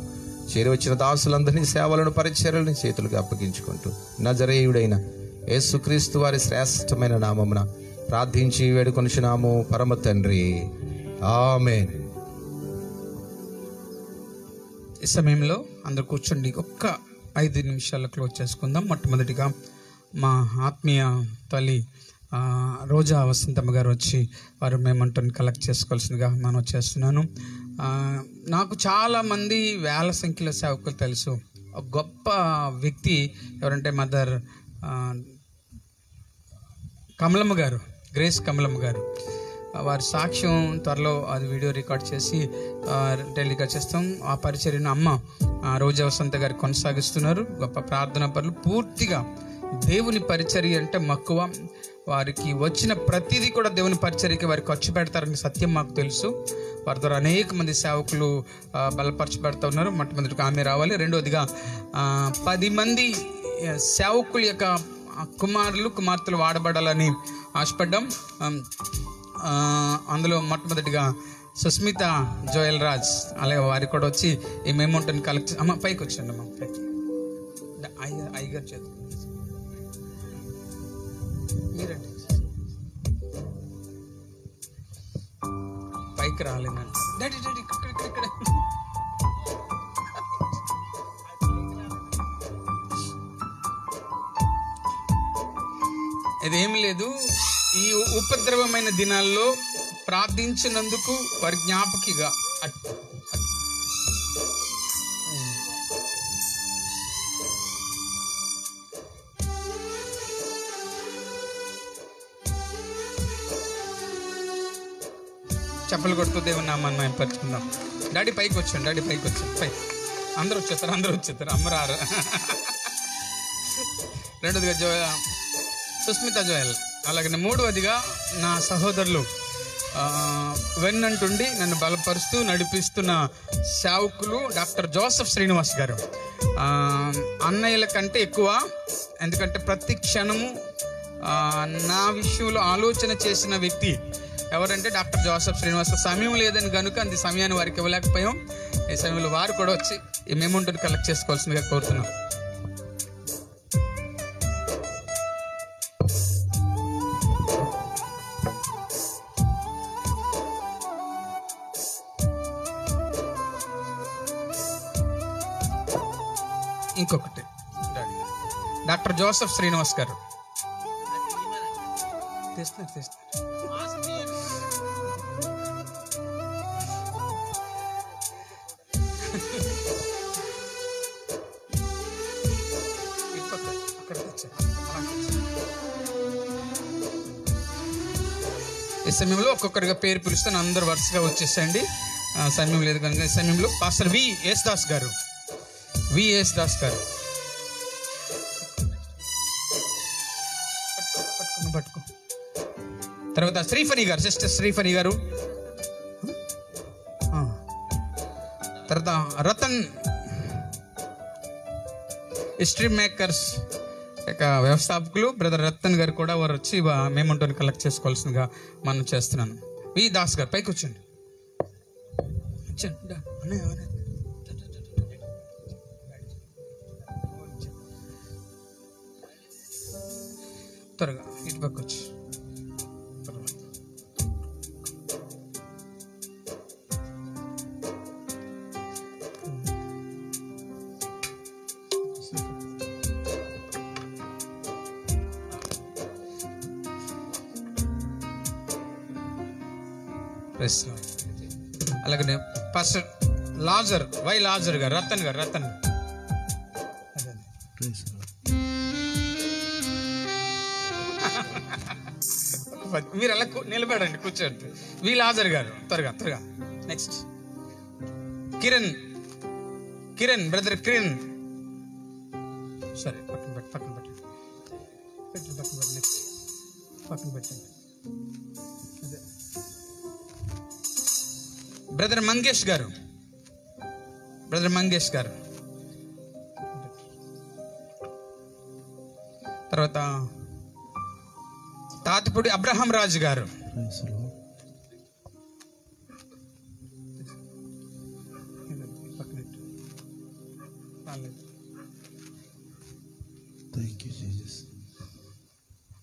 Speaker 8: చేరవచ్చిన దాసులందరినీ సేవలను పరిచర్యలను చేతులుగా అప్పగించుకుంటూ నజరేయుడైన యేసుక్రీస్తు వారి శ్రేష్టమైన నామమున ప్రార్థించి వేడుకొనుచున్నాము పరమ తండ్రి, ఆమేన్.
Speaker 2: ఈ సమయంలో అందరు కూర్చోండి, ఒక్క 5 నిమిషాలు క్లోజ్ చేసుకుందాం. మొట్టమొదటిగా మా ఆత్మీయ తల్లి రోజా వసంతమ్మ గారు వచ్చి వారు మేమంటూని కలెక్ట్ చేసుకోవాల్సిందిగా మనం చేస్తున్నాను. నాకు చాలామంది వేల సంఖ్యలో సేవకులు తెలుసు. ఒక గొప్ప వ్యక్తి ఎవరంటే మదర్ కమలమ్మ గారు, గ్రేస్ కమలమ్మ గారు. వారి సాక్ష్యం త్వరలో అది వీడియో రికార్డ్ చేసి టెలికాస్ట్ చేస్తాం. ఆ పరిచర్యను అమ్మ రోజా వసంత గారు కొనసాగిస్తున్నారు. గొప్ప ప్రార్థనా పనులు, పూర్తిగా దేవుని పరిచర్య అంటే మక్కువ. వారికి వచ్చిన ప్రతిదీ కూడా దేవుని పరిచర్యకి వారు ఖర్చు పెడతారని సత్యం మాకు తెలుసు. వారి ద్వారా అనేక మంది సేవకులు బలపరచబడుతూ ఉన్నారు. మొట్టమొదటిగా ఆమె రావాలి. రెండవదిగా 10 మంది సేవకుల యొక్క కుమార్తెలు వాడబడాలని ఆశపడ్డాం. అందులో మొట్టమొదటిగా సుస్మిత జోయల్ రాజ్, అలాగే వారికి కూడా వచ్చి ఈ మేమౌంట్ని కలెక్ట్. అమ్మ పైకి వచ్చండి, అమ్మ పైకి. అయ్యగారు చేతి మీరండి, పైకి రాలేనండి. డాడీ డాడీ ఇక్కడ ఇదేమి లేదు. ఈ ఉపద్రవమైన దినాల్లో ప్రార్థించినందుకు వారి జ్ఞాపకిగా చెప్పలు కొడుతూ దేవుని నామాన్ని మేము పరుచుకుందాం. డాడీ పైకి వచ్చాను, డాడీ పైకి వచ్చాను. పైకి అందరూ వచ్చేస్తారు, అమ్మరారు. రెండోదిగా సుస్మిత జోయల్, అలాగే మూడవదిగా నా సహోదరులు వెన్నంటుండి నన్ను బలపరుస్తూ నడిపిస్తున్న సేవకులు డాక్టర్ జోసెఫ్ శ్రీనివాస్ గారు. అన్నయ్యల కంటే ఎక్కువ, ఎందుకంటే ప్రతి క్షణము నా విషయంలో ఆలోచన చేసిన వ్యక్తి ఎవరంటే డాక్టర్ జోసెఫ్ శ్రీనివాస్. సమయం లేదని కనుక అంత సమయాన్ని వారికి ఇవ్వలేకపోయాం. ఈ సమయంలో వారు కూడా వచ్చి ఈ మేమౌంట్ని కలెక్ట్ చేసుకోవాల్సిందిగా కోరుతున్నాం. ఇంకొకటి డాక్టర్ జోసెఫ్ శ్రీనివాస్ గారు తీస్తున్నారు. ఈ సమయంలో ఒక్కొక్కరిగా పేరు పిలుస్తాను, అందరు వరుసగా వచ్చేసండి. సమయం లేదు కనుక ఈ సమయంలో పాస్టర్ విఎస్ దాస్ గారు పట్టుకో. తర్వాత శ్రీఫణి గారు, సిస్టర్ శ్రీఫణి గారు. తర్వాత రతన్ హిస్టరీ మేకర్స్ యొక్క వ్యవస్థాపకులు బ్రదర్ రతన్ గారు కూడా వారు వచ్చి మేమంటూని కలెక్ట్ చేసుకోవాల్సిందిగా మనం చేస్తున్నాను. వి దాస్ గారు పైకి వచ్చండి. త్వరగా ఇటు పక్క వచ్చి అలాగనే పాస్టర్ లాజర్ గారు, రతన్ మీరు అలా నిలబడండి, కూర్చోండి. వి లాజర్ గారు త్వరగా. Next Kiran brother Kiran. సరే పక్కన పెట్టండి నెక్స్ట్ పక్కన పెట్టండి. అదే బ్రదర్ మంగేష్ గారు తర్వాత తాతిపూడి అబ్రహాం రాజు గారు,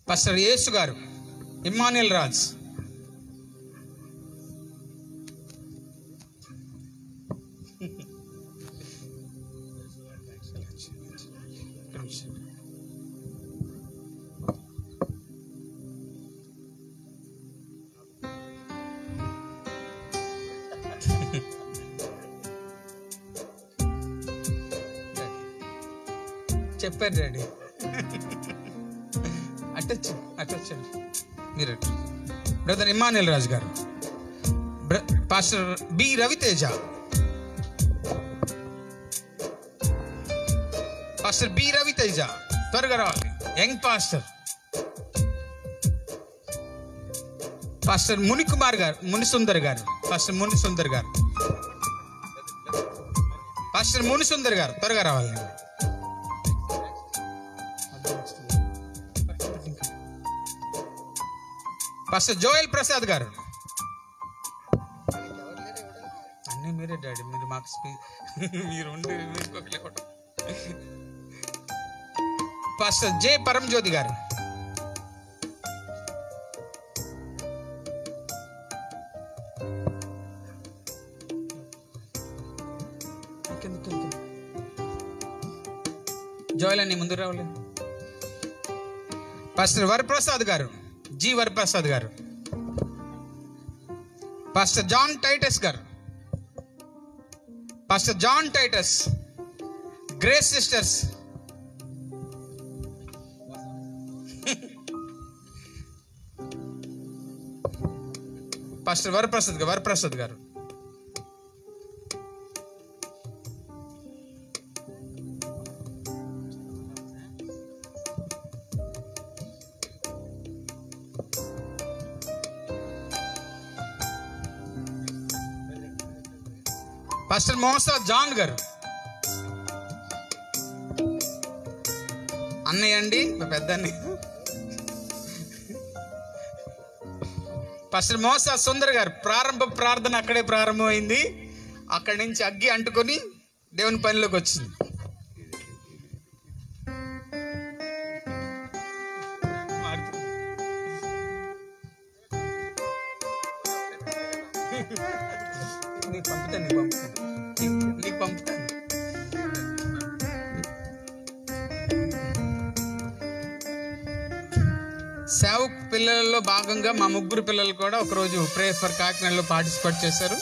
Speaker 2: పాస్టర్ యేసు గారు, ఇమ్మానుయేల్ రాజ్, చెప్పారు డాడీ. అటొచ్చండి మీరు. Brother Immanuel Raju garu, pastor B Raviteja, pastor B Raviteja త్వరగా రావాలి, యంగ్ పాస్టర్. పాస్టర్ మునికుమార్ గారు, మునిసుందర్ గారు, పాస్టర్ మునిసుందర్ గారు, పాస్టర్ మునిసుందర్ గారు త్వరగా రావాలి. పాస్టర్ జోయల్ ప్రసాద్ గారు, అన్నీ మీరే డాడీ, మీరు మాకు మీరు పాస్టర్ జే పరంజ్యోతి గారు, జోయల్ అన్ని ముందు రావాలి. పాస్టర్ వరప్రసాద్ గారు, G Varaprasad garu, pastor John Titus garu, pastor John Titus, grace sisters, pastor Varaprasad garu, pastor Mosa John గారు, అన్నయ్య అండి పెద్ద అన్నయ్య. పాస్టర్ మోసా సుందర్ గారు, ప్రారంభ ప్రార్థన అక్కడే ప్రారంభమైంది, అక్కడి నుంచి అగ్గి అంటుకొని దేవుని పనిలోకి వచ్చింది. నీకు పంపుతాను. సేవక్ పిల్లలలో భాగంగా మా ముగ్గురు పిల్లలు కూడా ఒకరోజు ప్రే ఫర్ కాకినాడలో పార్టిసిపేట్ చేశారు.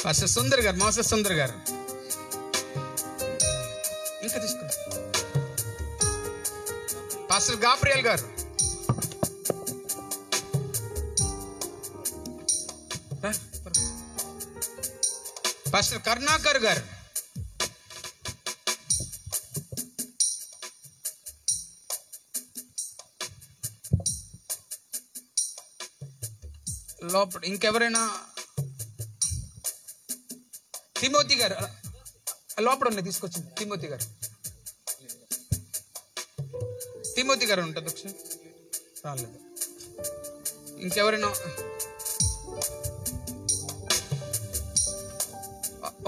Speaker 2: పాస్టర్ సుందర్ గారు, మోస సుందర్ గారు, ఇంకా తీసుకో. పాస్టర్ గాబ్రియల్ గారు, పాస్టర్ కరుణాకర్ గారు, లోపల ఇంకెవరైనా, తిమోతి గారు లోపల ఉన్నాయి, తీసుకొచ్చింది తిమోతి గారు ఉంటుంది ఒకసారి రాలేదు. ఇంకెవరైనా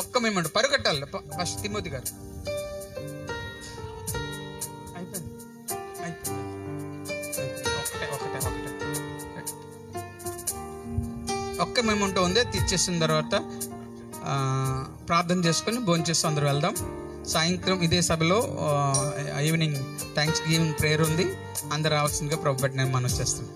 Speaker 2: ఒక్క మేమంట పరుగట్టాలి. ఫస్ట్ తిమోతి గారు అయిపోయింది. ఒక్క మేమంటూ ఉంది, తెచ్చేసిన తర్వాత ప్రార్థన చేసుకొని భోంచేసి అందరూ వెళ్దాం. సాయంత్రం ఇదే సభలో ఈవినింగ్ థ్యాంక్స్ గివింగ్ ప్రేయర్ ఉంది, అందరు రావాల్సిందిగా ప్రభుబట్టి నేను మనవి చేస్తాను.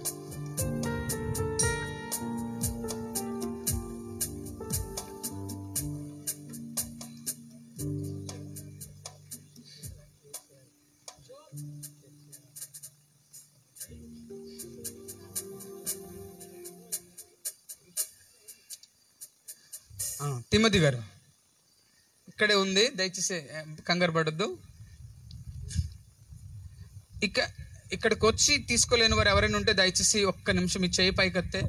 Speaker 2: తిమ్మతి గారు ఇక్కడే ఉంది, దయచేసి కంగారు పడద్దు. ఇక్కడికి వచ్చి తీసుకోలేని వారు ఎవరైనా ఉంటే దయచేసి ఒక్క నిమిషం ఈ చేయి పైకెత్తే.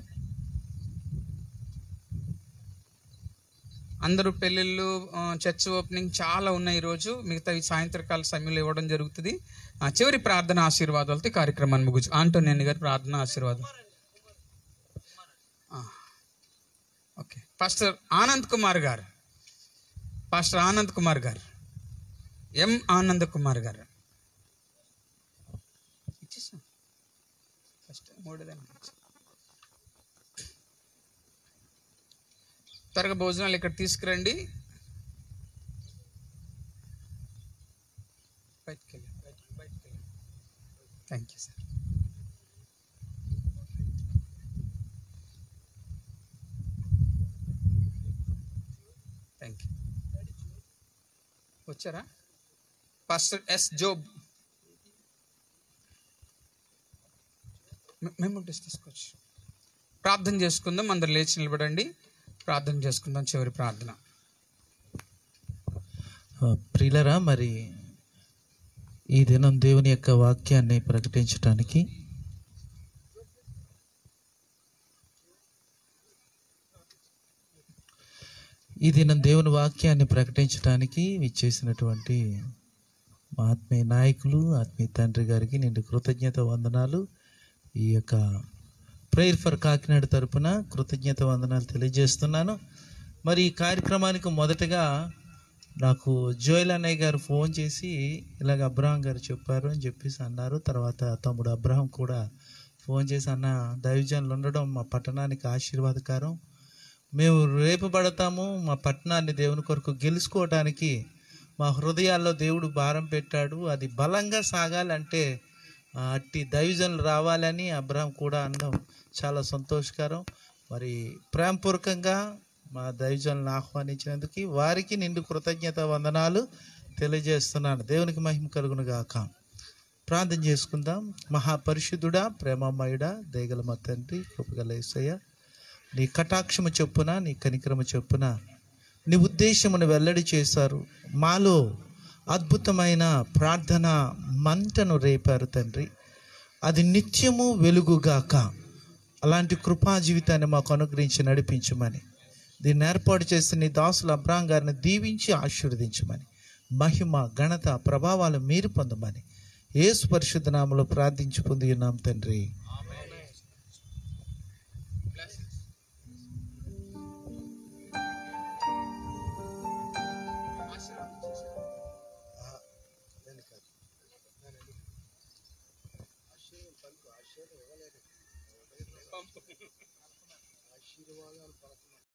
Speaker 2: అందరూ పెళ్ళిళ్ళు, చర్చ్ ఓపెనింగ్ చాలా ఉన్నాయి ఈరోజు. మిగతా ఈ సాయంత్రకాల సమయంలో ఇవ్వడం జరుగుతుంది. చివరి ప్రార్థన ఆశీర్వాదాలతో కార్యక్రమాన్ని ముగించు. ఆంటోనీ గారి ప్రార్థన ఆశీర్వాదం. ఓకే, పాస్టర్ ఆనంద్ కుమార్ గారు, పాస్టర్ ఆనంద్ కుమార్ గారు, ఎం ఆనంద్ కుమార్ గారు. త్వరగా భోజనాలు ఇక్కడ తీసుకురండి. Thank you sir. Thank you. వచ్చారా? పాస్టర్ ఎస్ జోబ్ మేము తీసుకోవచ్చు. ప్రార్థన చేసుకుందాం, అందరు లేచి నిలబడండి, ప్రార్థన చేసుకుందాం. చివరి ప్రార్థన.
Speaker 5: ప్రియులరా, మరి ఈ దినం దేవుని యొక్క వాక్యాన్ని ప్రకటించడానికి విచ్చేసినటువంటి మా ఆత్మీయ నాయకులు, ఆత్మీయ తండ్రి గారికి నిండు కృతజ్ఞత వందనాలు. ఈ యొక్క ప్రేయర్ ఫర్ కాకినాడ తరపున కృతజ్ఞత వందనాలు తెలియజేస్తున్నాను. మరి ఈ కార్యక్రమానికి మొదటగా నాకు జోయల్ అన్నయ్య గారు ఫోన్ చేసి ఇలాగ అబ్రహాం గారు చెప్పారు అని చెప్పేసి అన్నారు. తర్వాత తమ్ముడు అబ్రహాం కూడా ఫోన్ చేసి, అన్న దైవజనులు ఉండడం మా పట్టణానికి ఆశీర్వాదకరం, మేము రేపబడతాము, మా పట్టణాన్ని దేవుని కొరకు గెలుచుకోవడానికి మా హృదయాల్లో దేవుడు భారం పెట్టాడు, అది బలంగా సాగాలంటే అట్టి దైవజనులు రావాలని అబ్రహాం కూడా అనడం చాలా సంతోషకరం. మరి ప్రేమపూర్వకంగా మా దైవజనులను ఆహ్వానించినందుకు వారికి నిండు కృతజ్ఞత వందనాలు తెలియజేస్తున్నాను. దేవునికి మహిమ కలుగును గాక. ప్రార్థన చేసుకుందాం. మహాపరిశుద్ధుడా, ప్రేమమయుడా, దయగల మా తండ్రి, కృపగల యేసయ్య, నీ కటాక్షము చొప్పున, నీ కనికరము చొప్పున నీ ఉద్దేశమును వెల్లడి చేశారు. మాలో అద్భుతమైన ప్రార్థన మంటను రేపారు తండ్రి. అది నిత్యము వెలుగుగాక. అలాంటి కృపా జీవితాన్ని మాకు అనుగ్రహించి నడిపించమని, దీన్ని ఏర్పాటు చేసి నీ దాసులు అబ్రహాం గారిని దీవించి ఆశీర్వదించమని, మహిమ ఘనత ప్రభావాలు మీరు పొందమని యేసు పరిశుద్ధ నామములో ప్రార్థించి పొంది ఉన్నాం తండ్రి. ఆశీర్వాదాలు